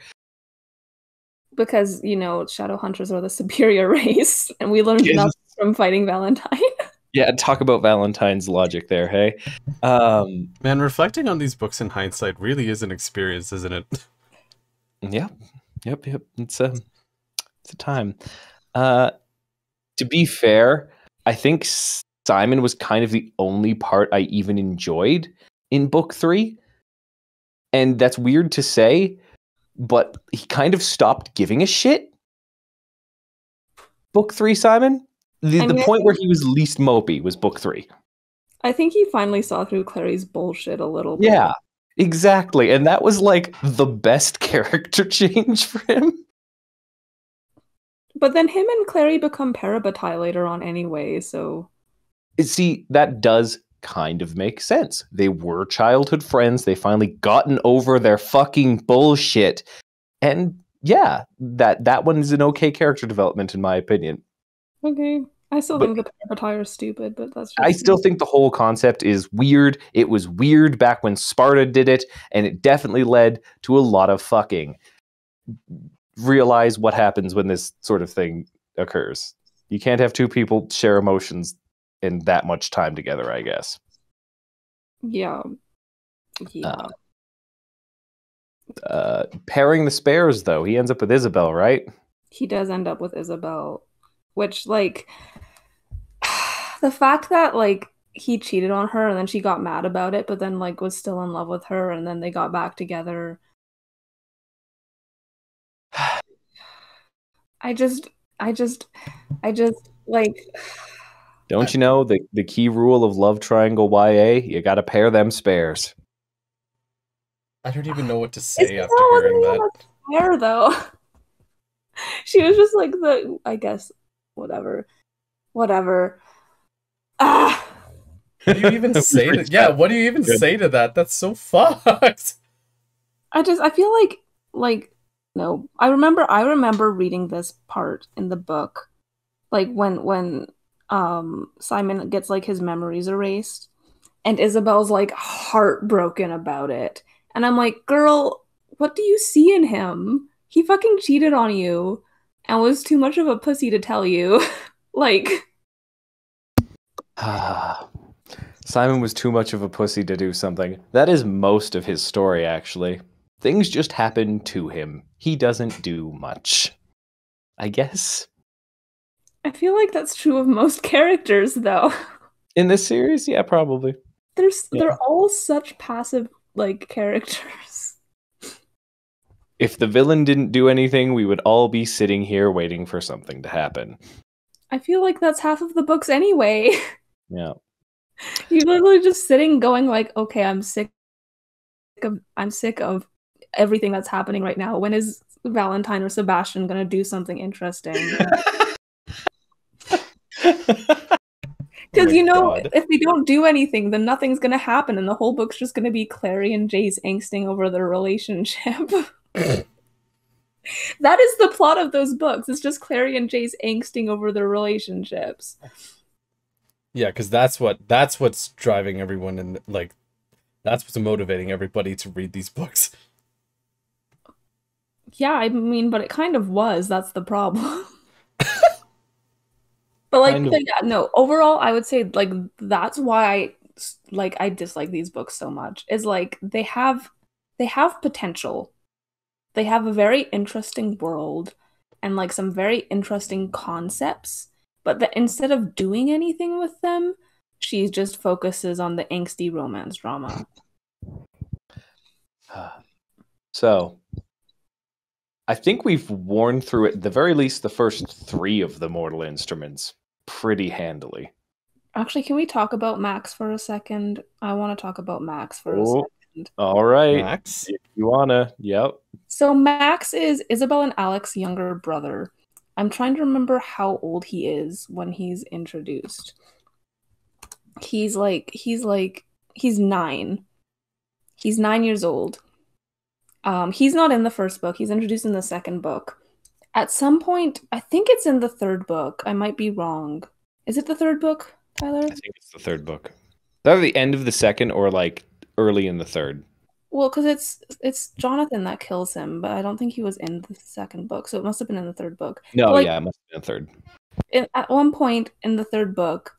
Because, Shadowhunters are the superior race, and we learned nothing from fighting Valentine. Yeah, talk about Valentine's logic there, hey? Man, reflecting on these books in hindsight really is an experience, isn't it? Yep. It's a time. To be fair, I think Simon was kind of the only part I even enjoyed in book 3. And that's weird to say, but he kind of stopped giving a shit. Book 3, Simon? The point where he was least mopey was book 3. I think he finally saw through Clary's bullshit a little bit. Yeah, exactly. And that was like the best character change for him. But then him and Clary become parabatai later on anyway, so... See, that does kind of make sense. They were childhood friends. They finally gotten over their fucking bullshit. And yeah, that one is an okay character development in my opinion. Okay. I still think the parabatai are stupid, but that's just... I still think the whole concept is weird. It was weird back when Sparta did it, and it definitely led to a lot of fucking. Realize what happens when this sort of thing occurs. You can't have two people share emotions in that much time together, I guess. Yeah. Pairing the spares, though, he ends up with Isabelle, right? He does end up with Isabelle, which, like, the fact that, like, he cheated on her and then she got mad about it, but then, like, was still in love with her and then they got back together. I just, like... Don't you know the key rule of love triangle YA? You gotta pair them spares. I don't even know what to say after hearing that. Fair, though. She was just like I guess, whatever. Ah! What do you even say to Yeah, what do you even say to that? That's so fucked. I feel like no. I remember reading this part in the book. Like when Simon gets like his memories erased and Isabelle's like heartbroken about it. And I'm like, girl, what do you see in him? He fucking cheated on you and was too much of a pussy to tell you. Like... Simon was too much of a pussy to do something. That is most of his story, actually. Things just happen to him. He doesn't do much. I guess. I feel like that's true of most characters, though. In this series? Yeah, probably. They're all such passive, like, characters. If the villain didn't do anything, we would all be sitting here waiting for something to happen. I feel like that's half of the books anyway. Yeah. You're literally just sitting going like, okay, I'm sick of everything that's happening right now. When is Valentine or Sebastian gonna do something interesting? Because if they don't do anything, then nothing's gonna happen, and the whole book's just gonna be Clary and Jace angsting over their relationship. That is the plot of those books. It's just Clary and Jace angsting over their relationships. Yeah, because that's what's driving everyone, and like that's what's motivating everybody to read these books. Yeah, I mean, but it kind of was. That's the problem. But like, Kind of. yeah, no. Overall, I would say like that's why I dislike these books so much. Is like they have potential. They have a very interesting world and like some very interesting concepts, but that instead of doing anything with them, she just focuses on the angsty romance drama. So, I think we've worn through at the very least the first 3 of the Mortal Instruments pretty handily. Actually, can we talk about Max for a second? I want to talk about Max for a second. All right. Max? If you wanna, yep. So Max is Isabelle and Alec's younger brother. I'm trying to remember how old he is when he's introduced. He's 9. He's 9 years old. He's not in the first book. He's introduced in the second book. At some point, I think it's in the third book. I might be wrong. Is it the third book, Tyler? I think it's the third book. Either the end of the second or like early in the third. Well, because it's Jonathan that kills him, but I don't think he was in the second book, so it must have been in the third book. No, like, yeah, it must have been the third. At one point in the third book,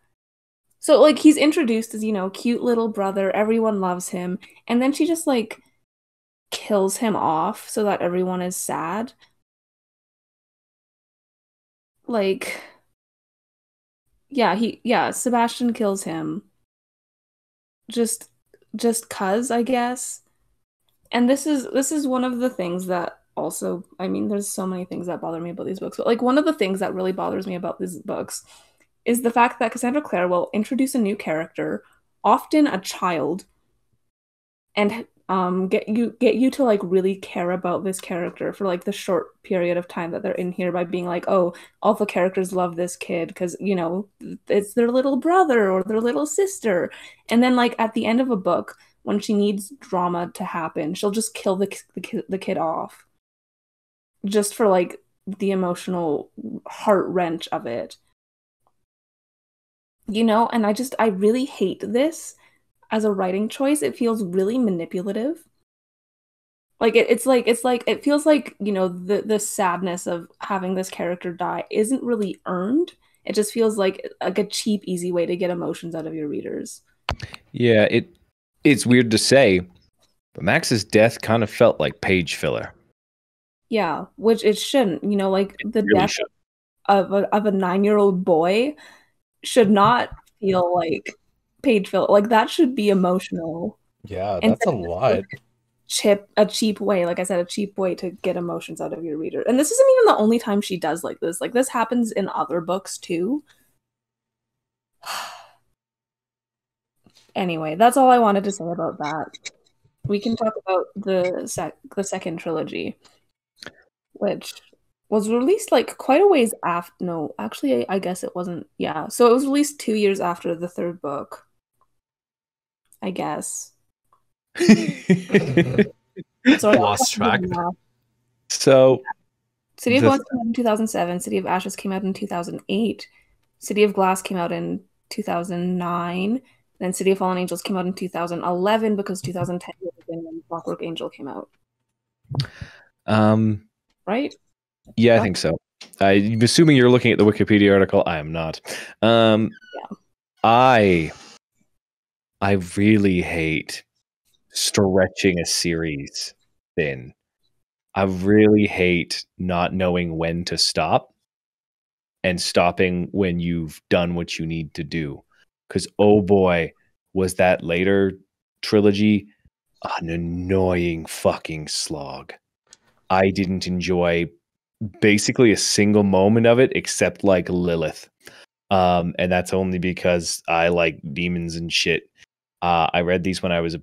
so like he's introduced as, cute little brother, everyone loves him, and then she just like kills him off so that everyone is sad. Like, yeah, Sebastian kills him. Just cuz, I guess. And this is one of the things that also, I mean, there's so many things that bother me about these books, but like one of the things that really bothers me about these books is the fact that Cassandra Clare will introduce a new character, often a child, and get you to like really care about this character for like the short period of time that they're in here by being like, oh, all the characters love this kid because it's their little brother or their little sister, and then like at the end of a book when she needs drama to happen, she'll just kill the kid off just for like the emotional heart wrench of it, and I really hate this as a writing choice. It feels really manipulative. Like it feels like the sadness of having this character die isn't really earned. It just feels like a cheap, easy way to get emotions out of your readers. Yeah, it's weird to say, but Max's death kind of felt like page filler. Yeah, which it shouldn't. Like the really death of a 9-year-old boy should not feel like page filler. Like that should be emotional. Yeah, that's a lot. A cheap way, like I said, a cheap way to get emotions out of your reader. And this isn't even the only time she does like this. Like this happens in other books too. Anyway, that's all I wanted to say about that. We can talk about the second trilogy, which was released like quite a ways after. No, actually, I guess it wasn't. Yeah, so it was released 2 years after the third book, I guess. Sorry, lost track. So, City of Glass came out in 2007. City of Ashes came out in 2008. City of Glass came out in 2009. Then City of Fallen Angels came out in 2011 because 2010 was when Clockwork Angel came out. Right? Yeah, I think so. I'm assuming you're looking at the Wikipedia article. I am not. Yeah. I really hate stretching a series thin. I really hate not knowing when to stop and stopping when you've done what you need to do. Because, oh boy, was that later trilogy an annoying fucking slog. I didn't enjoy basically a single moment of it except like Lilith. And that's only because I like demons and shit. I read these when I was a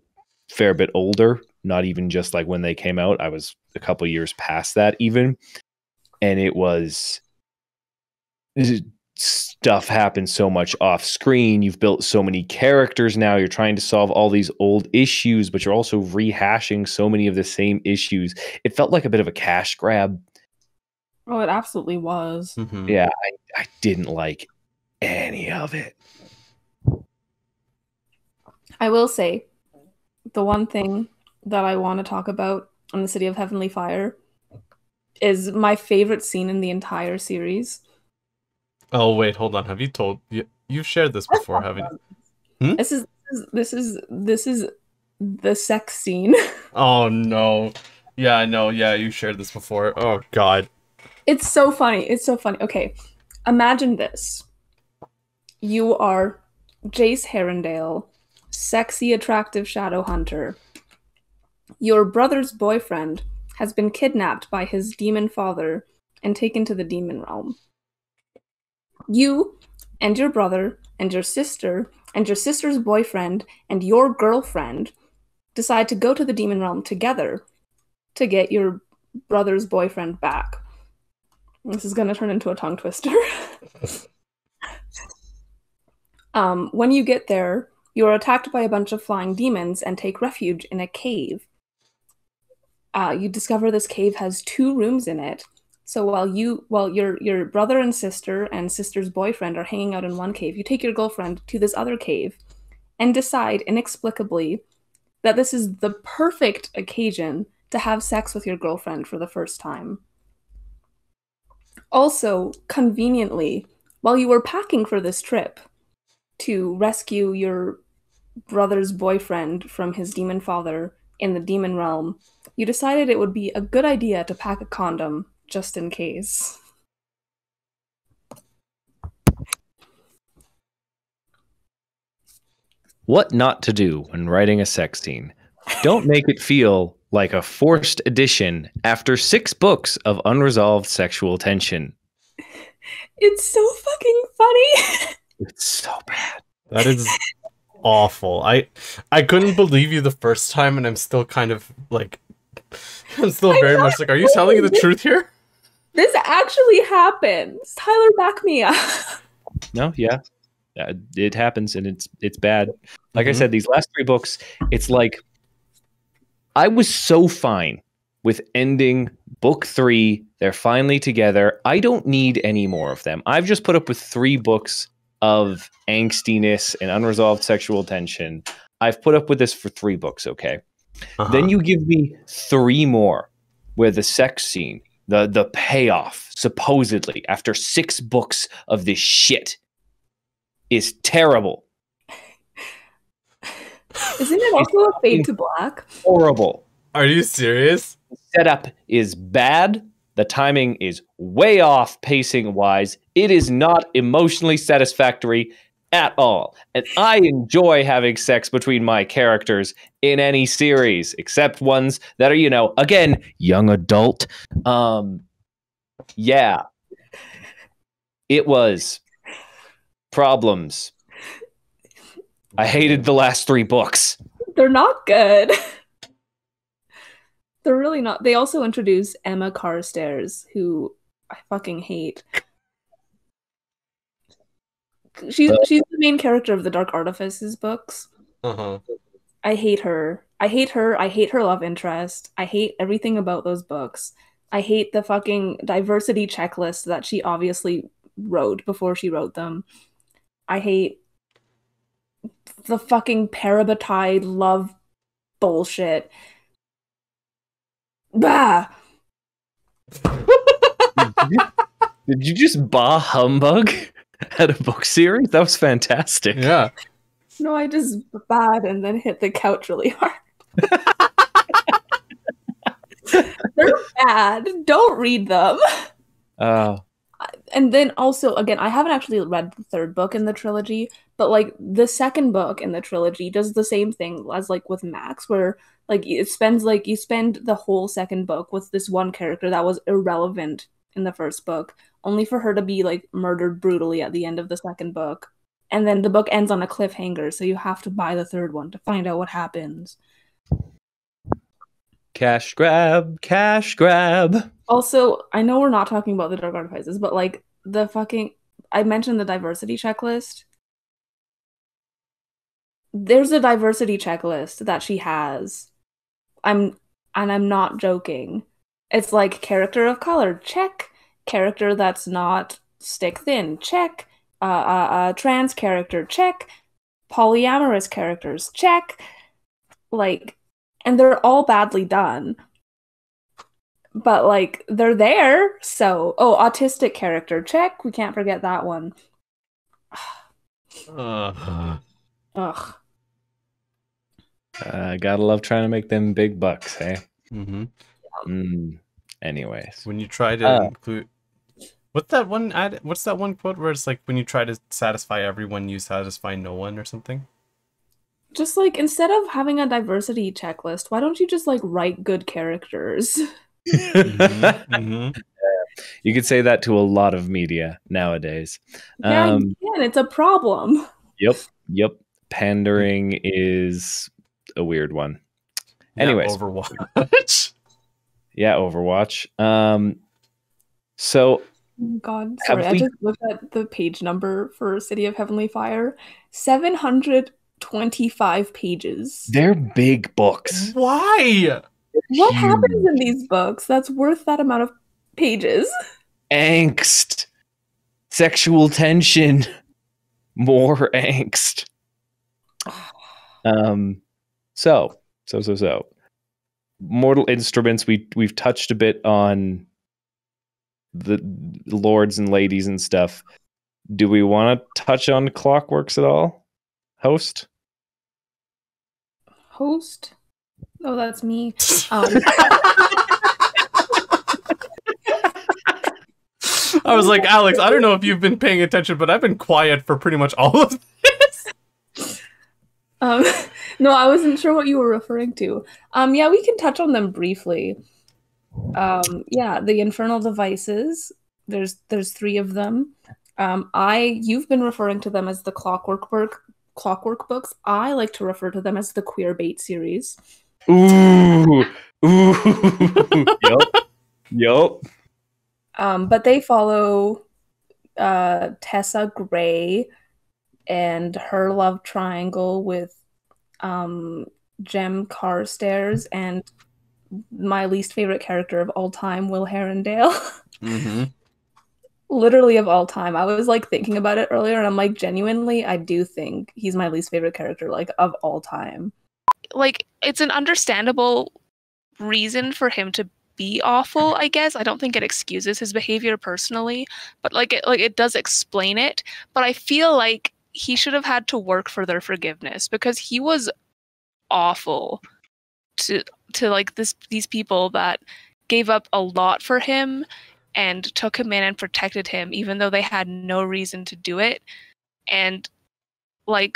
fair bit older, not even just like when they came out. I was a couple years past that even. And it was... stuff happens so much off screen. You've built so many characters now. You're trying to solve all these old issues, but you're also rehashing so many of the same issues. It felt like a bit of a cash grab. Oh, it absolutely was. Mm-hmm. Yeah, I didn't like any of it. I will say, the one thing that I want to talk about in the City of Heavenly Fire is my favorite scene in the entire series. Oh wait, hold on. Have you told you've shared this before, haven't you? Hmm? This is the sex scene. Oh no. Yeah, I know. Yeah, you shared this before. Oh god. It's so funny. It's so funny. Okay. Imagine this. You are Jace Herondale, sexy, attractive Shadowhunter. Your brother's boyfriend has been kidnapped by his demon father and taken to the demon realm. You and your brother and your sister's boyfriend and your girlfriend decide to go to the demon realm together to get your brother's boyfriend back. This is going to turn into a tongue twister. When you get there, you are attacked by a bunch of flying demons and take refuge in a cave. You discover this cave has 2 rooms in it. So while your brother and sister's boyfriend are hanging out in one cave, you take your girlfriend to this other cave and decide inexplicably that this is the perfect occasion to have sex with your girlfriend for the first time. Also, conveniently, while you were packing for this trip to rescue your brother's boyfriend from his demon father in the demon realm, you decided it would be a good idea to pack a condom just in case. What not to do when writing a sex scene. Don't make it feel like a forced addition after 6 books of unresolved sexual tension. It's so fucking funny. It's so bad. That is awful. I couldn't believe you the first time, and I'm still kind of like, I'm still very much like, are you telling me the truth here? This actually happens. Tyler, back me up. No, yeah. It happens, and it's bad. Like I said, these last 3 books, it's like, I was so fine with ending book 3. They're finally together. I don't need any more of them. I've just put up with 3 books of angstiness and unresolved sexual tension. I've put up with this for 3 books, okay? Then you give me 3 more where the sex scene, the payoff, supposedly, after 6 books of this shit, is terrible. Isn't it also a fade to black? Horrible. Are you serious? The setup is bad. The timing is way off pacing-wise. It is not emotionally satisfactory at all. And I enjoy having sex between my characters in any series, except ones that are, again, young adult. Yeah. It was problems. I hated the last 3 books. They're not good. They're really not. They also introduce Emma Carstairs, who I fucking hate. She's the main character of the Dark Artifices books. I hate her. I hate her. I hate her love interest. I hate everything about those books. I hate the fucking diversity checklist that she obviously wrote before she wrote them. I hate the fucking parabatai love bullshit. Bah! Did you just bah humbug at a book series? That was fantastic. Yeah. No, I just bad and then hit the couch really hard. They're bad. Don't read them. And then also, again, I haven't actually read the 3rd book in the trilogy, but like the 2nd book in the trilogy does the same thing as like with Max, where like you spend the whole 2nd book with this one character that was irrelevant in the 1st book, only for her to be like murdered brutally at the end of the 2nd book. And then the book ends on a cliffhanger, so you have to buy the 3rd one to find out what happens. Cash grab, cash grab. Also, I know we're not talking about the Dark Artifices, but like I mentioned the diversity checklist. There's a diversity checklist that she has. I'm not joking. It's like character of color, check. Character that's not stick thin, check. Trans character, check. Polyamorous characters, check. Like, and they're all badly done. but like they're there. So, autistic character, check. We can't forget that one. Ugh. Gotta love trying to make them big bucks, hey? Anyways. When you try to include... What's that one quote where it's like, when you try to satisfy everyone, you satisfy no one or something? Just like, instead of having a diversity checklist, why don't you just like write good characters? You could say that to a lot of media nowadays. Yeah, you can. It's a problem. Yep. Pandering is a weird one. Anyways. Overwatch. Yeah, Overwatch. So... God, sorry, I just looked at the page number for City of Heavenly Fire. 725 pages. They're big books. Why? What happens in these books that's worth that amount of pages? Angst. Sexual tension. More angst. So. Mortal Instruments, we've touched a bit on the lords and ladies and stuff. Do we want to touch on Clockworks at all? Host? Oh, that's me. I was like, Alex, I don't know if you've been paying attention, but I've been quiet for pretty much all of this. No, I wasn't sure what you were referring to. Yeah, we can touch on them briefly. Yeah, the Infernal Devices. There's 3 of them. You've been referring to them as the Clockwork books. I like to refer to them as the Queer Bait series. Ooh. Yup. But they follow Tessa Gray and her love triangle with Jem Carstairs and my least favorite character of all time, Will Herondale. Literally of all time. I was like thinking about it earlier and I'm like, genuinely, I do think he's my least favorite character, like, of all time. Like, it's an understandable reason for him to be awful, I guess. I don't think it excuses his behavior personally, but it does explain it. But I feel like he should have had to work for their forgiveness because he was awful to like these people that gave up a lot for him and took him in and protected him even though they had no reason to do it. And it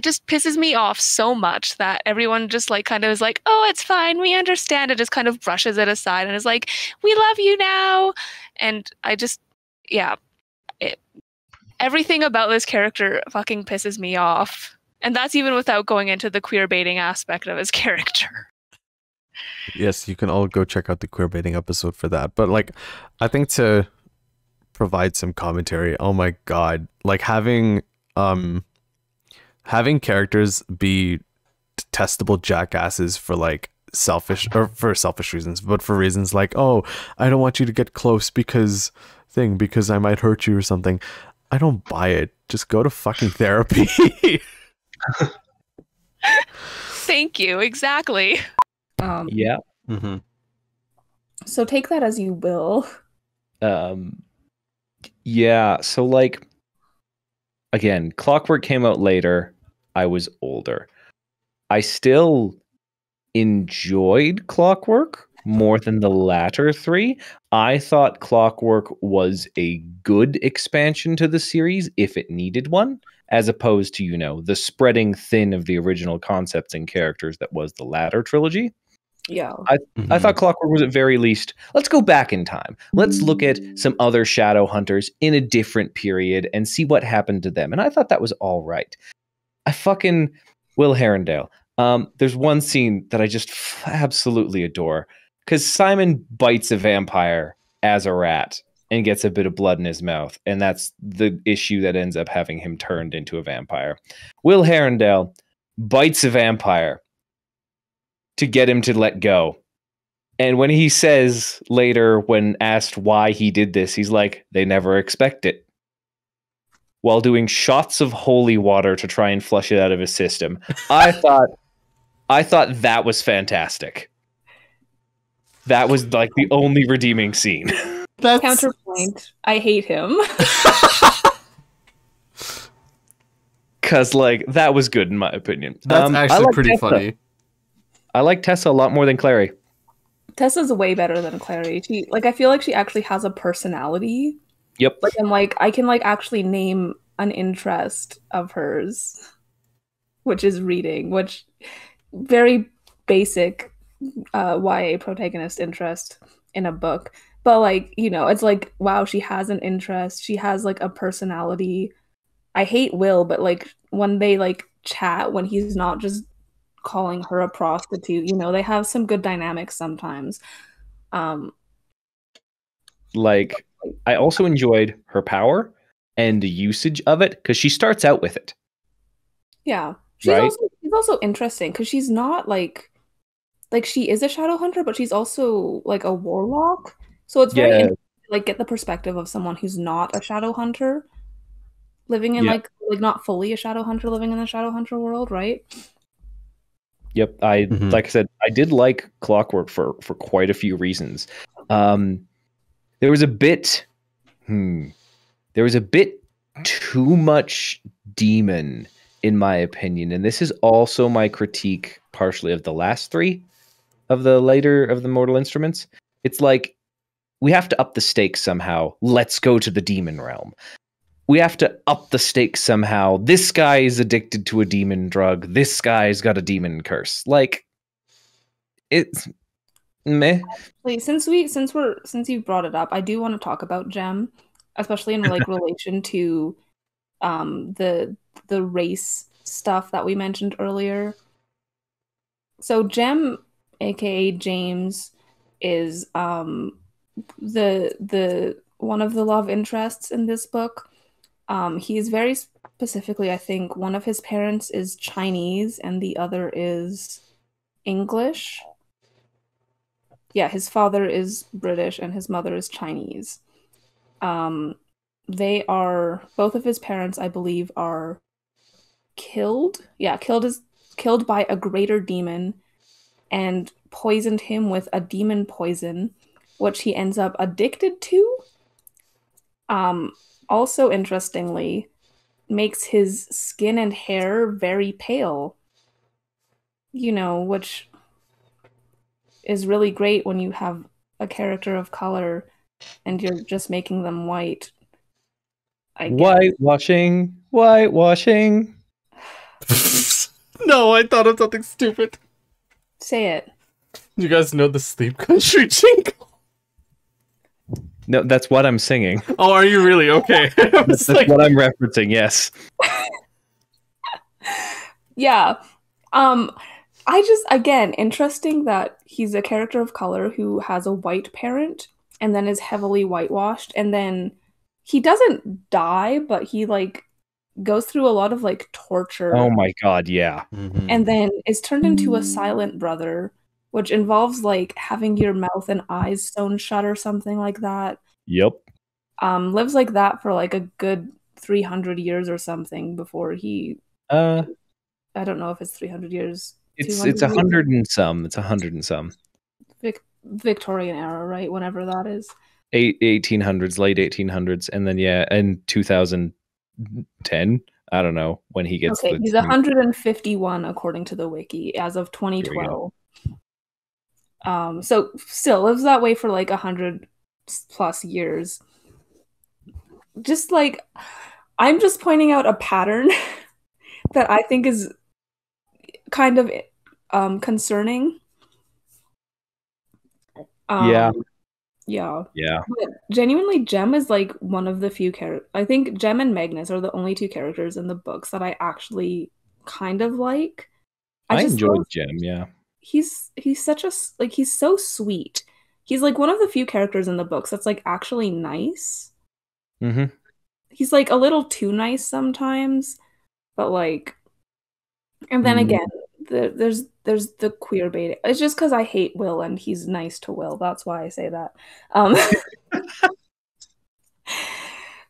just pisses me off so much that everyone just like kind of is like, oh, it's fine, we understand it, just kind of brushes it aside and is like, we love you now. And I just, everything about this character fucking pisses me off. And that's even without going into the queer baiting aspect of his character. Yes, you can all go check out the queer baiting episode for that. But like, I think to provide some commentary, oh my god, like having characters be detestable jackasses for like selfish reasons, but for reasons like, oh, I don't want you to get close because I might hurt you or something. I don't buy it. Just go to fucking therapy. Thank you. Exactly. Yeah. So take that as you will. Yeah. So like, again, Clockwork came out later. I was older. I still enjoyed Clockwork more than the latter 3. I thought Clockwork was a good expansion to the series if it needed one, as opposed to, you know, the spreading thin of the original concepts and characters that was the latter trilogy. Yeah. I thought Clockwork was at very least, let's go back in time. Let's look at some other Shadowhunters in a different period and see what happened to them. And I thought that was all right. I fucking Will Herondale. There's one scene that I just absolutely adore because Simon bites a vampire as a rat and gets a bit of blood in his mouth. And that's the issue that ends up having him turned into a vampire. Will Herondale bites a vampire to get him to let go. And when he says later, when asked why he did this, he's like, they never expect it. While doing shots of holy water to try and flush it out of his system. I thought that was fantastic. That was like the only redeeming scene. That's Counterpoint. I hate him. Because like that was good in my opinion. That's actually like pretty Tessa. funny. I like Tessa a lot more than Clary. Tessa's way better than Clary. I feel like she actually has a personality. Yep. I can actually name an interest of hers, which is reading, which very basic YA protagonist interest in a book. But it's like, wow, she has an interest. She has like a personality. I hate Will, but like when they like chat, when he's not just calling her a prostitute, they have some good dynamics sometimes. Like I also enjoyed her power and the usage of it because she starts out with it. Yeah. She's also interesting because she's not like she is a Shadowhunter, but she's also like a warlock. So it's very interesting to like get the perspective of someone who's not a Shadowhunter living in like not fully a Shadowhunter living in the Shadowhunter world, right? Yep. Like I said, I did like Clockwork for quite a few reasons. There was a bit too much demon in my opinion, and this is also my critique partially of the last three of the Mortal Instruments. It's like we have to up the stakes somehow. Let's go to the demon realm. We have to up the stakes somehow. This guy is addicted to a demon drug. This guy's got a demon curse. Like, it's meh. Actually, since you brought it up, I do want to talk about Gem, especially in like relation to the race stuff that we mentioned earlier. So Gem, aka James, is the one of the love interests in this book. He is very specifically, I think, one of his parents is Chinese and the other is English. Yeah, his father is British and his mother is Chinese. They are, both of his parents, I believe, are killed. Yeah, killed by a greater demon and poisoned him with a demon poison, which he ends up addicted to. Also, interestingly, makes his skin and hair very pale. Which is really great when you have a character of color and you're just making them white. Whitewashing. No, I thought of something stupid. Say it. You guys know the Sleep Country jingle? No, that's what I'm singing. Oh, are you really? Okay. That's what I'm referencing, yes. Yeah. Again, interesting that he's a character of color who has a white parent and then is heavily whitewashed, and then he doesn't die, but he like goes through a lot of like torture. Oh my god, yeah. And then is turned into a silent brother, which involves like having your mouth and eyes sewn shut or something like that. Yep. Lives like that for like a good 300 years or something before he I don't know if it's 300 years. It's 100 and some. It's 100 and some. Victorian era, right? Whenever that is. 1800s, late 1800s, and then in 2010, I don't know when he gets. Okay, he's 151 according to the wiki as of 2012. So still lives that way for like 100 plus years. Just like, I'm just pointing out a pattern that I think is kind of concerning. Yeah. But genuinely, Gem is like one of the few characters. I think Gem and Magnus are the only two characters in the books that I actually kind of like. I enjoyed Gem, yeah. He's such a he's so sweet. He's like one of the few characters in the books that's like actually nice. Mm-hmm. He's like a little too nice sometimes, but like, and then again, there's the queer bait. It's just because I hate Will and he's nice to Will. That's why I say that.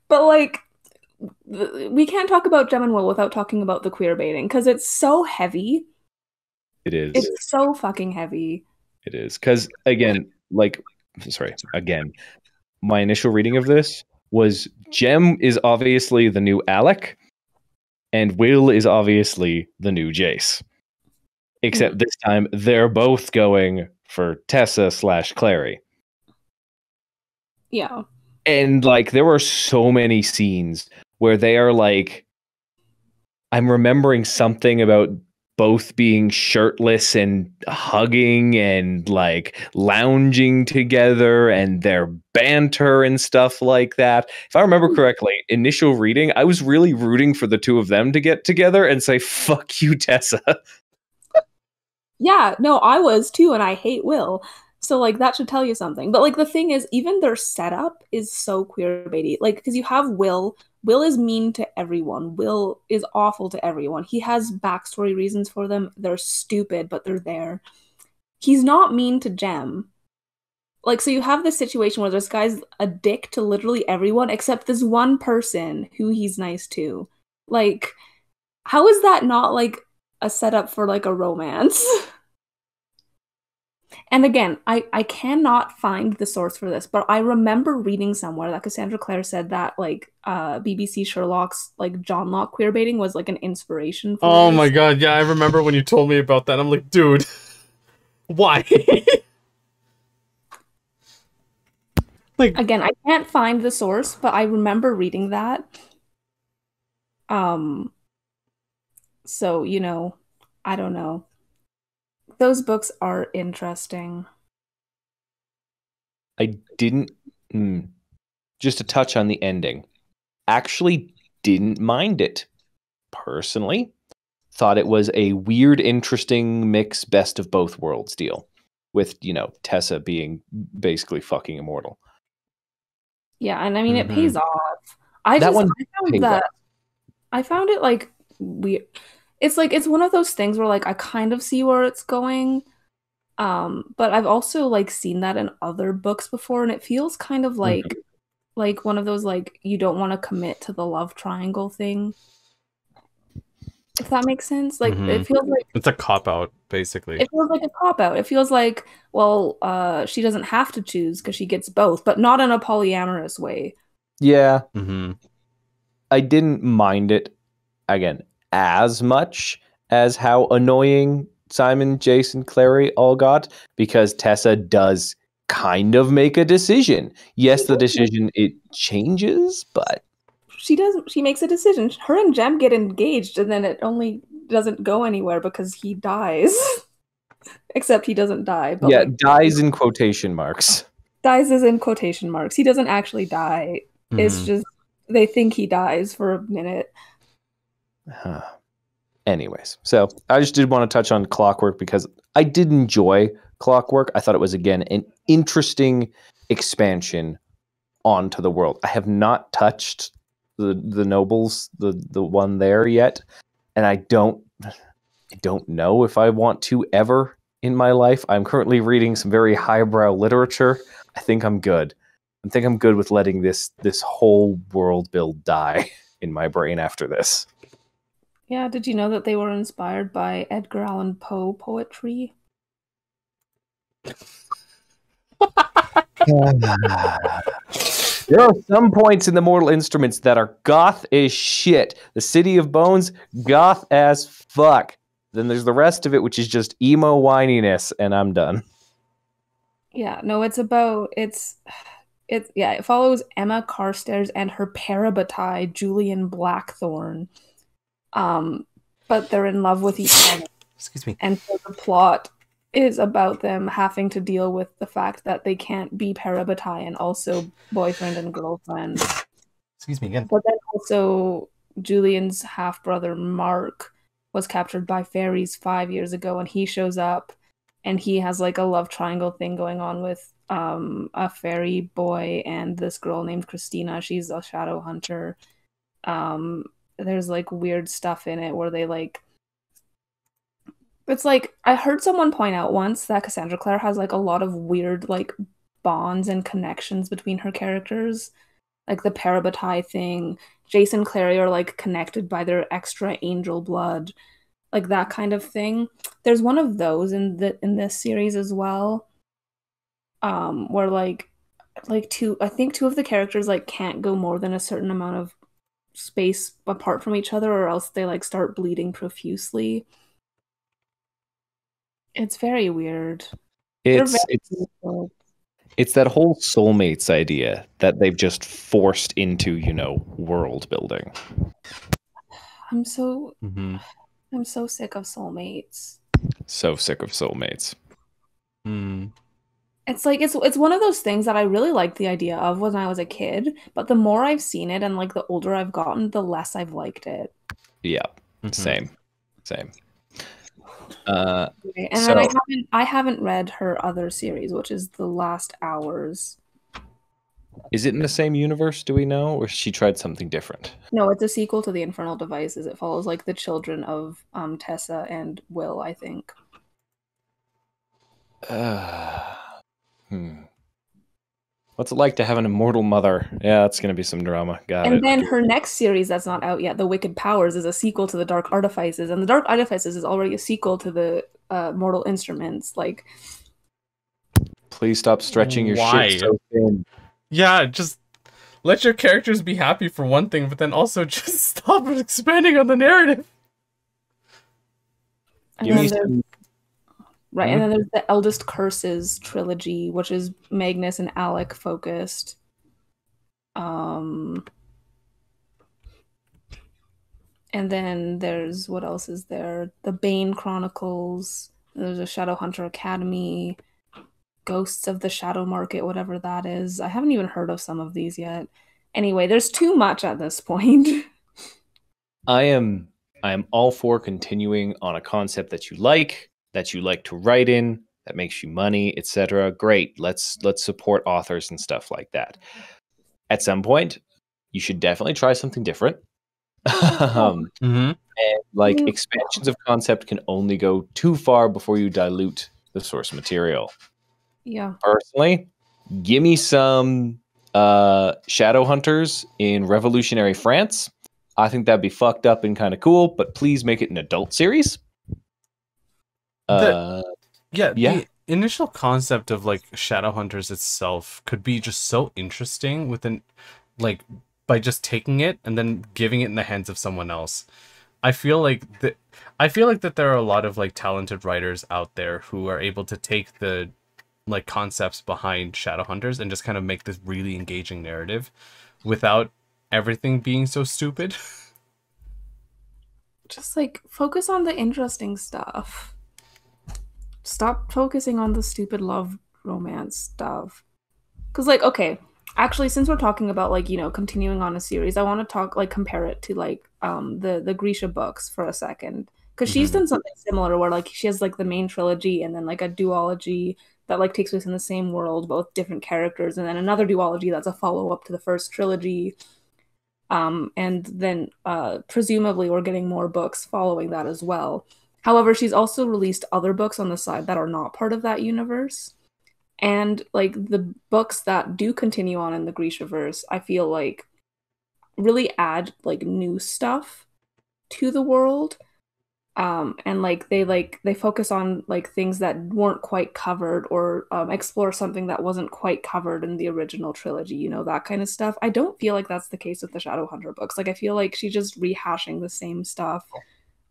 But like, we can't talk about Gem and Will without talking about the queer baiting because it's so heavy. It is. It's so fucking heavy. It is because again, like, sorry, again, my initial reading of this was Jem is obviously the new Alec, and Will is obviously the new Jace. Except this time, they're both going for Tessa/Clary. Yeah. And like, there were so many scenes where they are like, I'm remembering something about both being shirtless and hugging and like lounging together and their banter and stuff like that. If I remember correctly, initial reading, I was really rooting for the two of them to get together and say, fuck you, Tessa. Yeah, no, I was too, and I hate Will. So, like, that should tell you something. But, like, the thing is, even their setup is so queerbaity. Like, because you have Will. Will is mean to everyone. Will is awful to everyone. He has backstory reasons for them. They're stupid, but they're there. He's not mean to Jem. Like, so you have this situation where this guy's a dick to literally everyone except this one person who he's nice to. Like, how is that not, like, a setup for, like, a romance? And again, I cannot find the source for this, but I remember reading somewhere that Cassandra Clare said that, like, BBC Sherlock's, like, John Locke queerbaiting was, like, an inspiration for Oh this. my god, yeah, I remember when you told me about that. I'm like, dude, why? Like, again, I can't find the source, but I remember reading that. So, you know, I don't know. Those books are interesting. I didn't, just to touch on the ending, actually didn't mind it. Personally, thought it was a weird, interesting mix, best of both worlds deal. With, you know, Tessa being basically fucking immortal. Yeah, and I mean, it pays off. I found it, like, weird. It's like, it's one of those things where, like, I kind of see where it's going. But I've also, like, seen that in other books before, and it feels kind of like one of those, like, you don't want to commit to the love triangle thing. If that makes sense. Like, it feels like it's a cop-out, basically. It feels like a cop-out. It feels like, well, she doesn't have to choose because she gets both, but not in a polyamorous way. Yeah. I didn't mind it, again, as much as how annoying Simon, Jace, and Clary all got, because Tessa does kind of make a decision. Yes, the decision, it changes, but she makes a decision. Her and Jem get engaged, and then it only doesn't go anywhere because he dies. Except he doesn't die. But yeah, like, dies in quotation marks. Dies is in quotation marks. He doesn't actually die. It's just they think he dies for a minute. Anyways, so I just did want to touch on Clockwork because I did enjoy Clockwork. I thought it was, again, an interesting expansion onto the world. I have not touched the Nobles, the one there yet, and I don't know if I want to ever in my life. I'm currently reading some very highbrow literature. I think I'm good. I think I'm good with letting this whole world build die in my brain after this. Yeah, did you know that they were inspired by Edgar Allan Poe poetry? There are some points in the Mortal Instruments that are goth as shit. The City of Bones, goth as fuck. Then there's the rest of it, which is just emo whininess, and I'm done. Yeah, no, it follows Emma Carstairs and her parabatai, Julian Blackthorn. But they're in love with each other. Excuse me. And so the plot is about them having to deal with the fact that they can't be parabatai and also boyfriend and girlfriend. Excuse me again. But then also Julian's half-brother Mark was captured by fairies 5 years ago, and he shows up and he has like a love triangle thing going on with a fairy boy and this girl named Christina. She's a Shadowhunter. There's like weird stuff in it where they like, it's like, I heard someone point out once that Cassandra Clare has like a lot of weird like bonds and connections between her characters, like the parabatai thing. Jace and Clary are like connected by their extra angel blood, like that kind of thing. There's one of those in this series as well. where I think two of the characters like can't go more than a certain amount of space apart from each other, or else they like start bleeding profusely. It's very weird. It's that whole soulmates idea that they've just forced into, world building. I'm so sick of soulmates. So sick of soulmates. It's like it's one of those things that I really liked the idea of when I was a kid, but the more I've seen it and like the older I've gotten, the less I've liked it. Yeah, same. Okay, and then I haven't read her other series, which is The Last Hours. Is it in the same universe, do we know, or she tried something different? No, it's a sequel to the Infernal Devices. It follows like the children of Tessa and Will, I think. What's it like to have an immortal mother? Yeah, that's going to be some drama. Got it. And then her next series that's not out yet, The Wicked Powers, is a sequel to the Dark Artifices, and the Dark Artifices is already a sequel to the Mortal Instruments. Like, please stop stretching your shit so thin. Yeah, just let your characters be happy for one thing, but then also just stop expanding on the narrative. And then and then there's the Eldest Curses trilogy, which is Magnus and Alec focused. And then there's, what else is there? The Bane Chronicles. There's a Shadowhunter Academy. Ghosts of the Shadow Market, whatever that is. I haven't even heard of some of these yet. Anyway, there's too much at this point. I am all for continuing on a concept that you like to write in, that makes you money, etc. Great. Let's support authors and stuff like that. At some point, you should definitely try something different. And expansions of concept can only go too far before you dilute the source material. Yeah. Personally, give me some Shadowhunters in revolutionary France. I think that'd be fucked up and kind of cool, but please make it an adult series. The initial concept of like Shadowhunters itself could be just so interesting by just taking it and then giving it in the hands of someone else. I feel like that there are a lot of like talented writers out there who are able to take the like concepts behind Shadowhunters and just kind of make this really engaging narrative without everything being so stupid. Just like focus on the interesting stuff. Stop focusing on the stupid love romance stuff. Because like, okay, actually, since we're talking about like, continuing on a series, I want to compare it to like the Grisha books for a second. Because she's done something similar where like she has like the main trilogy and then like a duology that like takes place in the same world, both different characters, and then another duology that's a follow-up to the first trilogy. And then presumably we're getting more books following that as well. However, she's also released other books on the side that are not part of that universe. And like the books that do continue on in the Grishaverse, I feel like really add like new stuff to the world. And like they focus on like things that weren't quite covered, or explore something that wasn't quite covered in the original trilogy, that kind of stuff. I don't feel like that's the case with the Shadowhunter books. Like I feel like she's just rehashing the same stuff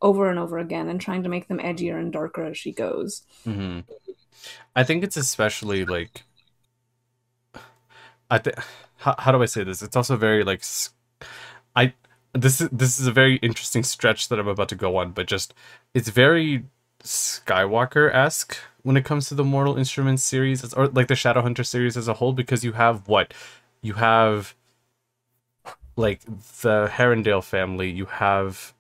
over and over again and trying to make them edgier and darker as she goes. I think it's especially like how do I say this? It's also very like this is a very interesting stretch that I'm about to go on, but just it's very Skywalker-esque when it comes to the Mortal Instruments series, or like the Shadowhunter series as a whole, because you have like the Herondale family, you have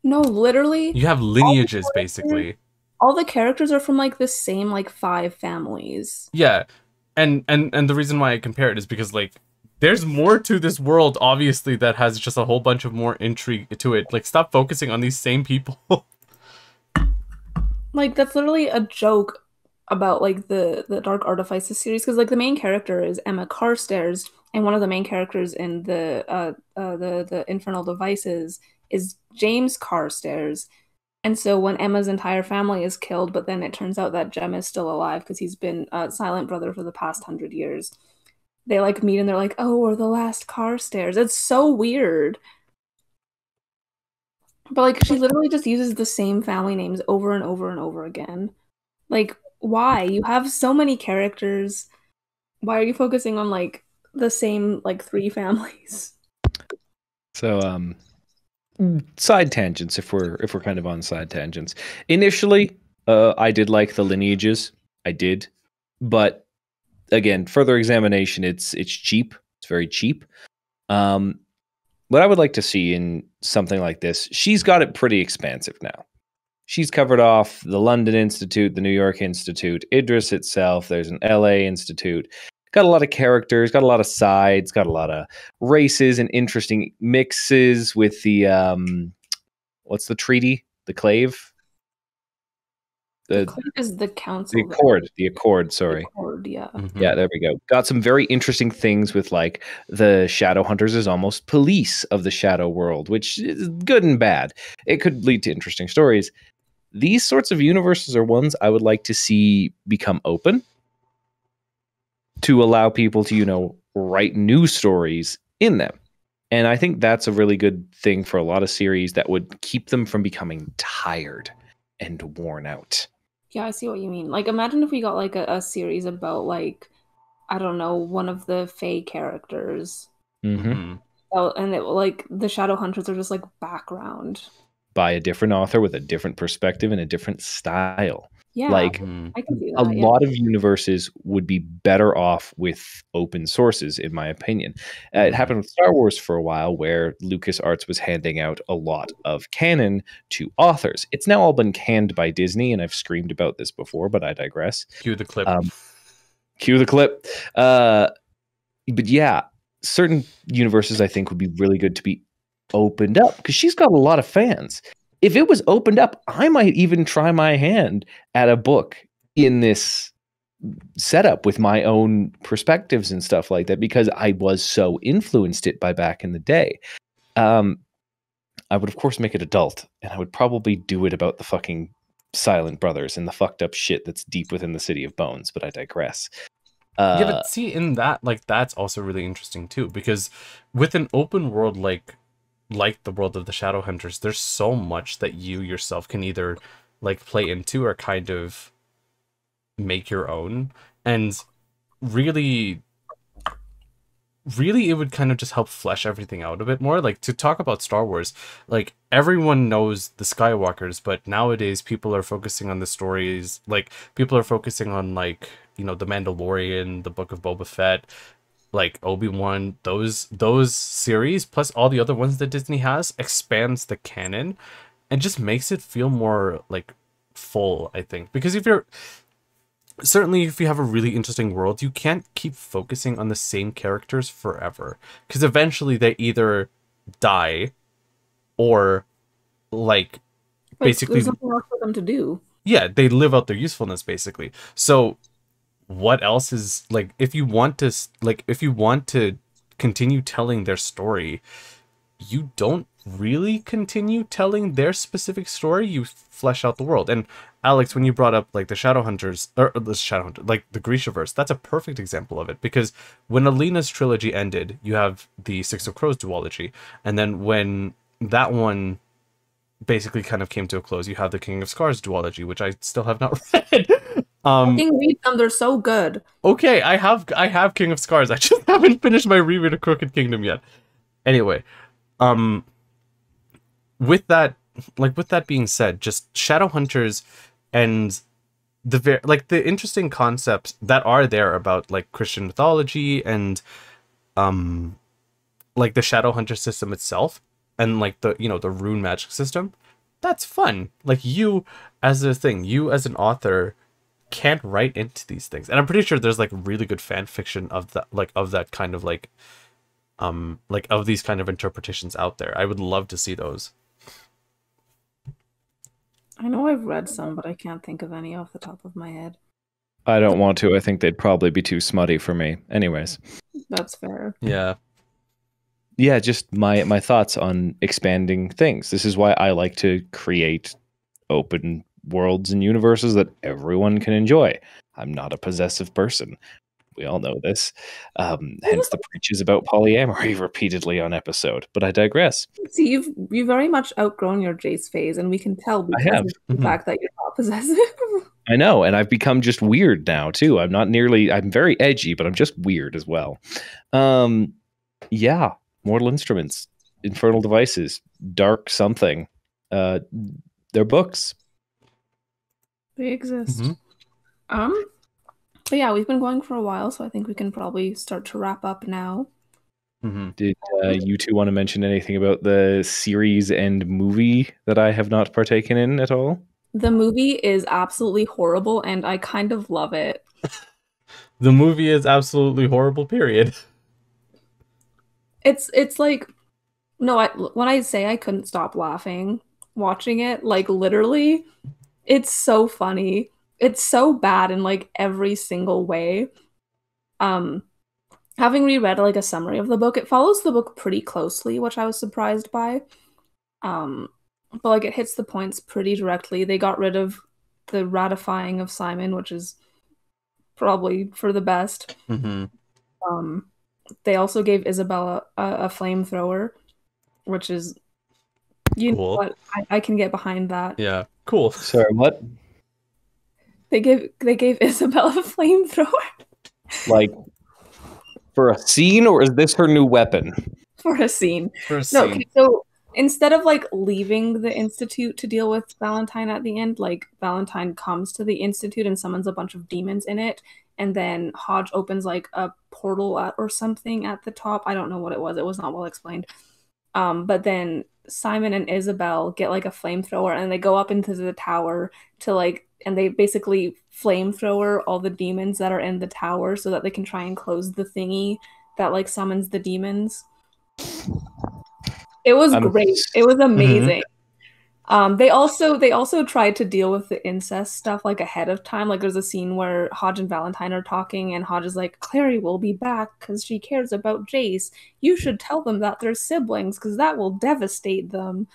no, literally you have lineages basically. All the characters are from like the same like 5 families. Yeah. And the reason why I compare it is because like there's more to this world, obviously, that has just a whole bunch of more intrigue to it. Like, stop focusing on these same people. Like, that's literally a joke about, like, the Dark Artifices series. Because, like, the main character is Emma Carstairs, and one of the main characters in the Infernal Devices is James Carstairs. And so when Emma's entire family is killed, but then it turns out that Jem is still alive because he's been a silent brother for the past 100 years. They like meet and they're like, "Oh, we're the last Carstairs." It's so weird. But like she literally just uses the same family names over and over and over again. Like, why? You have so many characters. Why are you focusing on like the same like 3 families? So side tangents, if we're kind of on side tangents. Initially, I did like the lineages. I did. But again, further examination, it's cheap. It's very cheap. What I would like to see in something like this, she's got it pretty expansive now. She's covered off the London Institute, the New York Institute, Idris itself. There's an LA Institute. Got a lot of characters, got a lot of sides, got a lot of races and interesting mixes with the what's the treaty? The clave? The clave is the council. The accord, sorry. The accord, yeah. Mm-hmm. Yeah, there we go. Got some very interesting things with like the Shadowhunters is almost police of the shadow world, which is good and bad. It could lead to interesting stories. These sorts of universes are ones I would like to see become open to allow people to, you know, write new stories in them. And I think that's a really good thing for a lot of series that would keep them from becoming tired and worn out. Yeah, I see what you mean. Like, imagine if we got like a series about like, I don't know, one of the Fae characters. Mm-hmm. Oh, and it like the Shadowhunters are just like background by a different author with a different perspective and a different style. Yeah, like I can see that. A lot of universes would be better off with open sources, in my opinion. It happened with Star Wars for a while, where LucasArts was handing out a lot of canon to authors. It's now all been canned by Disney, and I've screamed about this before, but I digress. Cue the clip. Cue the clip. But yeah, certain universes I think would be really good to be opened up, because she's got a lot of fans. If it was opened up, I might even try my hand at a book in this setup with my own perspectives and stuff like that, because I was so influenced it by back in the day. I would, of course, make it adult, and I would probably do it about the fucking Silent Brothers and the fucked up shit that's deep within the City of Bones, but I digress. Yeah, but see, in that, like, that's also really interesting, too, because with an open world like the world of the Shadowhunters, there's so much that you yourself can either like play into or kind of make your own, and really it would kind of just help flesh everything out a bit more. Like, to talk about Star Wars, like, everyone knows the Skywalkers, but nowadays people are focusing on the stories, like people are focusing on, like, you know, the Mandalorian, the Book of Boba Fett, like Obi-Wan. Those series plus all the other ones that Disney has expands the canon and just makes it feel more like full, I think. Because if you have a really interesting world, you can't keep focusing on the same characters forever, because eventually they either die or like basically there's nothing else for them to do. Yeah, they live out their usefulness basically. So what else is, like, if you want to continue telling their story, you don't really continue telling their specific story, you flesh out the world. And Alex, when you brought up like the Shadowhunters, or the Shadowhunter, like the Grishaverse, that's a perfect example of it, because when Alina's trilogy ended, you have the Six of Crows duology, and then when that one basically kind of came to a close, you have the King of Scars duology, which I still have not read. Read them, they're so good. Okay, I have King of Scars. I just haven't finished my reread of Crooked Kingdom yet. Anyway, with that being said, just Shadowhunters and the interesting concepts that are there about like Christian mythology and like the Shadowhunter system itself, and like the rune magic system, that's fun. Like, you as an author can't write into these things, and I'm pretty sure there's like really good fan fiction of that kind of like of these kind of interpretations out there. I would love to see those. I know I've read some, but I can't think of any off the top of my head. I don't want to. I think they'd probably be too smutty for me. Anyways. That's fair. Yeah. Yeah, just my thoughts on expanding things. This is why I like to create open worlds and universes that everyone can enjoy. I'm not a possessive person. We all know this. Hence the preaches about polyamory repeatedly on episode. But I digress. See, you've very much outgrown your Jace phase, and we can tell because have. of the fact that you're not possessive. I know, and I've become just weird now too. I'm very edgy, but I'm just weird as well. Yeah, Mortal Instruments, Infernal Devices, Dark something. They're books. They exist. But yeah, we've been going for a while, so I think we can probably start to wrap up now. Did you two want to mention anything about the series and movie that I have not partaken in at all? The movie is absolutely horrible, and I kind of love it. The movie is absolutely horrible, period. It's like, no, when I say I couldn't stop laughing watching it, like literally, it's so funny. It's so bad in like every single way. Having reread like a summary of the book, it follows the book pretty closely, which I was surprised by. But like it hits the points pretty directly. They got rid of the ratifying of Simon, which is probably for the best. They also gave Isabelle a flamethrower, which is cool. Know what, I can get behind that. Yeah, cool. Sorry, what? They gave Isabelle a flamethrower. Like for a scene, or is this her new weapon? For a scene. For a scene. No, okay, so instead of like leaving the Institute to deal with Valentine at the end, like Valentine comes to the Institute and summons a bunch of demons in it, and then Hodge opens like a portal or something at the top. I don't know what it was. It was not well explained. But then Simon and Isabelle get like a flamethrower and they go up into the tower to like, and they basically flamethrower all the demons that are in the tower so that they can try and close the thingy that like summons the demons. It was great. It was amazing. They also tried to deal with the incest stuff like ahead of time. Like there's a scene where Hodge and Valentine are talking and Hodge is like, Clary will be back because she cares about Jace. You should tell them that they're siblings because that will devastate them.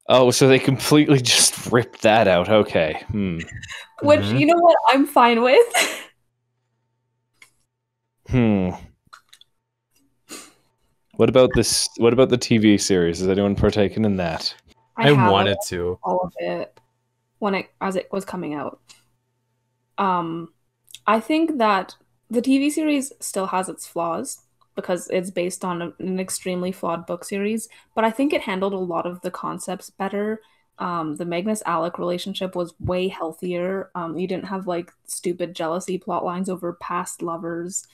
Oh, so they completely just ripped that out. Okay. Which, you know what, I'm fine with. What about this? What about the TV series? Has anyone partaken in that? I wanted to. All of it as it was coming out. I think that the TV series still has its flaws because it's based on an extremely flawed book series, but I think it handled a lot of the concepts better. The Magnus-Alec relationship was way healthier. You didn't have like stupid jealousy plot lines over past lovers.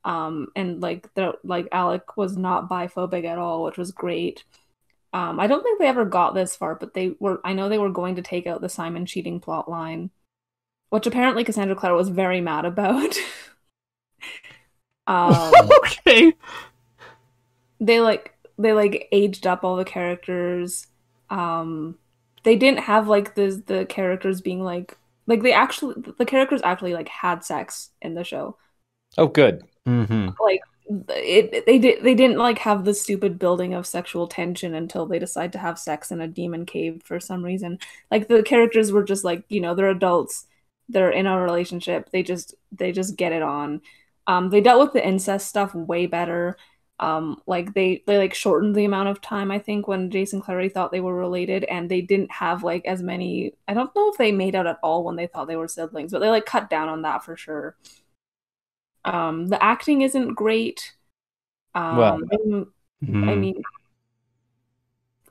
And like Alec was not biphobic at all, which was great. I don't think they ever got this far, but I know they were going to take out the Simon cheating plot line, which apparently Cassandra Clare was very mad about. Okay. They aged up all the characters. They didn't have like the characters being like the characters actually like had sex in the show. Oh, good. Like they didn't like have the stupid building of sexual tension until they decide to have sex in a demon cave for some reason. Like the characters were just like, they're adults, they're in a relationship, they just get it on. They dealt with the incest stuff way better. Like they like shortened the amount of time, I think, when Jace and Clary thought they were related, and they didn't have like as many. I don't know if they made out at all when they thought they were siblings, but they like cut down on that for sure. The acting isn't great. I mean,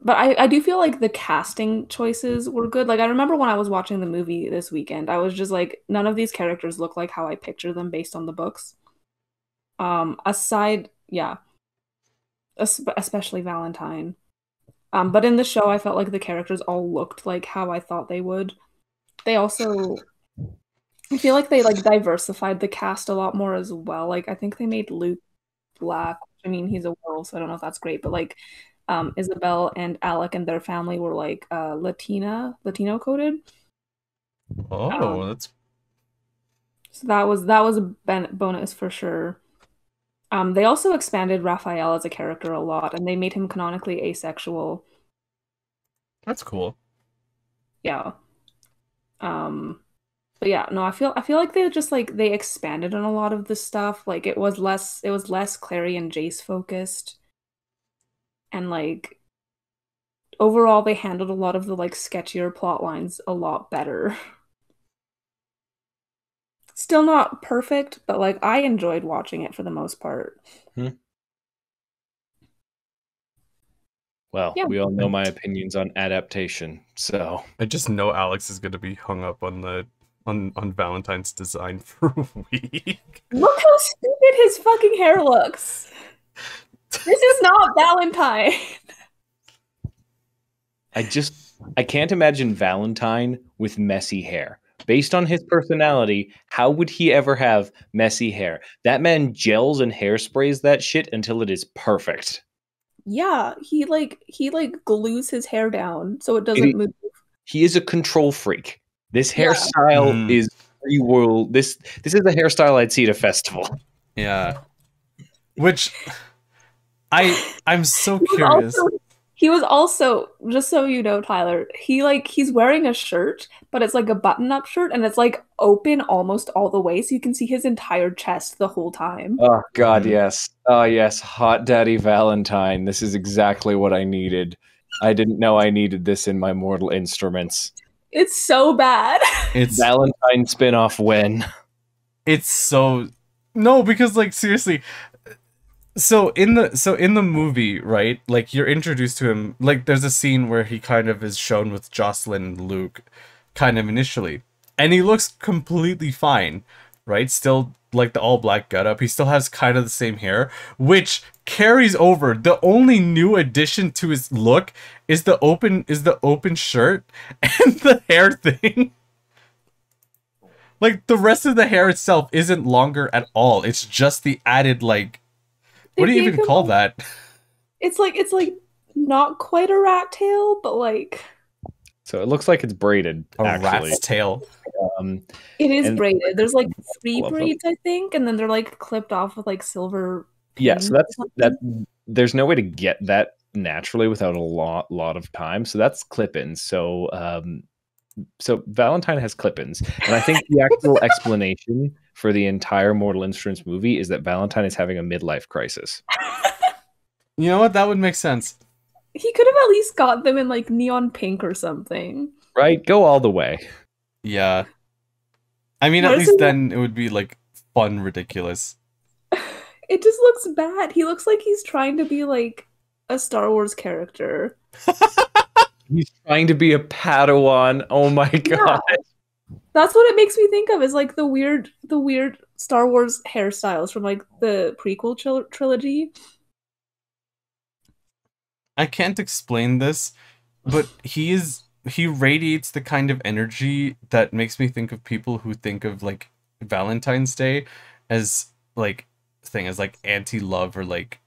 but I do feel like the casting choices were good. Like I remember when I was watching the movie this weekend, I was just like, none of these characters look like how I picture them based on the books. Especially Valentine. But in the show, I felt like the characters all looked like how I thought they would. They also, I feel like they like diversified the cast a lot more as well. Like I think they made Luke black. I mean, he's a werewolf, so I don't know if that's great. But like, Isabelle and Alec and their family were like Latino coded. Oh, that's. So that was a bonus for sure. They also expanded Raphael as a character a lot, and they made him canonically asexual. That's cool. Yeah. But yeah, no, I feel like they just like they expanded on a lot of the stuff. Like it was less Clary and Jace focused. And like overall they handled a lot of the like sketchier plot lines a lot better. Still not perfect, but like I enjoyed watching it for the most part. Well, we all know my opinions on adaptation, so I just know Alex is gonna be hung up on the on Valentine's design for a week. Look how stupid his fucking hair looks. This is not Valentine. I can't imagine Valentine with messy hair. Based on his personality, how would he ever have messy hair? That man gels and hairsprays that shit until it is perfect. Yeah, he glues his hair down so it doesn't move. He is a control freak. This hairstyle is free world. This is the hairstyle I'd see at a festival. Yeah. Which I'm so curious. He was also, just so you know, Tyler, he's wearing a shirt, but it's like a button-up shirt, and it's like open almost all the way, so you can see his entire chest the whole time. Oh God, yes. Oh yes, hot daddy Valentine. This is exactly what I needed. I didn't know I needed this in my Mortal Instruments. It's so bad. It's Valentine spin-off when? It's so no, because like seriously. So in the movie, right, like you're introduced to him, like there's a scene where he kind of is shown with Jocelyn and Luke kind of initially, and he looks completely fine, right? Still like the all black getup. He still has kind of the same hair, which carries over. The only new addition to his look is the open shirt and the hair thing. Like the rest of the hair itself isn't longer at all. It's just the added like what do you even call that? It's like not quite a rat tail, but like so it looks like it's braided. A rat's tail. It is braided. There's like 3 braids, I think, and then they're like clipped off with like silver. Yeah, so that's there's no way to get that naturally without a lot of time. So that's clip-ins. So so Valentine has clip-ins, and I think the actual explanation for the entire Mortal Instruments movie is that Valentine is having a midlife crisis. You know what? That would make sense. He could have at least got them in like neon pink or something. Right? Go all the way. Yeah. I mean, at least then it would be like fun, ridiculous. It just looks bad. He looks like he's trying to be like a Star Wars character. He's trying to be a Padawan. Oh my God. That's what it makes me think of, is like the weird Star Wars hairstyles from like the prequel trilogy. I can't explain this, but he radiates the kind of energy that makes me think of people who think of like Valentine's Day as like anti-love or like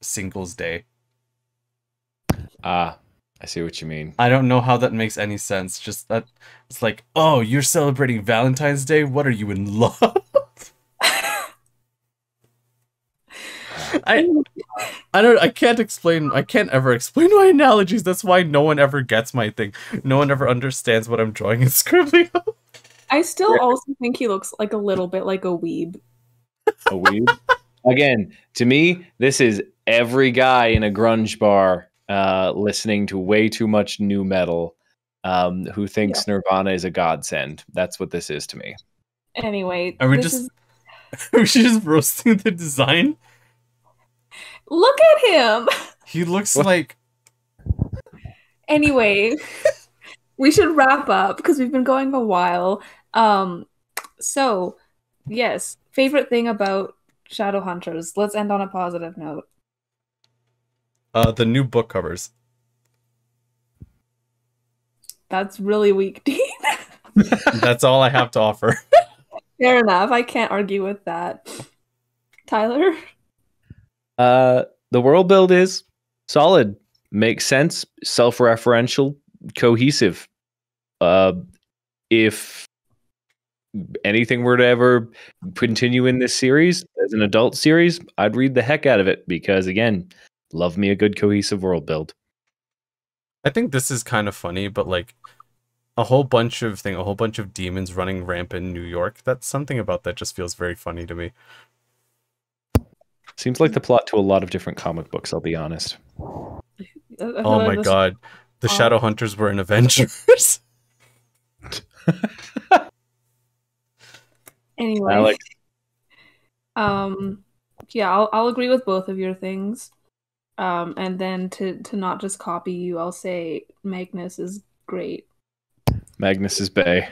Singles Day. I see what you mean. I don't know how that makes any sense. Just that it's like, oh, you're celebrating Valentine's Day? What are you, in love? I can't ever explain my analogies. That's why no one ever gets my thing. No one ever understands what I'm drawing and scribbling. I still also think he looks like a little bit like a weeb. A weeb? Again, to me, this is every guy in a grunge bar listening to way too much new metal, who thinks Nirvana is a godsend. That's what this is to me. Anyway, are we just roasting the design? Look at him. He looks like. Anyway, we should wrap up because we've been going a while. So yes, favorite thing about Shadowhunters. Let's end on a positive note. The new book covers. That's really weak, Dean. That's all I have to offer. Fair enough. I can't argue with that. Tyler? The world build is solid, makes sense, self-referential, cohesive. If anything were to ever continue in this series as an adult series, I'd read the heck out of it because, again, love me a good cohesive world build. I think this is kind of funny, but like a whole bunch of demons running rampant in New York. That's something about that just feels very funny to me. Seems like the plot to a lot of different comic books, I'll be honest. Oh my god. The Shadowhunters were in Avengers. Anyway. Alex. Yeah, I'll agree with both of your things. And then to not just copy you, I'll say Magnus is great. Magnus is bae.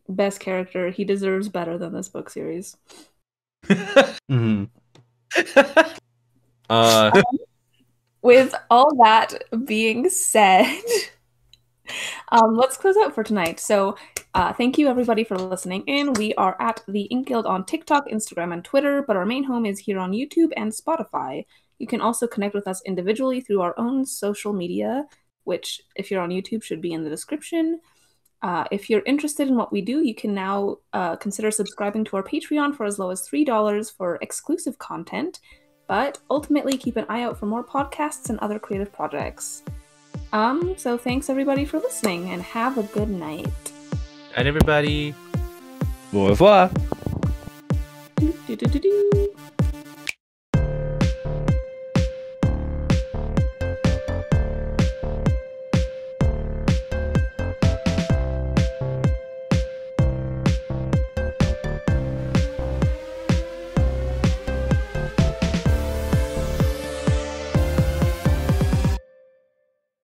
Best character. He deserves better than this book series. Mm-hmm. With all that being said, let's close out for tonight. So thank you everybody for listening in. We are at the InkGuild on TikTok, Instagram, and Twitter, but our main home is here on YouTube and Spotify. You can also connect with us individually through our own social media, which, if you're on YouTube, should be in the description. If you're interested in what we do, you can now consider subscribing to our Patreon for as low as $3 for exclusive content, but ultimately keep an eye out for more podcasts and other creative projects. So thanks everybody for listening, and have a good night. And everybody. Au revoir. Do, do, do, do, do.